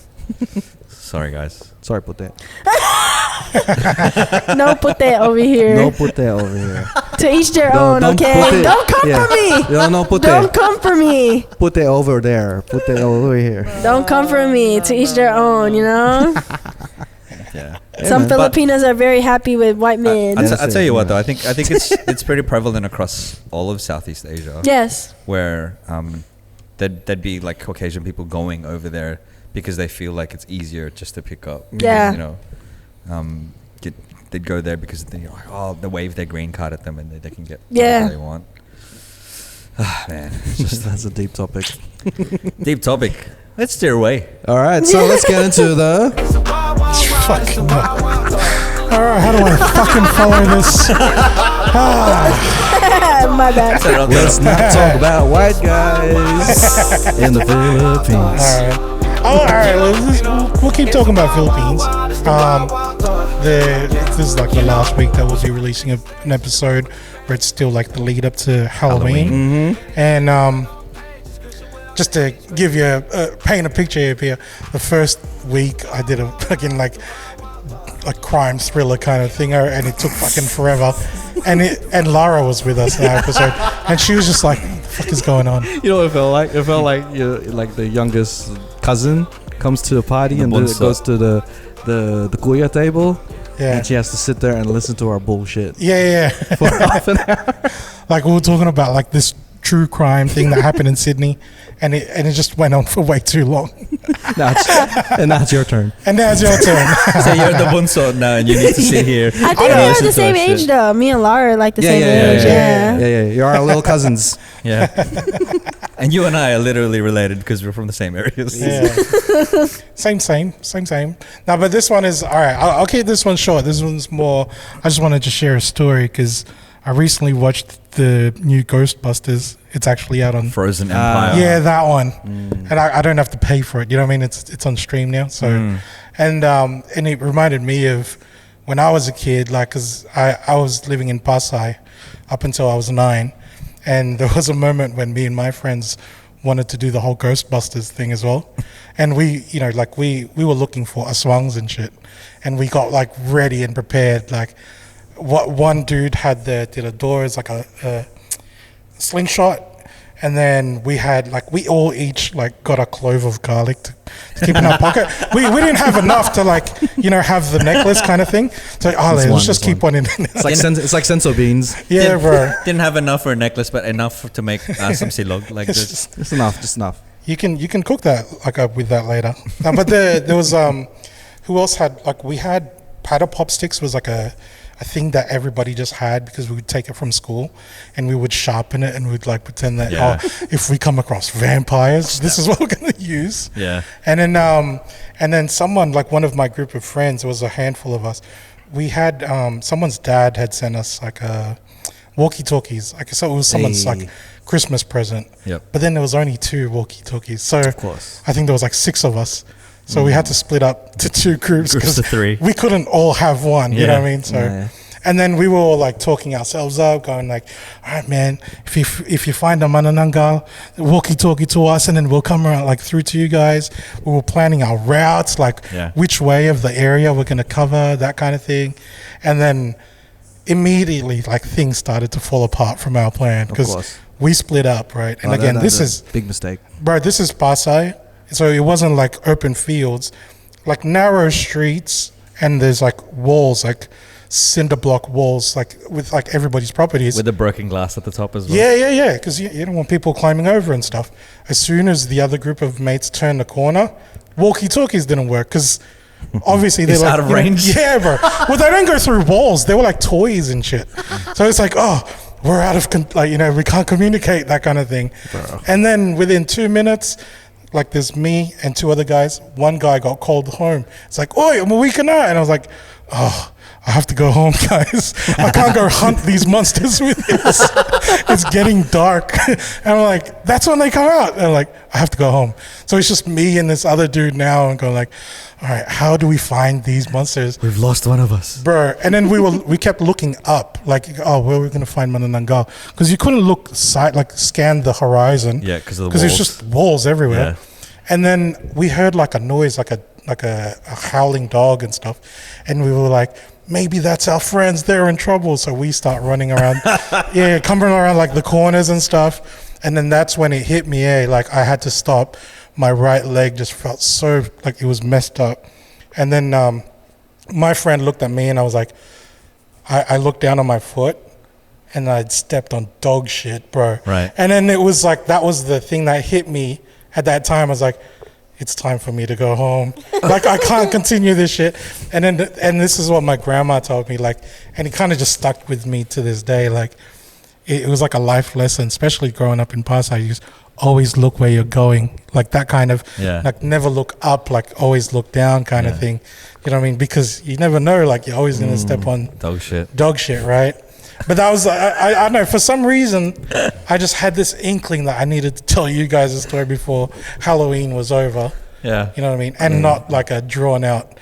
Sorry, guys. Sorry, put that. No put that over here. No put that over here. To each their own, okay? Don't come for me. No, put Don't that. come for me. Put that over there. Put that over here. Don't come for me. To each their own, you know? Some Filipinos are very happy with white men. I'll tell you what, though. I think it's pretty prevalent across all of Southeast Asia. Yes. Where there'd be like Caucasian people going over there because they feel like it's easier just to pick up. Yeah. You know, they'd go there because they wave their green card at them and they can get whatever they want. Man, That's a deep topic. Deep topic. Let's steer away. All right, so let's get into the. Fucking Alright, how do I fucking follow this? My bad. Let's not talk about white guys in the Philippines. Alright, we'll keep talking about Philippines. This is like the last week that we'll be releasing an episode where it's still like the lead up to Halloween. And just to give you paint a picture here, the first week I did a fucking like a crime thriller kind of thing, and it took fucking forever. And Lara was with us in that episode, and she was just like, "What the fuck is going on?" You know what it felt like? It felt like like the youngest cousin comes to a party and goes to the kuya table. Yeah. And she has to sit there and listen to our bullshit. Yeah. For half an hour. Like we were talking about like this true crime thing that happened in Sydney, and it just went on for way too long. Now it's your turn. And now it's your turn. So you're the bunso now, and you need to sit here. I think we are the same age though. Me and Lara are like the same age. Yeah. You're our little cousins. Yeah. And you and I are literally related because we're from the same areas. Yeah. Same. Now, but this one is all right. I'll keep this one short. This one's more. I just wanted to share a story because I recently watched the new Ghostbusters. It's actually out on Frozen Empire. Yeah, that one. And I don't have to pay for it. You know what I mean? It's on stream now. So, and it reminded me of when I was a kid, like, cause I was living in Pasay up until I was 9, and there was a moment when me and my friends wanted to do the whole Ghostbusters thing as well, and we, you know, like we were looking for aswangs and shit, and we got like ready and prepared, like. What one dude had the door is like a slingshot, and then we had like we all each like got a clove of garlic to keep in our pocket. We didn't have enough to like have the necklace kind of thing. So let's just keep one in. It's like senso beans. Yeah, bro. Didn't have enough for a necklace, but enough to make some silog. Like this. Just enough. You can cook that like with that later. But there was who else had like we had paddle pop sticks was like a thing that everybody just had because we would take it from school and we would sharpen it and we'd like pretend that if we come across vampires, this is what we're gonna use. Yeah. And then someone like one of my group of friends, it was a handful of us. We had someone's dad had sent us like walkie-talkies. Like so it was someone's like Christmas present. Yep. But then there was only 2 walkie-talkies. So of course. I think there was like 6 of us. So we had to split up to 2 groups because of 3. We couldn't all have one, you know what I mean? So, and then we were all like talking ourselves up, going like, all right, man, if you find a manananggal, walkie-talkie to us, and then we'll come around like through to you guys. We were planning our routes, like which way of the area we're going to cover, that kind of thing. And then immediately like things started to fall apart from our plan because we split up, right? And again, this is big mistake. Bro, this is Pasay. So it wasn't like open fields, like narrow streets, and there's like walls, like cinder block walls, like with like everybody's properties. With the broken glass at the top as well. Yeah, because you don't want people climbing over and stuff. As soon as the other group of mates turned the corner, walkie-talkies didn't work because obviously they're like, out of range. Yeah, bro. Well, they don't go through walls. They were like toys and shit. So it's like, we're out of, we can't communicate, that kind of thing. Bro. And then within 2 minutes, like there's me and 2 other guys. One guy got called home. It's like, oi, I'm a week and I was like, I have to go home, guys. I can't go hunt these monsters with this. It's getting dark. And I'm like, that's when they come out. And I'm like, I have to go home. So it's just me and this other dude now and going like, all right, how do we find these monsters? We've lost one of us. Bro. And then we kept looking up, like, where are we going to find Manananggal? Because you couldn't scan the horizon. Yeah, because of the walls. Because it's just walls everywhere. Yeah. And then we heard like a noise, like a howling dog and stuff. And we were like, maybe that's our friends. They're in trouble. So we start running around. Coming around like the corners and stuff. And then that's when it hit me. Like I had to stop. My right leg just felt so like it was messed up. And then my friend looked at me and I was like, I looked down on my foot and I'd stepped on dog shit, bro. Right. And then it was like, that was the thing that hit me at that time. I was like, it's time for me to go home. Like, I can't continue this shit. And then, and this is what my grandma told me, like, and it kind of just stuck with me to this day. Like, it was like a life lesson, especially growing up in Pasay. always look where you're going, like that kind of, Yeah. like never look up, like always look down kind of thing. You know what I mean? Because you never know, like you're always gonna step on Dog shit. right? But that was, I don't know, for some reason, I just had this inkling that I needed to tell you guys a story before Halloween was over. Yeah. You know what I mean? And not like a drawn out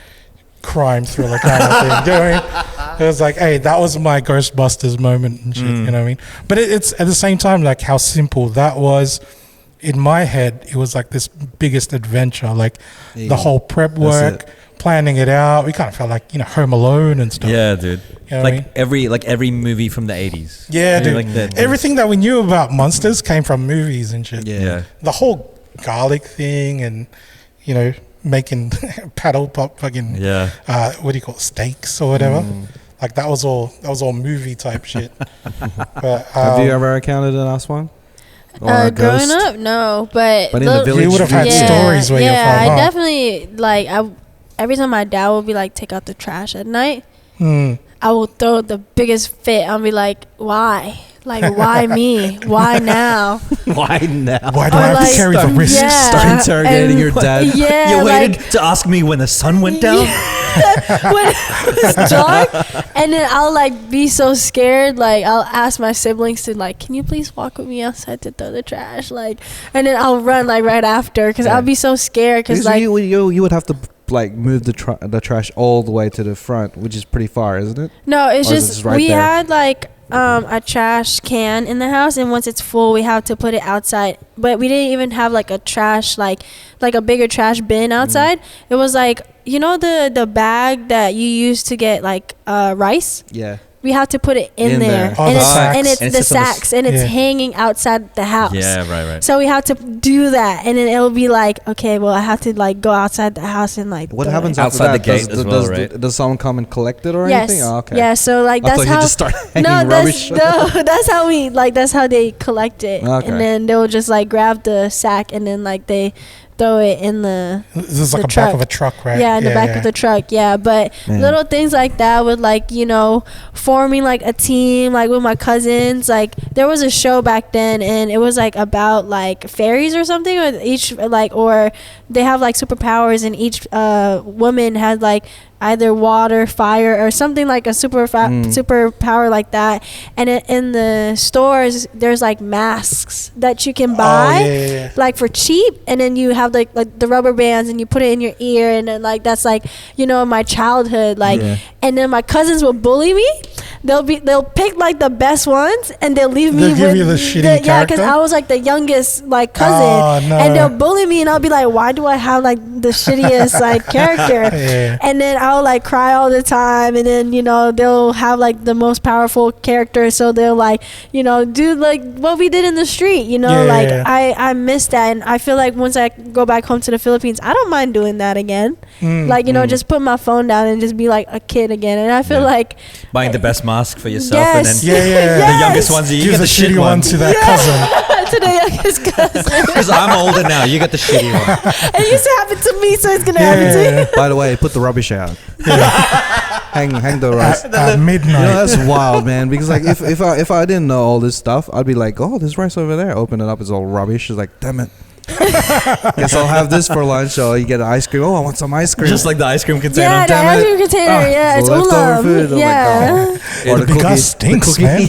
crime thriller kind of thing. Do you know what I mean? It was like, hey, that was my Ghostbusters moment and shit. You know what I mean? But it's at the same time, like how simple that was. In my head, it was like this biggest adventure, like the whole prep work, planning it out. We kind of felt like, you know, Home Alone and stuff. Yeah, dude. You know what I mean? every movie from the 80s. Yeah, dude. Like that. Everything that we knew about monsters came from movies and shit. Yeah. The whole garlic thing and, you know, making paddle pop fucking what do you call it, steaks or whatever. Like that was all movie type shit. But have you ever encountered an Aswang? Growing up, no, but in the village you would have had stories where you're from. I definitely like. Every time my dad would be like, take out the trash at night, I will throw the biggest fit. I'll be like, why? Like, why me? Why now? Why now? Why do I have to carry the risk? Start interrogating your dad. Yeah, You waited to ask me when the sun went down? when it was dark, and then I'll like be so scared, like I'll ask my siblings to like, can you please walk with me outside to throw the trash, like, and then I'll run like right after because I'll be so scared because like you would have to like move the trash all the way to the front, which is pretty far, isn't it? no, it's Or is just it right we there? had like a trash can in the house, and once it's full we have to put it outside, but we didn't even have like a trash like a bigger trash bin outside. It was like, you know, the bag that you use to get like rice. Yeah. We have to put it in there. Oh, And it's And the it's on the sacks, and it's hanging outside the house. Yeah, right. So we have to do that, and then it'll be like, okay, well, I have to like go outside the house and like. What do happens it. after Outside that? the gate as well, right? Does someone come and collect it or Yes. anything? Oh, okay. Yeah. So like I that's thought you how. just start hanging No, rubbish. that's how we like. That's how they collect it, Okay. and then they'll just like grab the sack, and then like they throw it in the. This is like the a truck. back of a truck, right? Yeah, in the back of the truck. Yeah, but Man. little things like that with like, you know, forming like a team, like with my cousins. Like there was a show back then, and it was like about like fairies or something, or each like, or they have like superpowers, and each woman had like either water, fire, or something like a superpower like that. And in the stores, there's like masks that you can buy, like for cheap. And then you have like the rubber bands, and you put it in your ear, and then like that's like, you know, my childhood, like. And then my cousins will bully me. They'll pick like the best ones, and they'll leave me They'll give with you the shitty yeah, because character? I was like the youngest like cousin. Oh, no. And they'll bully me, and I'll be like, why do I have like the shittiest like character? And then I'll like cry all the time, and then, you know, they'll have like the most powerful character, so they'll like, you know, do like what we did in the street, you know. I miss that, and I feel like once I go back home to the Philippines, I don't mind doing that again. Like, you know, just put my phone down and just be like a kid again. And I feel like Buying the best mask for yourself, Yes. and then Yeah. the youngest ones, you Give get the shitty one to that cousin. to the youngest cousin. Because I'm older now, you get the shitty one. It used to happen to me, so it's gonna happen to you. By the way, put the rubbish out. hang the rice. At midnight. You know, that's wild, man. Because like if I didn't know all this stuff, I'd be like, oh, there's rice over there. Open it up, it's all rubbish. It's like, damn it. Guess I'll have this for lunch. Or you get ice cream. Oh, I want some ice cream. Just like the ice cream container. Yeah, the damn ice it. cream container. Yeah, it's leftover food. ulam. I'm Yeah. like, oh. Or the bigas stinks, man.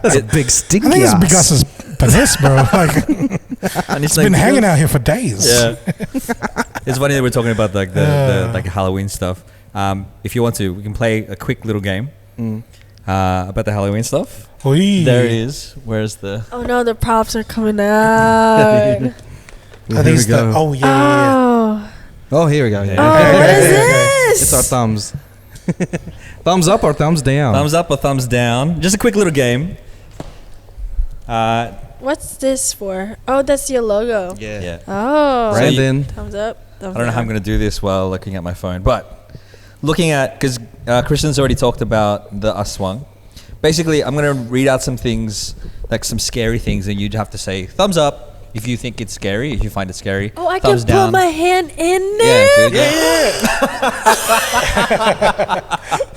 That's a big stinky I think it's ass. Bigas's penis, bro. Like, And it's been hanging out here for days. Yeah. It's funny that we're talking about like the like Halloween stuff. If you want to, we can play a quick little game about the Halloween stuff. Oy. There it is. Where's the? Oh no, the props are coming out. I think it's the, oh, yeah. Oh, here we go. Yeah. Oh, what is this? It's our thumbs. Thumbs up or thumbs down? Thumbs up or thumbs down? Just a quick little game. What's this for? Oh, that's your logo. Yeah. Oh. Brandon. Thumbs up. Thumbs I don't know how I'm going to do this while looking at my phone, but looking at, because Kristen's already talked about the aswang. Basically, I'm going to read out some things, like some scary things, and you'd have to say thumbs up if you think it's scary, if you find it scary. Oh, I thumbs can down. put my hand in Yeah, there. dude, yeah.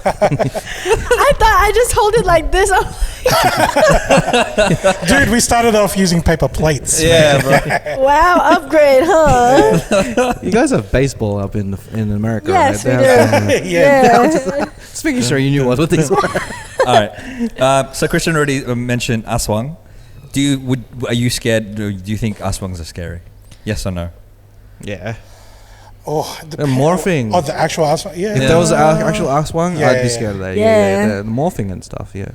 I thought I just hold it like this. Dude, we started off using paper plates. Yeah, bro. Wow, upgrade, huh? You guys have baseball up in America, Yes, right? we do. Yeah. Just making sure you knew what these were. All right. So Christian already mentioned aswang. Are you scared? Do you think aswangs are scary? Yes or no? Yeah. Oh, They're morphing. Oh, the actual aswang? Yeah. If there was an actual aswang, Yeah, I'd be yeah, scared of that. Yeah. The morphing and stuff, yeah.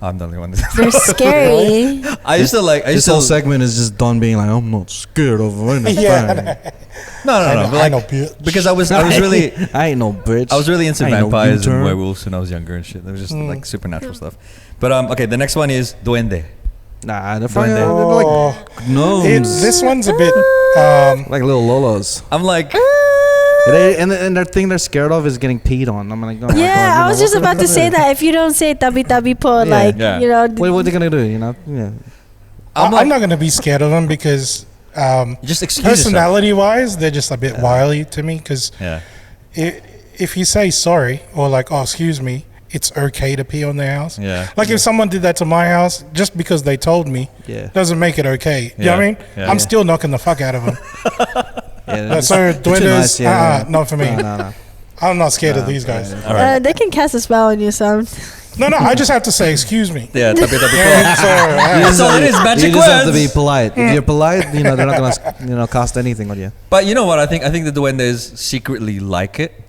I'm the only one. They're scary. I used to like. This whole segment is just Don being like, I'm not scared of anything. Yeah. No. But I know, like, bitch. because I was really. I ain't no bitch. I was really into I ain't no vampires and U-turn. werewolves when I was younger and shit. It was just like supernatural stuff. But okay, the next one is duende. Nah, they're Duende. fucking like gnomes. This one's a bit. Like little lolos. I'm like, And the thing they're scared of is getting peed on. I'm like, oh my God, Yeah, you I know, was just about to say that. If you don't say tabi tabi po, Yeah. like, Yeah. you know. What are they gonna do? You know? Yeah. I'm not going to be scared of them because just excuse yourself. personality-wise, they're just a bit wily to me. Because Yeah. if you say sorry or like, oh, excuse me, it's okay to pee on their house. Yeah. Like if someone did that to my house, just because they told me, Yeah. doesn't make it okay. You know what I mean? Yeah. I'm still knocking the fuck out of them. Yeah. So they're too duendes, nice, yeah. not for me. No. I'm not scared of these guys. All right. They can cast a spell on you, some. No, I just have to say, excuse me. Yeah. Tabi tabi Yeah, po. sorry. That's all it is. Magic You just have to words. be polite. If you're polite, you know they're not gonna cast anything on you. But you know what? I think the duendes secretly like it.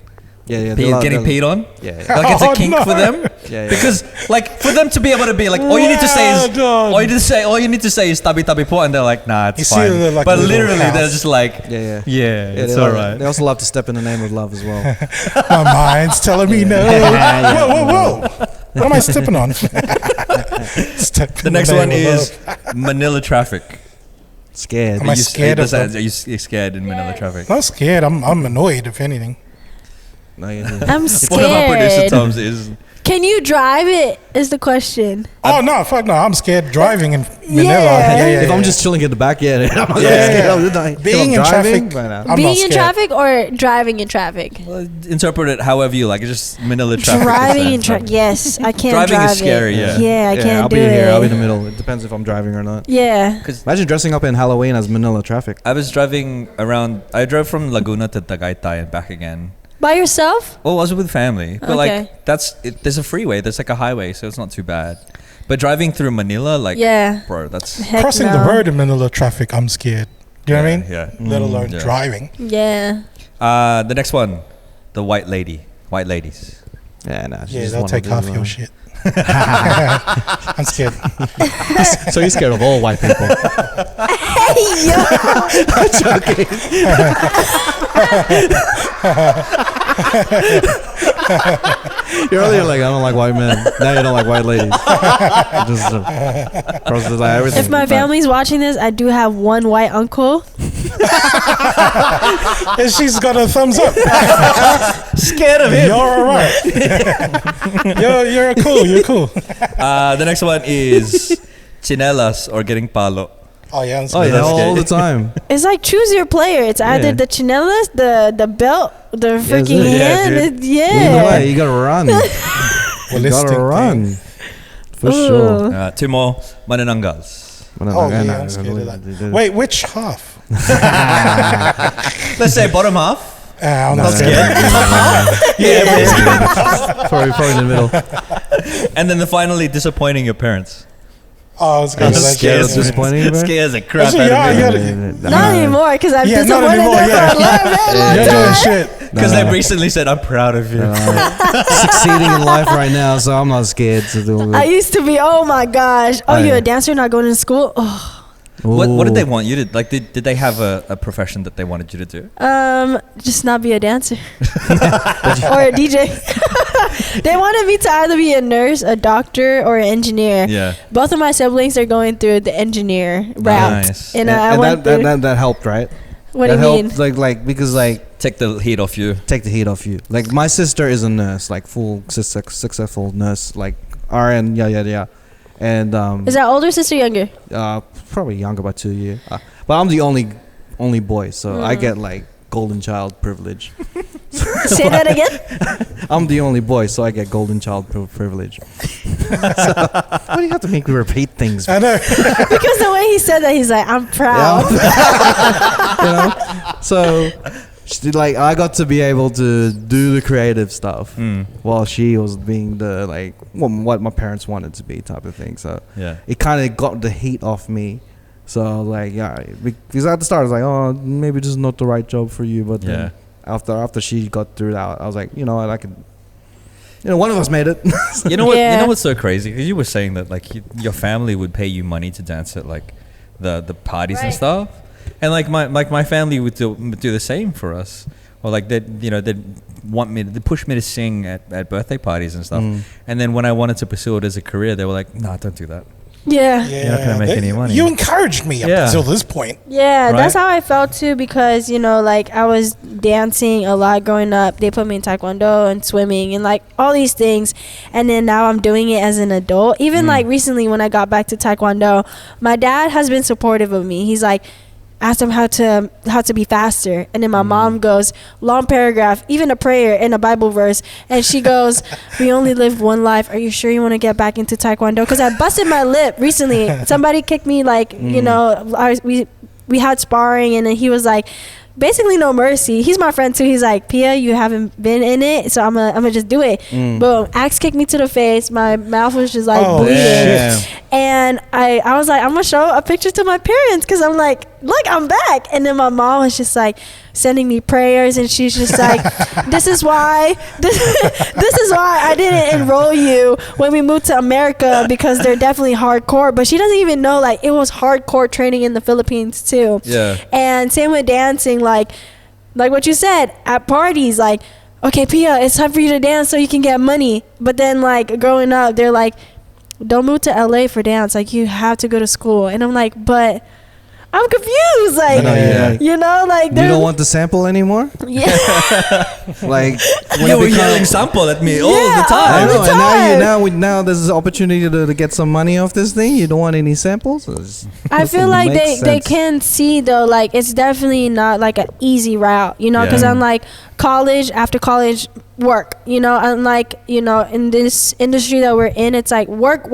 Yeah. Getting peed on. Yeah. Like it's a Oh, kink no. for them. Yeah. Because like for them to be able to be like, all you need to say is, Well done. all you need to say is tabi tabi po, and they're like, nah, it's You see fine. they're like But a little literally, they're house. just like, Yeah. yeah, it's they all love- right. They also love to step in the name of love as well. My mind's telling me no. Whoa. What am I stepping on? The next one is Manila traffic. Scared. Am I scared of them? Are you scared in Manila traffic? Not scared. I'm annoyed, if anything. No, I'm One of our producer scared. Toms is. Can you drive it? Is the question. Oh, no, fuck no. I'm scared driving in Manila. Yeah. If I'm just chilling at the back, I'm not Yeah. scared. Being in traffic, I'm not Being in scared. traffic or driving in traffic? Interpret it however you like. It's just Manila traffic. Driving in is traffic. Yes, I can't Driving drive is scary, it. yeah. Yeah, I can't I'll do be it. here. I'll be in the middle. It depends if I'm driving or not. Yeah. Imagine dressing up in Halloween as Manila traffic. I was driving around. I drove from Laguna to Tagaytay and back again. By yourself? Well, I was with family, but Okay. like there's a freeway. There's like a highway, so it's not too bad. But driving through Manila, like, Yeah. bro, that's Heck Crossing no. the road in Manila traffic, I'm scared. Do you know what I mean? Yeah. Let alone Yeah. driving. Yeah. The next one, the white ladies. Yeah, nah. Yeah, they'll take half your shit. I'm scared. So you're scared of all white people? Hey, yo. You're earlier like, I don't like white men. Now you don't like white ladies. Just crosses like everything. If my family's watching this, I do have one white uncle. And she's got a thumbs up. Scared of You're all right. you're cool. You're cool. The next one is chinelas or getting palo. Oh, yeah, I'm Oh scared. yeah, all the time. It's like choose your player. It's either Yeah. the chinelas, the belt, the freaking it? Yeah, hand. dude. Either way, Yeah. you gotta run. You Ballistic gotta run. thing. For sure. Ooh. Two more mananangals. Oh, yeah, I'm scared of that. Wait, which half? Let's say bottom half. I'm Not not scared. Probably in the middle. And then finally disappointing your parents. Oh, I was going to let Scared you. of disappointing, bro? Scares the crap Actually, out of yeah, me. yeah. Not anymore, because I've Yeah, not disappointed anymore, them for a long You're doing time. shit. Because they've recently said, I'm proud of you. Succeeding in life right now, so I'm not scared to do I it. used to be, oh my gosh. Oh, Oh, you're yeah. a dancer not going to school? Oh. What did they want you to, like, did they have a profession that they wanted you to do? Just not be a dancer or a DJ. They wanted me to either be a nurse, a doctor, or an engineer. Yeah. Both of my siblings are going through the engineer route, Nice. and I went through. that helped, right? What that do you mean? helped, like because like Take the heat off you. take the heat off you. Like my sister is a nurse, like full successful nurse, like RN, yeah. And Is that older sister, younger? probably younger by 2 years. But I'm the only boy, so I get like golden child privilege. Say that again. I'm the only boy, so I get golden child privilege. So, why do you have to make me repeat things? I know. Because the way he said that, he's like, I'm proud. So like I got to be able to do the creative stuff while she was being the like what my parents wanted to be type of thing. So it kind of got the heat off me. So I was like, because at the start I was like, oh, maybe this is not the right job for you. But then after she got through that, I was like, you know what, I could. One of us made it. You know what? You know what's so crazy? Because you were saying that like your family would pay you money to dance at like the parties and stuff, and like my family would do the same for us, or like they'd want me to push me to sing at birthday parties and stuff, and then when I wanted to pursue it as a career, they were like, no, don't do that. Yeah. You're not gonna make any money. You encouraged me up until this point. Yeah, that's how I felt too, because like I was dancing a lot growing up. They put me in taekwondo and swimming and like all these things, and then now I'm doing it as an adult. Even like recently when I got back to taekwondo, my dad has been supportive of me. He's like, asked him how to be faster, and then my mom goes, long paragraph, even a prayer and a Bible verse, and she goes, we only live one life, are you sure you want to get back into taekwondo? Because I busted my lip recently. Somebody kicked me, like we had sparring, and then he was like, basically no mercy. He's my friend too. He's like, Pia, you haven't been in it, so I'm gonna just do it. Boom, axe kicked me to the face. My mouth was just like bleeding. And I was like, I'm gonna show a picture to my parents, because I'm like, look, I'm back. And then my mom was just like sending me prayers, and she's just like, this is why I didn't enroll you when we moved to America, because they're definitely hardcore. But she doesn't even know like it was hardcore training in the Philippines too. And same with dancing, like what you said at parties, like, okay, Pia, it's time for you to dance so you can get money. But then like growing up, they're like, don't move to LA for dance, like you have to go to school. And I'm like, but I'm confused, like like you don't want the sample anymore. Like when you were yelling sample at me all the time. I know, and now there's this opportunity to get some money off this thing. You don't want any samples. I feel like they can see though, like it's definitely not like an easy route, because I'm like college, after college, work, unlike in this industry that we're in, it's like work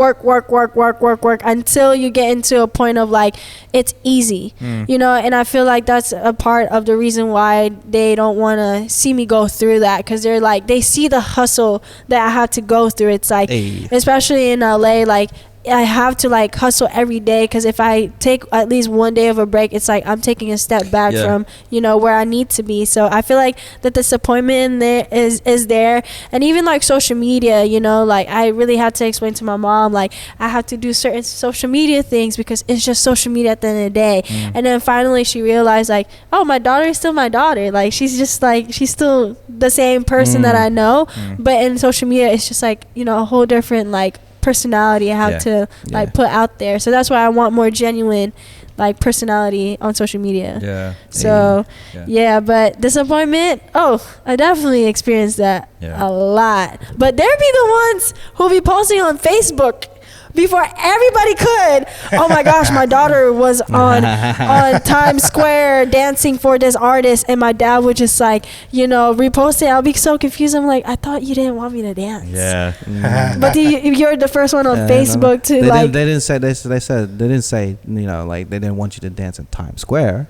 until you get into a point of like it's easy, and I feel like that's a part of the reason why they don't want to see me go through that, because they're like, they see the hustle that I have to go through. It's like especially in LA, like I have to like hustle every day, because if I take at least one day of a break, it's like I'm taking a step back from where I need to be. So I feel like that disappointment there is there. And even like social media, like I really had to explain to my mom, like I have to do certain social media things because it's just social media at the end of the day. And then finally she realized, like, oh, my daughter is still my daughter, like she's just like, she's still the same person that I know, but in social media it's just like a whole different like personality I have to like put out there. So that's why I want more genuine like personality on social media. But disappointment, I definitely experienced that a lot. But there be the ones who be posting on Facebook before everybody could. Oh my gosh, my daughter was on Times Square dancing for this artist, and my dad would just like repost it. I'll be so confused. I'm like, I thought you didn't want me to dance. But you're the first one on Facebook to like. They didn't say like they didn't want you to dance in Times Square.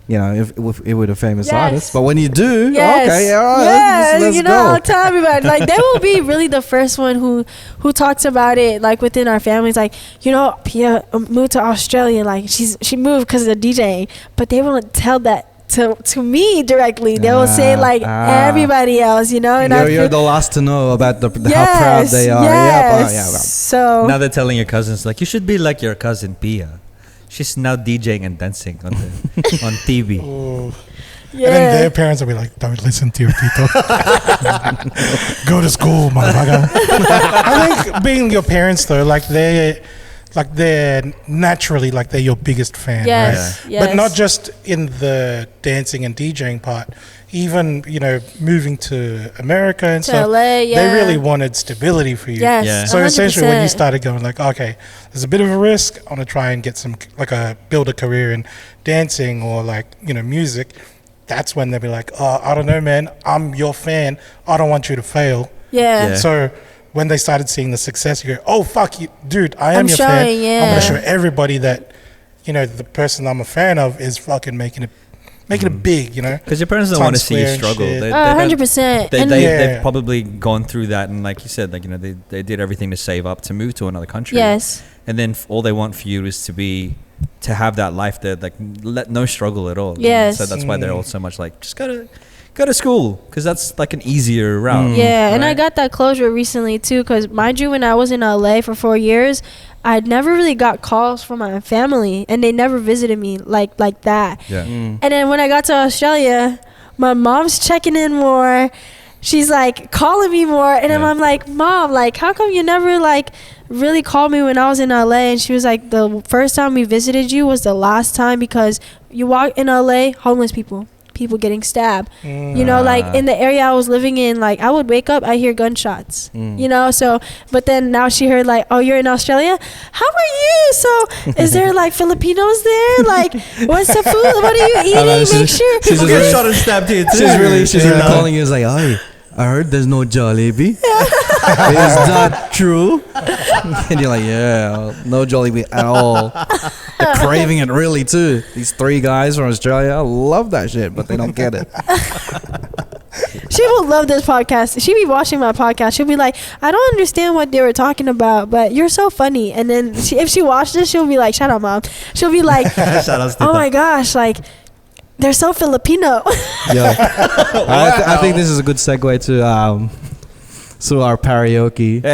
If it were a famous artist. But when you do, okay, all right, let's go. I'll tell everybody. Like, they will be really the first one who talks about it, like, within our families. Like, Pia moved to Australia. Like, she moved because of DJing. But they won't tell that to me directly. They will say, like, everybody else, And you're the last to know about how proud they are. Yes. So now they're telling your cousins, like, you should be like your cousin Pia. She's now DJing and dancing on TV. And then their parents will be like, don't listen to your tito. Go to school, motherfucker. I think being your parents though, they're naturally like they're your biggest fan, right? But not just in the dancing and DJing part. Even moving to America and stuff, LA, they really wanted stability for you. So 100%. Essentially, when you started going like, okay, there's a bit of a risk, I want to try and get some build a career in dancing or like music. that's when they'll be like, oh, I don't know, man, I'm your fan, I don't want you to fail. Yeah. So when they started seeing the success, you go, oh fuck you, dude, I am your fan. Yeah. I'm gonna show everybody that, you know, the person I'm a fan of is fucking making it big, you know. Because your parents don't want to see you struggle. They 100%. They've probably gone through that, and like you said, like, you know, they did everything to save up to move to another country. Yes. And then all they want for you is to have that life that, like, no struggle at all. Yes. So that's why they're all so much like, just go to school, because that's like an easier route. Yeah, and right? I got that closure recently too, because mind you, when I was in LA for 4 years, I never really got calls from my family, and they never visited me like that. Yeah. And then when I got to Australia, my mom's checking in more. She's like calling me more, and then I'm like, Mom, like, how come you never like really called me when I was in LA? And she was like, the first time we visited you was the last time, because you walk in LA, homeless people getting stabbed. You know, like in the area I was living in, like I would wake up, I hear gunshots. You know, so but then now she heard like, oh, you're in Australia? How are you? So is there like Filipinos there? Like, what's the food? What are you eating? Make sure She's get shot and stabbed here too. She's really calling you. It's like, oh, I heard there's no Jollibee. Is that true? And you're like, yeah, no Jollibee at all. They're craving it really too. These 3 guys from Australia love that shit, but they don't get it. She will love this podcast. She'll be watching my podcast. She'll be like, I don't understand what they were talking about, but you're so funny. And then if she watched this, she'll be like, shut up, Mom. She'll be like, oh my gosh, like, they're so Filipino. Yeah. I think this is a good segue to our Pare-oke. Oh shit, you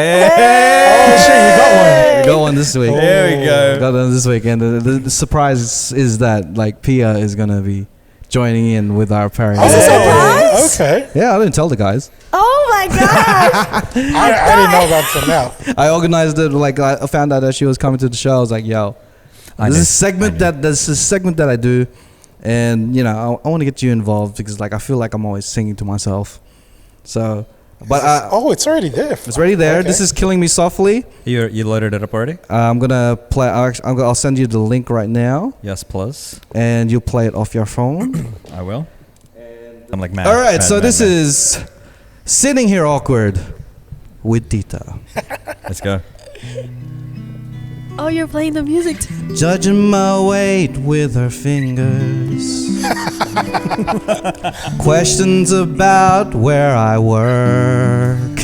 got one. We got one this week. There we go. Got one this week, and the surprise is that like Pia is gonna be joining in with our Pare-oke. Is it a surprise? Okay. Yeah, I didn't tell the guys. Oh my gosh. I didn't know about some now. I organized it. Like I found out that she was coming to the show. I was like, yo, this is a segment that I do. And, you know, I want to get you involved because, like, I feel like I'm always singing to myself. So, but it's already there. It's already there. Okay. This is Killing Me Softly. You loaded it up already? I'm gonna play. I'll send you the link right now. Yes, plus. And you play it off your phone. I will. I'm like mad. All right. So this is Sitting Here Awkward with Tita. Let's go. Oh, you're playing the music too. Judging my weight with her fingers. Questions about where I work.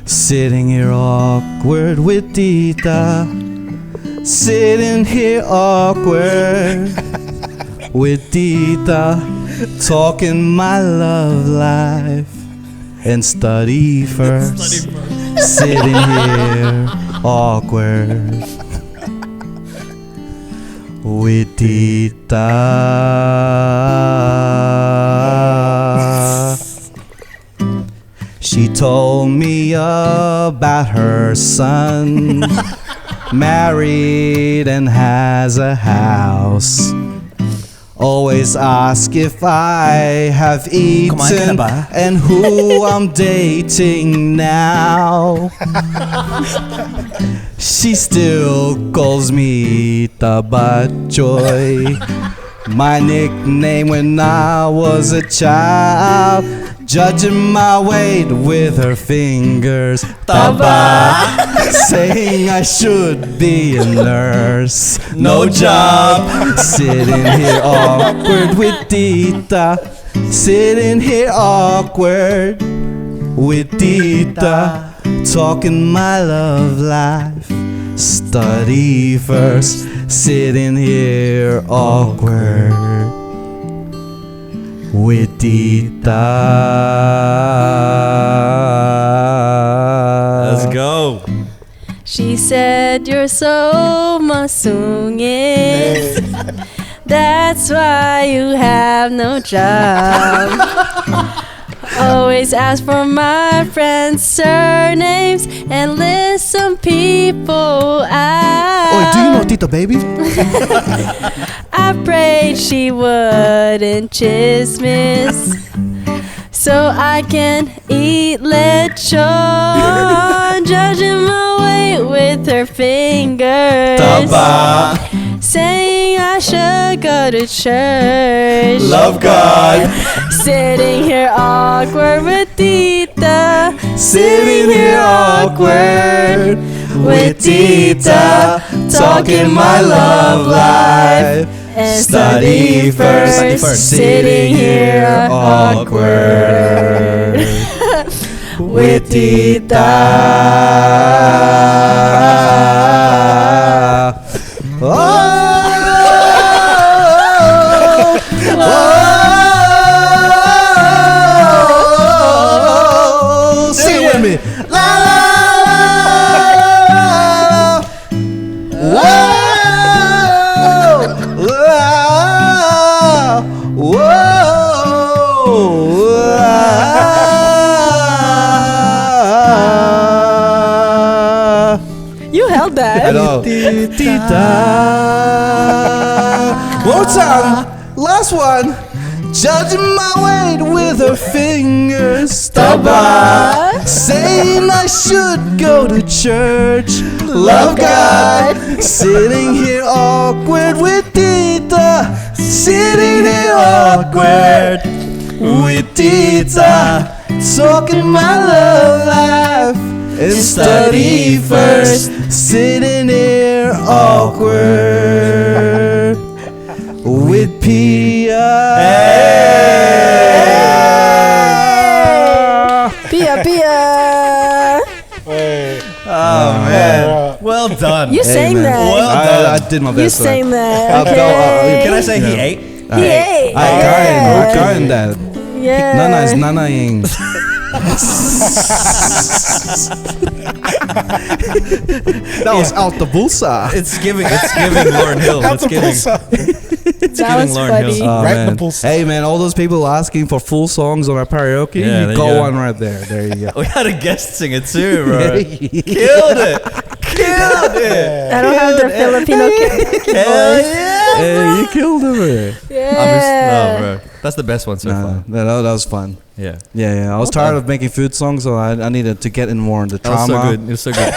Sitting here awkward with Tita. Sitting here awkward with Tita. Talking my love life and study first. Sitting here awkward with Tita. She told me about her son, married and has a house. Always ask if I have eaten and who I'm dating now. She still calls me Tabachoy, my nickname when I was a child. Judging my weight with her fingers, Taba. Saying I should be a nurse, no job. Sitting here awkward with Tita. Sitting here awkward with Tita. Talking my love life, study first. Sitting here awkward with Tita. Let's go. She said you're so masungit. That's why you have no job. Always ask for my friends' surnames and list some people out. Oh, do you know Tita, baby? I prayed she wouldn't chismis so I can eat lechon. Judging my weight with her fingers. Taba. Saying saying I should go to church. Love God. Sitting here awkward with Tita. Sitting here awkward with Tita, talking my love life. And Study first, sitting here awkward with Tita. Sing it with me. La la you held that. I know. One more time. Last one. Judging my weight with her fingers. Stubborn. Saying I should go to church. Love God. Sitting here awkward with Tita. Sitting here awkward with Tita. Talking my love life. And study first. Sitting here awkward with Pia. Pia, Pia. Oh man, well done. You sang man. that. Well done. I did my best. You sang that. no, Okay. Can I say he ate? He ate. I kain that. Yeah. Nana is nanaing. That was out the bulsa. It's giving Lauryn Hill. Out It's the giving. pulsar. That was Lauryn funny. Hill. Oh, Right in the man. pulsar. Hey man, all those people asking for full songs on our karaoke, Yeah, there you you got go. one right there. There you go. We had a guest singer too, bro. Killed it. Killed it. I don't have the Filipino Hell yeah. Hey, you killed him. Yeah. bro. That's the best one so far. No, that was fun. Yeah. Yeah. I was tired of making food songs, so I needed to get in more into That was so trauma. good. It was so good.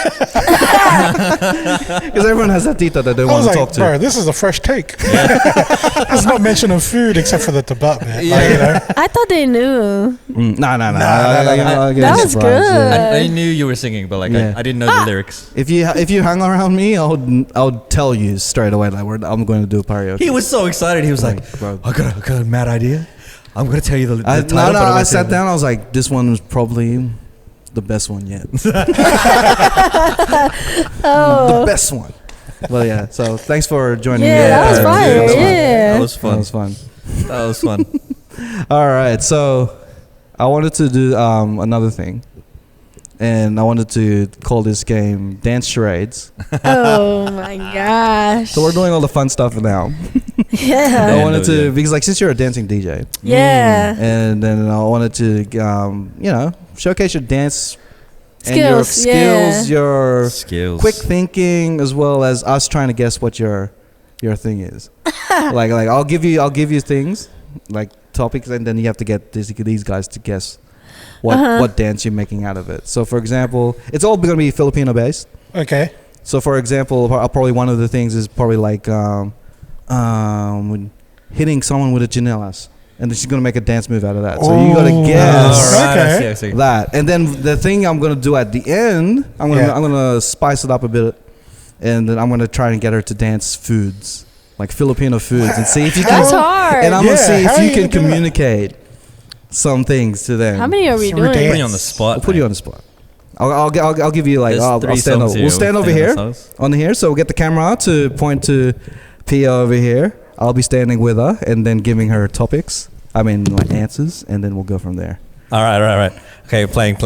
Because everyone has that tita that they I want was to talk like, to. bro, this is a fresh take. There's no mention of food except for the tabat, man. Yeah. Like, you know, I thought they knew. Nah. That was good. I knew you were singing, but like Yeah. I didn't know the lyrics. If you hang around me, I would tell you straight away like I'm going to do a karaoke. He was so excited. He was like, bro. I got a mad idea. I'm gonna tell you the title. No, but I I won't sat tell down. I was like, this one was probably the best one yet. Oh. The best one. Well, yeah. So thanks for joining me. Yeah, that was fun. dude, Yeah. That was That fun. was fun. That was fun. All right. So I wanted to do another thing. And I wanted to call this game Dance Charades. Oh my gosh. So we're doing all the fun stuff now. Yeah. I wanted to, yeah. because like since you're a dancing DJ, Yeah. and then I wanted to, showcase your dance and your Skills, yeah. skills, your Skills. quick thinking, as well as us trying to guess what your thing is. like I'll give you things like topics, and then you have to get these guys to guess what dance you're making out of it. So for example, it's all going to be Filipino based. okay. So for example, probably one of the things is probably like hitting someone with a chinelas, and then she's gonna make a dance move out of that. So you gotta Oh, guess Alright, Okay. I see. that, and then the thing I'm gonna do at the end, I'm gonna spice it up a bit, and then I'm gonna try and get her to dance foods like Filipino foods, and see if you can. That's hard. And I'm gonna Yeah, see how if are you you can gonna do that? communicate some things to them. How many are we Through doing? dance. Put you on the spot. I'll put you on the spot. I'll give you like There's I'll three stand songs over. here. We'll stand over We'll here stand on the songs. on here. So we'll get the camera to point to Pia over here. I'll be standing with her and then giving her topics. I mean like answers, and then we'll go from there. All right. Okay, playing. What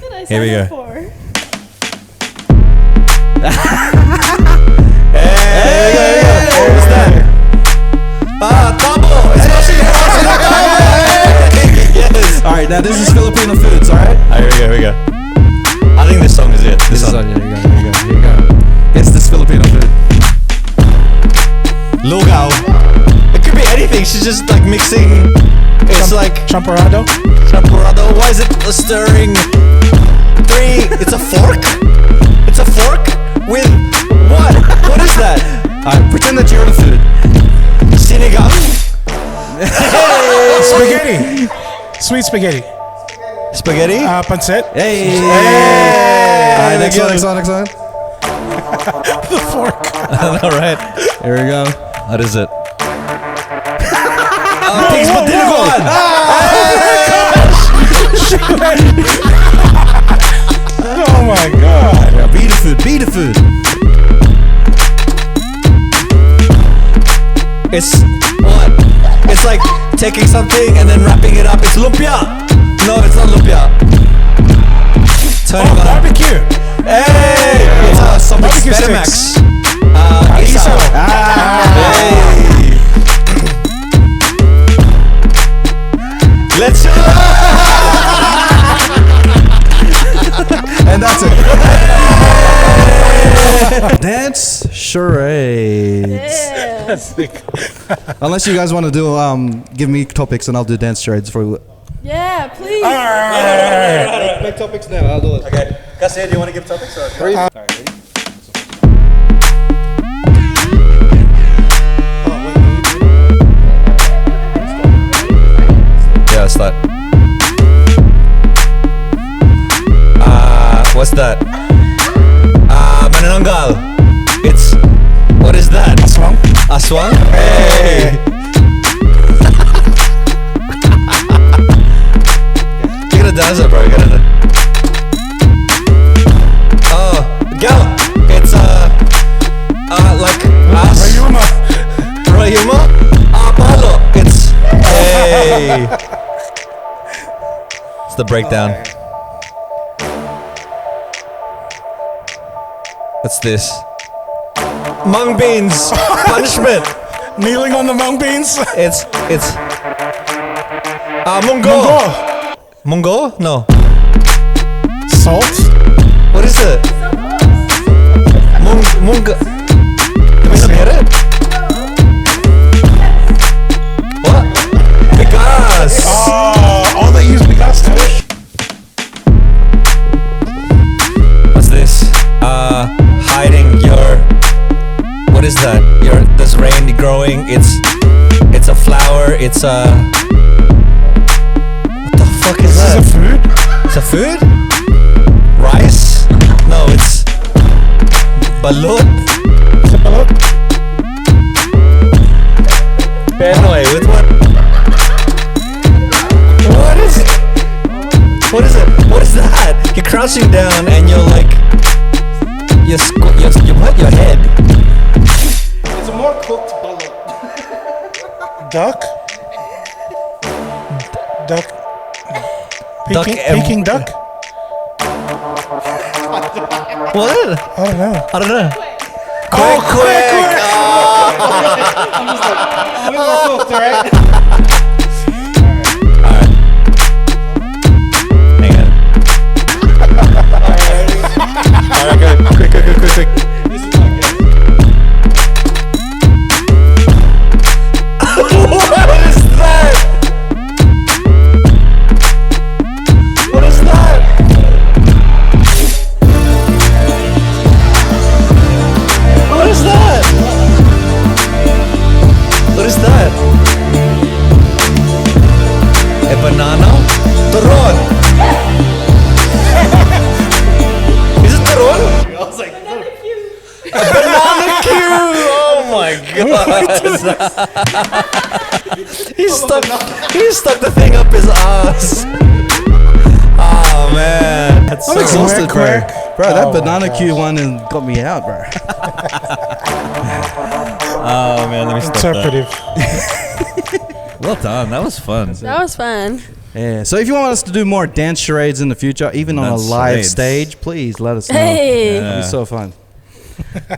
did I Here we sign go. up for? What's that? All right, now this is Filipino foods. All right. Here we go. I think this song is it. This is on. Here you go. It's this Filipino food. Lugaw. It could be anything. She's just like mixing. It's like Champorado. champurrado. Why is it stirring? It's a fork. It's a fork with What? What is that? Pretend that you're the food. Sinigang. Spaghetti. Sweet spaghetti. Spaghetti. Pancit. Hey. Hey. Next one. The fork. All right. Here we go. What is it? Pigs with dinuguan. Oh my god. Yeah, be the food. It's what? It's like taking something and then wrapping it up. It's lumpia. No, it's not lumpia. Turning on. Barbecue. Hey! It's something Barbecue Betamax. sticks. Isaw. Hey! Let's And that's it. Dance charades. Yeah. Unless you guys want to do give me topics and I'll do dance charades for you. Yeah, please. Make topics now. I'll do it. Okay. Cassie, do you want to give topics? Or yeah, start. What's that? Manananggal. It's, what is that? Aswang. Aswang? Hey! You gotta dance it, bro. You gotta dance. Oh, gal. It's like Rayuma. Apollo. It's, hey. It's the breakdown. What's this? Mung beans. Punishment. Kneeling on the mung beans. It's Mungo. Mungo? No. Salt. What is it? Mungo. Can we not get it? What? Because. Oh, they use because too. What's this? Hiding your. What is that? There's rain growing. It's a flower. It's a. What the fuck is that? Is this a food? It's a food? Rice? No, it's balut. Anyway, with what? What is it? What is it? What is that? You're crouching down and you're like, you what? Your head. It's a more cooked balut. Duck. Peking duck. What? I don't know. I don't know. Quick. Hang on. Alright, go. Quick. This is my guess. What is that? What is that? What is that? What is that? A banana? Turon. Is it turon? I was like, a banana cue. Oh my god. He stuck the thing up his ass. Oh man. That's I'm so exhausted, bro. quick. Bro, that Oh, banana my cue one got me out, bro. Oh man, let me stop Interpretive. that. Well done. That was fun. That was fun. Yeah. So if you want us to do more dance charades in the future, even on a Dance live charades. stage, please let us know. Hey. It'll be so fun.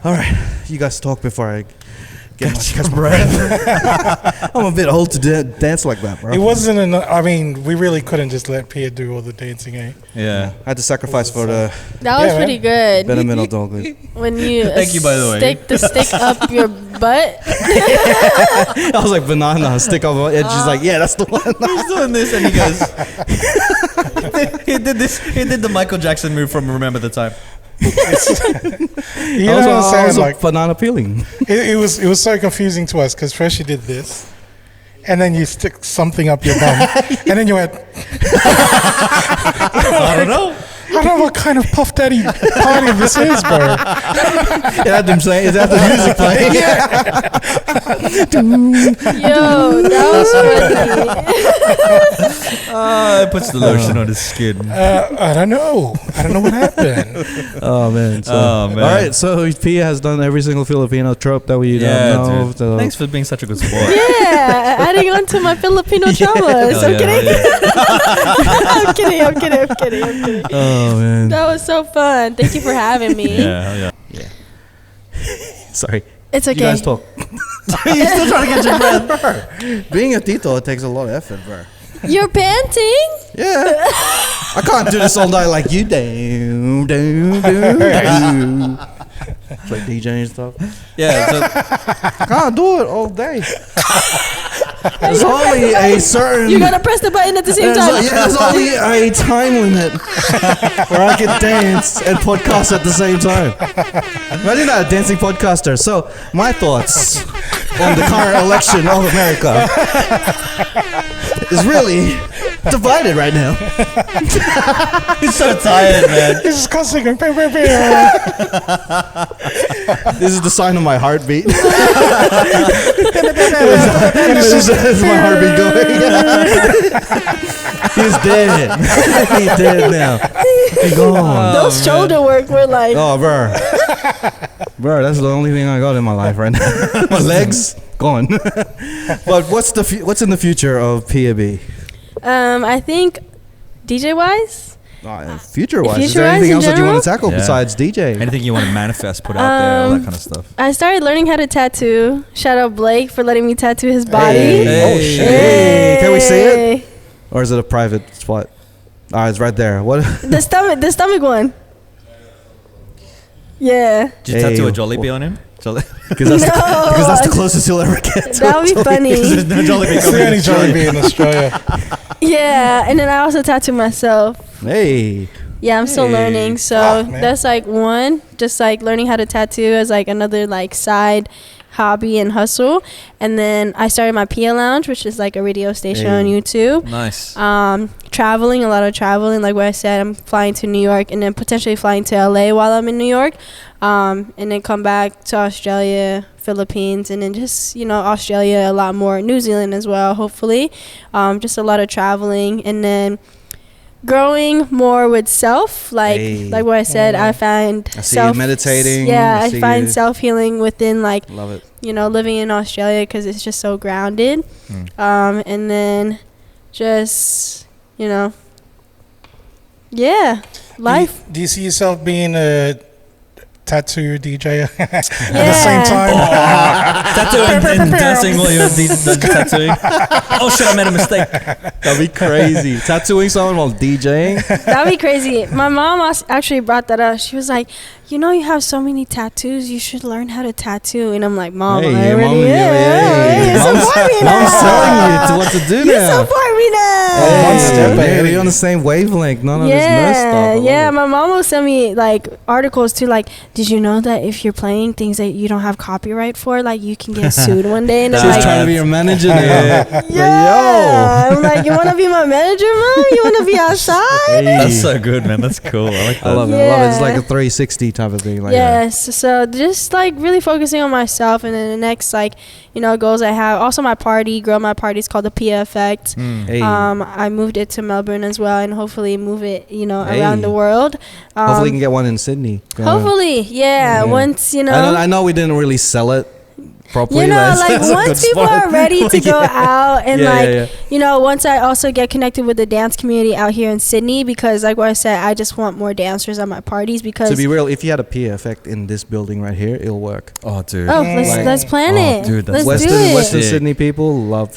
All right, you guys talk before I get my catch breath. I'm a bit old to dance like that, bro. It wasn't I mean, we really couldn't just let Pia do all the dancing, eh? Yeah. I had to sacrifice for the That was Yeah, pretty good. betterment of dog. When you Thank you, by the way. stick the stick up your butt. I was like, banana, stick over. And she's like, yeah, that's the one. He's doing this and he goes. he did this. He did the Michael Jackson move from Remember the Time. You know what I'm saying? Like, for not appealing. it was so confusing to us because first you did this, and then you stick something up your bum, and then you went. I don't know. I don't know what kind of Puff Daddy party this is, bro. It had them saying, is that the music playing? Yo, that was funny. It puts the lotion on his skin. I don't know. I don't know what happened. Oh man. So, Oh, man. All right. So Pia has done every single Filipino trope that we know. Dude. So. Thanks for being such a good sport. Yeah, adding on to my Filipino traumas. Hell I'm kidding. I'm kidding. Oh man. That was so fun. Thank you for having me. Yeah. Sorry. It's okay. You guys talk. You're still trying to get your breath. Being a tito, it takes a lot of effort, bro. You're panting? Yeah. I can't do this all night like you do. Like DJing and stuff. Yeah. So, I can't do it all day. There's only a certain. You gotta press the button at the same time. There's only a time limit where I can dance and podcast at the same time. Imagine that, a dancing podcaster. So, my thoughts on the current election of America is really divided right now. he's so tired, man. This is constantly going. This is the sign of my heartbeat. This is my heartbeat going. He's dead. He's dead now. He's gone. Those shoulder work were like. Oh, bro, that's the only thing I got in my life right now. My legs gone. But what's in the future of Pia B? I think DJ wise. Future wise, is there anything else that you want to tackle besides DJ? Anything you want to manifest, put out there, all that kind of stuff. I started learning how to tattoo. Shout out Blake for letting me tattoo his body. Hey. Oh shit! Hey. Can we see it? Or is it a private spot? It's right there. What? The stomach one. Yeah. Did you tattoo a Jollibee on him? Because that's the closest he'll ever get to. That would be funny. There's no Jollibee It's the only Jollibee in Australia. Yeah, and then I also tattoo myself. Hey. Yeah, I'm still learning. So Man. that's like one, just like learning how to tattoo as like another like side hobby and hustle. And then I started my Pia Lounge, which is like a radio station on YouTube. Nice. Traveling, a lot of traveling. Like what I said, I'm flying to New York and then potentially flying to LA while I'm in New York. And then come back to Australia, Philippines, and then just, Australia a lot more. New Zealand as well, hopefully. Just a lot of traveling. And then growing more with self, like what I said, I find I see you meditating. Yeah, I find self-healing within like, love it. Living in Australia because it's just so grounded. And then just, life. Do you see yourself being a tattoo DJ at the same time? Tattooing and dancing while you're tattooing. Oh shit, I made a mistake. That'd be crazy. Tattooing someone while DJing. That'd be crazy. My mom actually brought that up. She was like, you have so many tattoos. You should learn how to tattoo. And I'm like, Mom, I already am. Mom's telling you what to do now. You support me now. One step ahead. You're on the same wavelength. None of this nurse stuff. Yeah, my mom will send me like articles too. Like, did you know that if you're playing things that you don't have copyright for, like you can get sued one day? And she's like, trying to be your manager now. Yeah. I'm like, you want to be my manager, Mom? You want to be outside? That's so good, man. That's cool. I like that. I love it. I love it. It's like a 360 type of thing. Like yes. So just like really focusing on myself, and then the next goals I have. Also, my party is called the Pia Effect. I moved it to Melbourne as well, and hopefully move it, around the world. Hopefully, you can get one in Sydney. Hopefully, yeah. Once I know we didn't really sell it properly. Once people are ready to go out, and once I also get connected with the dance community out here in Sydney, because like what I said, I just want more dancers at my parties. Because to be real, if you had a Pia Effect in this building right here, it'll work. Oh, dude. Oh, let's plan it. Dude, let's Western, do it. Western Sydney people are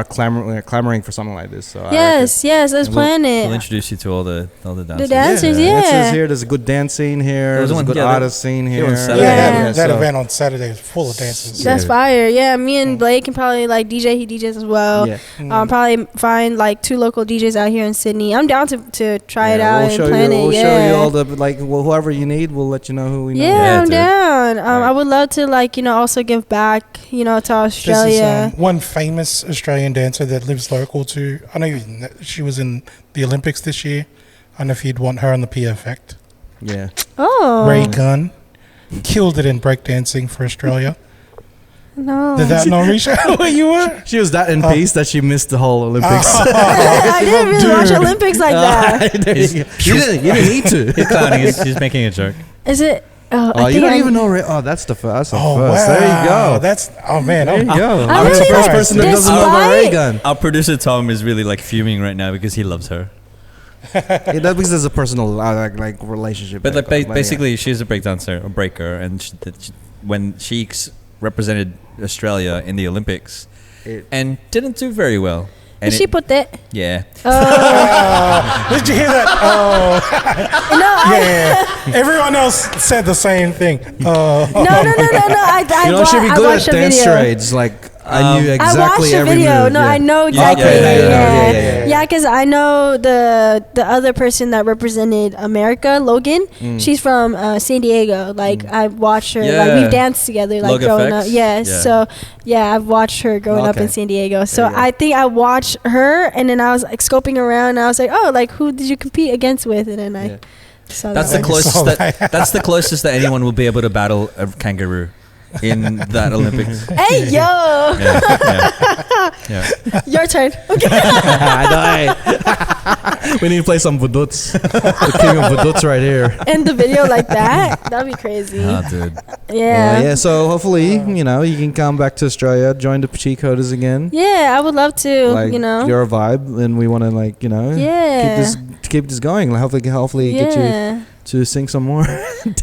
clamoring for something like this. So yes, let's plan it. We'll introduce you to all the dancers. The dancers, dancers here. There's a good dance scene here. There's a good artist scene here. That event on Saturday is full of dances. That's fire. Yeah, me and Blake can probably like DJ. He DJs as well. Yeah. Probably find like 2 local DJs out here in Sydney. I'm down to try it out and plan it. We'll show you all the whoever you need. We'll let you know who we know. Yeah, I'm down. I would love to also give back, to Australia. This is one famous Australian dancer that lives local to. I know she was in the Olympics this year. I don't know if you'd want her on the P Effect. Yeah. Oh. Ray Gunn killed it in breakdancing for Australia. No. Did that not reach out where you were? She was that in peace that she missed the whole Olympics. I didn't really watch Olympics like that. You didn't need to. He's clowning. He's making a joke. Is it? You don't even know Ray. Oh, that's the first. Wow. There you go. Man. There you go. I'm the really first person that doesn't know about Ray Gunn. Our producer Tom is really fuming right now because he loves her. That's because there's a personal relationship. But basically, she's a breakdancer, a breaker, and when she represented Australia in the Olympics and didn't do very well. Did she put that? Yeah. Did you hear that? Yeah. Everyone else said the same thing. No. I should be good watched at a dance video. charades. I knew exactly I watched every a video. move. No, yeah. I know exactly. Yeah. Because I know the other person that represented America, Logan. She's from San Diego. I watched her. Yeah. We've danced together Log growing up. effects? Yeah. Yeah. So I've watched her growing up in San Diego. So I think I watched her, and then I was scoping around. And I was like, oh, who did you compete against with? And then I saw that's that. the closest. That's the closest that anyone will be able to battle a kangaroo in that Olympics. Hey yo! Yeah. Your turn. Okay. We need to play some vuduts. The king of vuduts right here. End the video like that? That'd be crazy. Oh, dude. Yeah. So hopefully, you can come back to Australia, join the Cheatcoders again. Yeah, I would love to. You're a vibe, and we want to keep this going. Hopefully get you to sing some more.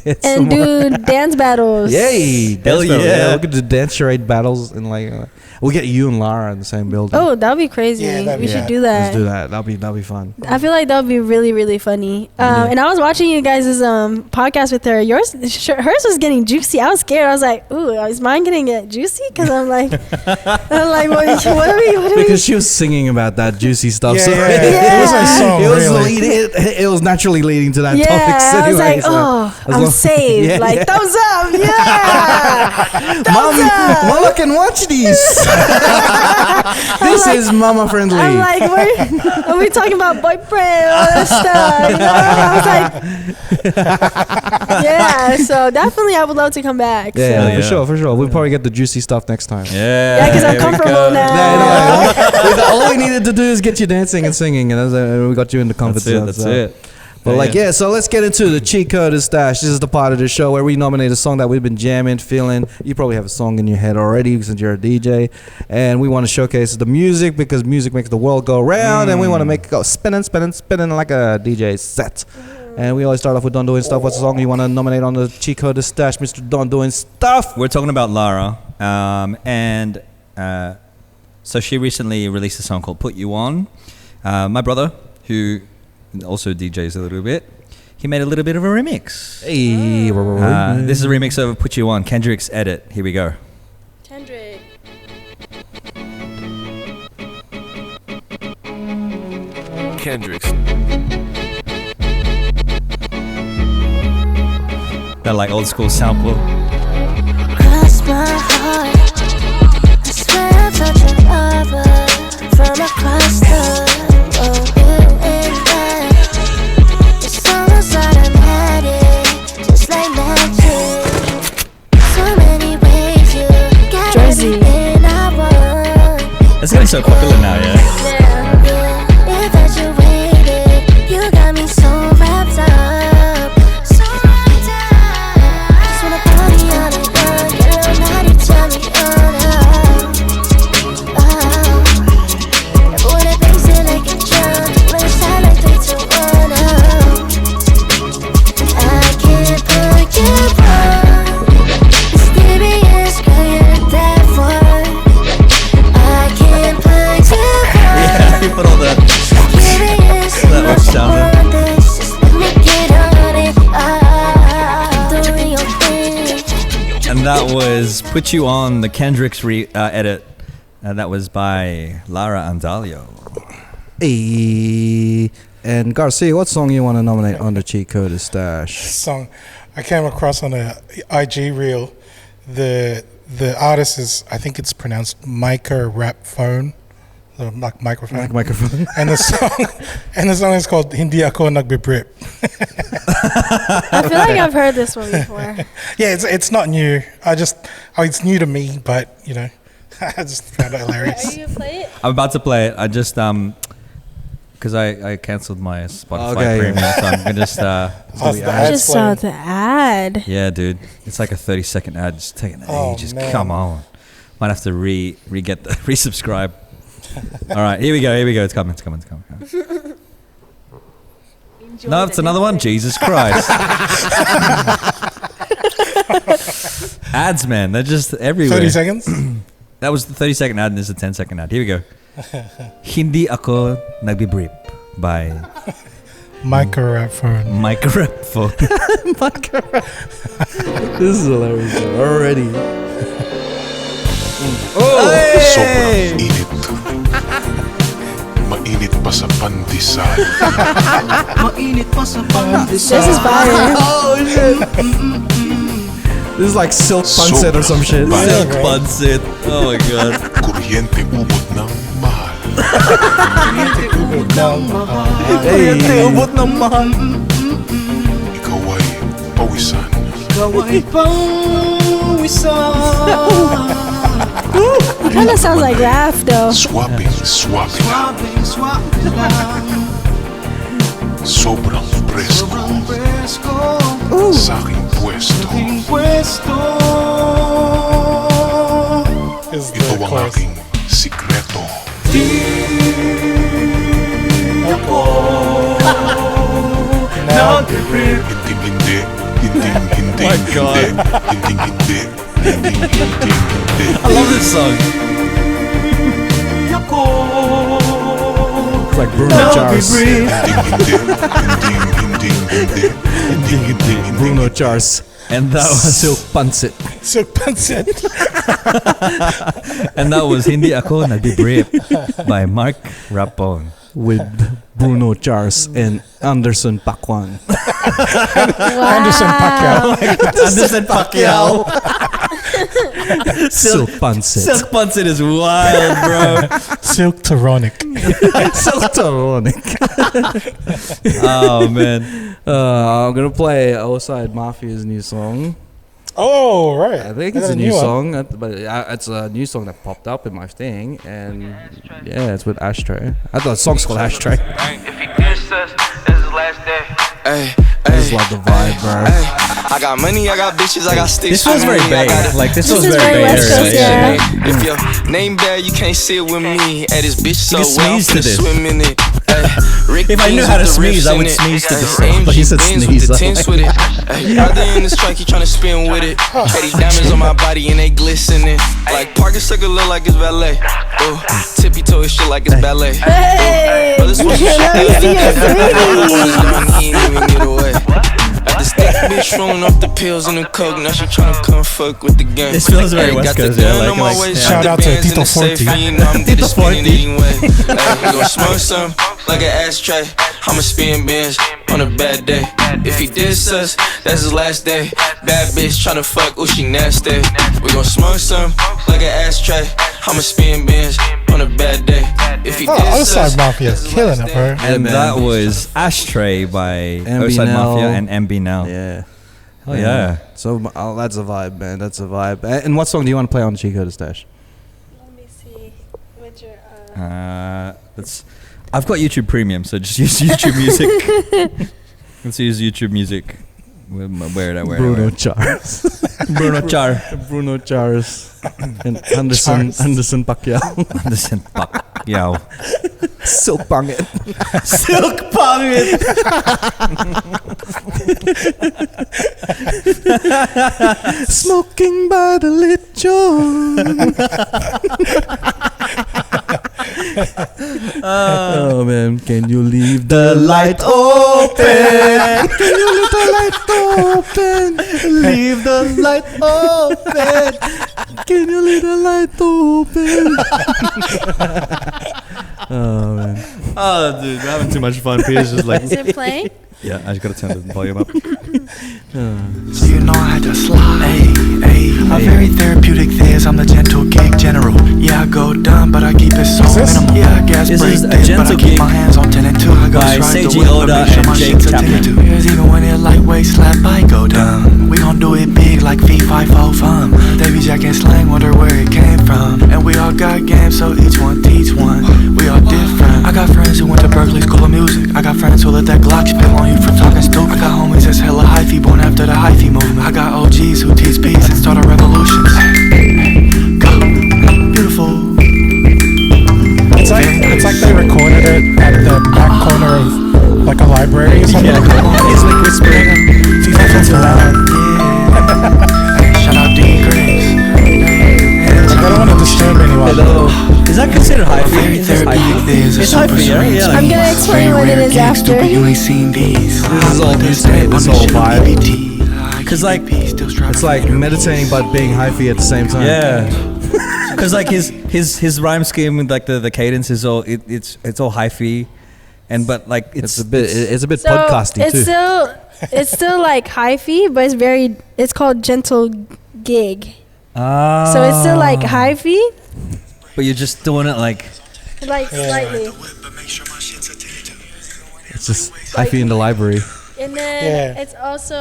Dance battles. Yay! Hell yeah. We're going to do dance charade battles and we'll get you and Lara in the same building. Oh, that'd be crazy. We should do that. Let's do that. That'll be fun. I feel like that would be really, really funny. And I was watching you guys' podcast with her. Hers was getting juicy. I was scared. I was like, ooh, is mine getting juicy? Because I'm like, what are we? Because she was singing about that juicy stuff. Yeah, so It was a song, it was naturally leading to that topic. I was Anyway, like, I'm saved. Thumbs up. Yeah. Mama can watch these. This is mama friendly. I'm like, are we talking about boyfriend and all that stuff? I was like, so definitely I would love to come back. Yeah, for sure. We'll probably get the juicy stuff next time. Yeah, because I'm comfortable now. All we needed to do is get you dancing and singing, and we got you in the comfort zone. That's it. But so let's get into the Cheatcoders Stash. This is the part of the show where we nominate a song that we've been jamming, feeling. You probably have a song in your head already since you're a DJ. And we want to showcase the music because music makes the world go round. And we want to make it go spinning like a DJ set. And we always start off with Don Doing Stuff. What's the song you want to nominate on the Cheatcoders Stash, Mr. Don Doing Stuff? We're talking about Lara. So she recently released a song called Put You On. My brother, who also DJs a little bit, he made a little bit of a remix. Hey, this is a remix of Put You On, Kendrick's edit. Here we go. Kendrick. That old school sample. Cross my heart, I swear I felt your lover from across the world. It's almost automatic, just like magic. So many ways you got everything I want. It's getting so popular now, yeah. Infatuated, you got me so wrapped up. Just wanna party all night long, get a little naughty, tell me boy, that bass it like a drum, let's shine like 3, 2, 1, I can't put you on. Mysterious girl, you're that one. I can't put you on. was Put You On, the Kendrick's edit. That was by Lara Andalio. Hey. And Garcia, what song you want to nominate on the Cheatcoders stash? Song I came across on a IG reel. The artist is, I think it's pronounced Micro Rap Phone. Like microphone. Like microphone. And the song is called Hindi Ako Nagbibrip. I feel like I've heard this one before. Yeah, it's not new. It's new to me, but you know, I just found it hilarious. Are you gonna play it? I'm about to play it. I just because I cancelled my Spotify premium, so I'm gonna just. I just saw the ad. Yeah, dude, it's like a 30-second ad. Just taking ages. Man. Come on, might have to resubscribe. All right, here we go. It's coming. No, it's another one. Jesus Christ. Ads, man, they're just everywhere. 30 seconds? That was the 30-second ad, and this is a 10-second ad. Here we go. Hindi Ako Nagbibrip by Micro Rap Phone. Micro Rap Phone. This is hilarious already. Sobrang init. Mainit pa sa pandesal. This is fire. Oh shit. This is like Silk Pancit or some shit. Silk Pancit. Oh my god. Kuryente ubod ng mahal. Ubod ng mahal. Ikaw ay pawisan. It kind of sounds like Raph though. Swapping lang. Sobrang presko. Sa aking pwesto. Ito ang aking sikreto. Hindi. I love this song. It's like Bruno Mars. Bruno Mars. And that was Silk Pancit. Silk Pancit. And that was Hindi Ako Nagbibrip by Mark Rapon. With Bruno Mars and Anderson Paquan. Anderson Pacquiao. Anderson Pacquiao. Silk Pancit. Silk Pancit is wild, bro. Silk Taronic. Silk Taronic. Oh man. I'm gonna play Outside Mafia's new song. Oh, right. I think it's a new song, but it's a new song that popped up in my thing, and yeah, it's with Ashtray. I thought the song's called Ashtray. If he diss us, this is his last day. I just love the vibe, bro. I got money, I got bitches, I got sticks. This was very Bay. Like this was is very very Bay West Coast, area. yeah. If your name bad, you can't sit with me. At this bitch so You can well, sneeze to this. swim in it. If I knew how to sneeze, I would sneeze to this song. But he said sneeze. With it. Other in the strike, he tryna spin with it. Had these diamonds on my body and they glistening. Like Parker Sugar look like it's valet. Ooh, tippy toe his shit like it's ballet. Hey, But this was shit. let me see your 3D. He ain't even get away. Like this thick bitch rolling off the pills and the coke. Now she tryna come fuck with the gang. This feels very West Coast, yeah. Shout out to Tito Forte. Tito Forte. We gon' smoke some like an ashtray. I'ma spin bins on a bad day. If he diss us, that's his last day. Bad bitch tryna fuck, ooh she nasty. We gon' smoke some like an ashtray. I'ma spin bins on a bad day. If he diss us, Outside Mafia is killing it, bro. And that was Ashtray by Outside Mafia and MB Now. Yeah. Oh yeah. So that's a vibe, man. That's a vibe. And what song do you want to play on the Cheatcoders stash? Let me see. What's your I've got YouTube Premium, so just use YouTube Music. Let's use YouTube Music. Where Bruno Mars. Bruno Mars. And Anderson Pacquiao. Anderson Pacquiao. Silk Pancit. Silk Pancit. Smoking by the lit joint. Oh man, can you leave the light open? Can you leave the light light open. Leave the light open. Can you leave the light open? Oh man. Oh, dude, we're having too much fun. Peter's just like. Is it playing? Yeah, I just gotta turn the volume up. So you know I had to slide. A very therapeutic this. I'm the gentle gig general. Yeah, I go dumb, but I keep it so minimal. Yeah, I guess This break is a this, but I gentle keep gig my hands on 10 and 2. I go by stride the Seiji whip, but Oda make sure and my Jake shit's Chapman. attended to. Here's even when it lightweight slap, I go dumb. We gon' do it big like V5 fun. They be jacking slang, wonder where it came from. And we all got games, so each one teach one. We all different. I got friends who went to Berkeley School of Music. I got friends who let that Glock spill on you for talking stupid. I got homies that's hella hyphy, born after the hyphy movement. I got OGs who teach peace and start a revolution. Go, beautiful. It's like they recorded it at the back corner of like a library or something. It's like whispering. Shout out D. Grace. I don't want to disturb anyone. Hello. Is that considered hyphy? Is this hyphy? It's It's hyphy, yeah? Yeah. I'm gonna explain what it is after. You ain't seen these. This is all music, this whole vibe. Cause like, It's like meditating but being hyphy at the same time. yeah. Cause like his rhyme scheme with like the cadence is all it's all hyphy, and but like It's a bit So podcasty it's too. still like hyphy, but it's called gentle gig. Ah. So it's still like hyphy, But you're just doing it like. slightly. It's just hyphy in the library. And then Yeah. it's also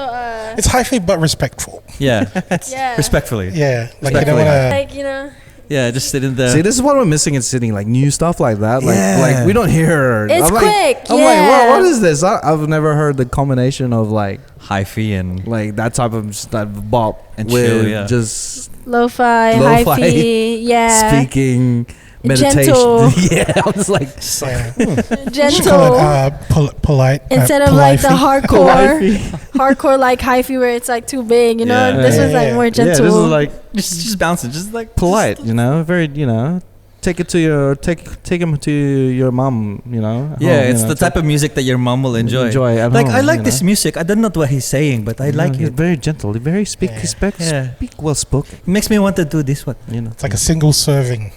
It's hyphy but respectful. Yeah. yeah. Respectfully. Yeah, like you don't want to. Like, you know, Yeah, just sitting there. See, this is what we're missing in Sydney, like new stuff like that. Like, Yeah. like we don't hear. It's I'm quick, I'm like, yeah. what is this? I've never heard the combination of like hyphy and that type of that bop And with chill, yeah. just lo-fi, Lo-fi, hyphy, yeah. speaking, meditation. Gentle. Yeah, I was like, Yeah. Gentle. Polite. Instead of like the politely. hardcore like hyphy where it's like too big, you know. Yeah. This was Yeah, like yeah. more yeah, gentle. this is like just bouncing, just like polite, you know, very, you know, take him to your mom, you know. Yeah, home, it's you know, the type of music that your mom will enjoy. at Like home, I like you this know? music. I don't know what he's saying, but I like He's it. very gentle, very speak well spoken, It makes me want to do this one. you know. It's like a single serving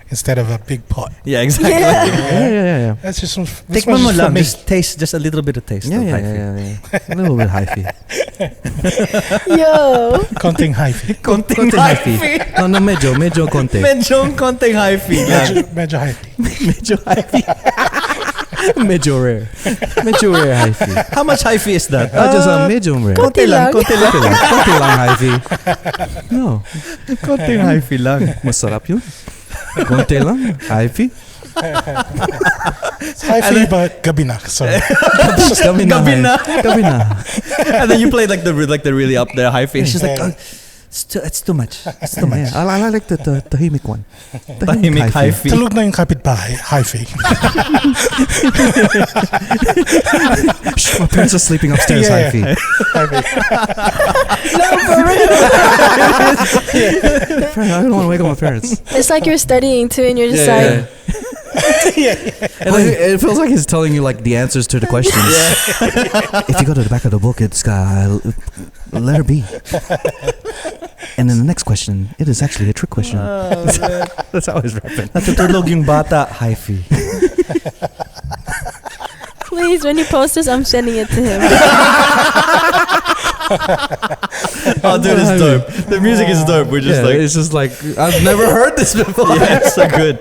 instead of a big pot. Yeah, exactly. Yeah. That's just Take one more lang, just taste, just a little bit of taste. Yeah, of yeah, hyphy. yeah. A little bit hyphy. Yo. Konting hyphy. Konting hyphy. No, medyo konti. Medyo konting hyphy. Medyo hyphy. Medyo hyphy. Medyo rare. Medyo rare hyphy. How much hyphy is that? Just a medium rare. Konti lang. Konti lang hyphy. No. Konting hyphy lang. Masarap yun. Konti lang hyphy. It's hyphy but gabi na. So Gabi na. Gabi na. And then you play like the really up there hyphy. She's like, oh, it's too much. It's too much. Yeah, I like the tahimik one. Tahimik hyphy. tulog na yung kapitbahay. Hyphy. Shh, my parents are sleeping upstairs, Yeah. hyphy. No, for real. I don't want to wake up my parents. It's like you're studying too, and you're just like, And like, it feels like he's telling you like the answers to the questions. If you go to the back of the book, it's letter B. And then the next question, it is actually a trick question. That's how he's rapping. Natutulog yung bata, hyphy. please, when you post this, I'm sending it to him. Oh, dude, it's dope. The music is dope. We're just like, it's just like I've never heard this before. yeah, it's so good.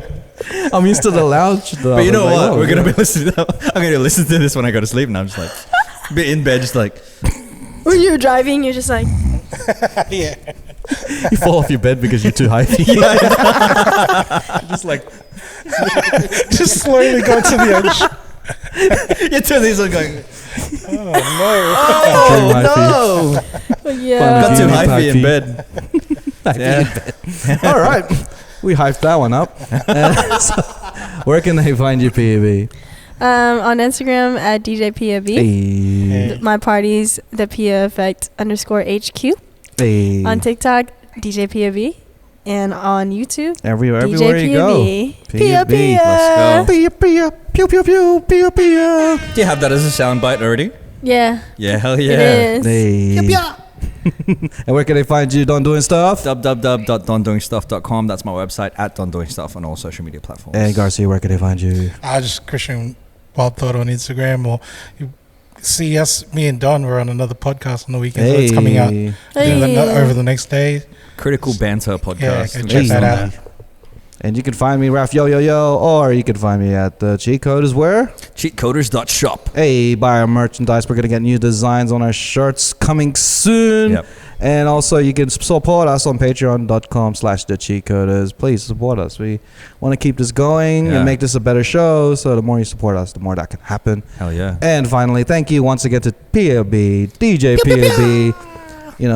I'm used to the lounge. But you know what? We're gonna be listening. I'm gonna listen to this when I go to sleep. And I'm just like, be in bed, just like. When you're driving, you're just like, Yeah. You fall off your bed because you're too high. Just like Just slowly go to the edge. You turn these on, going. oh no! yeah. Got too Hyphy. hyphy in bed. Yeah. all right, we hyped that one up. So, where can they find you, PAB? On Instagram at DJ Pia B. Hey. My parties, the Pia Effect _HQ. Hey. On TikTok, DJ Pia B. And on YouTube, Everywhere DJ you Pia go. B. Pia B. Let's go. Pia, pia, pew, pew, pew, pia, pia. Do you have that as a soundbite already? Yeah. Yeah, hell yeah. It is. Hey. And where can they find you, Don Doing Stuff? www.dondoingstuff.com. That's my website, at Don Doing Stuff on all social media platforms. And Garcia, where can they find you? Just Christian Wild Thought on Instagram, or you see us, me and Don, we're on another podcast on the weekend. So it's coming out over the next day. Critical Banter podcast. Yeah, check that out. And you can find me, Raf Yo Yo Yo, or you can find me at the Cheatcoders where? Cheatcoders.shop. Hey, buy our merchandise. We're going to get new designs on our shirts coming soon. Yep. And also you can support us on patreon.com/thecheatcoders. Please support us. We want to keep this going and make this a better show. So the more you support us, the more that can happen. Hell yeah. And finally, thank you once again to Pia B, DJ Pia B,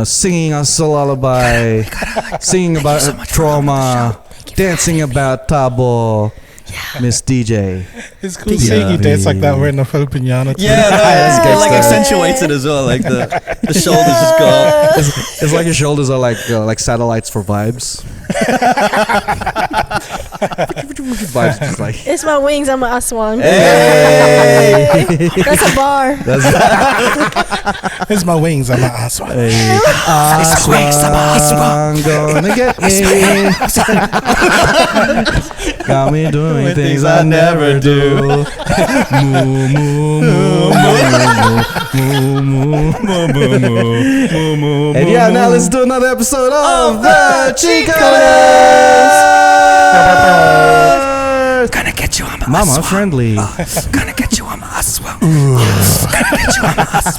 singing us a lullaby, singing about trauma, dancing about tabo. Miss DJ. It's cool seeing you dance like that wearing a Filipino. Yeah, it like accentuates it as well. Like the shoulders just go up. It's like your shoulders are like satellites for vibes. Vibes just like. It's my wings. I'm an aswang. Hey. That's a bar. It's my wings. I'm an aswang. Hey. Aswang gonna get me. Got me doing things I never do. Moo moo moo moo moo moo. And yeah, now let's do another episode of the Cheatcoders. Gonna get you on my Mama friendly. Gonna get you on my aswang. Gonna get you on my aswang.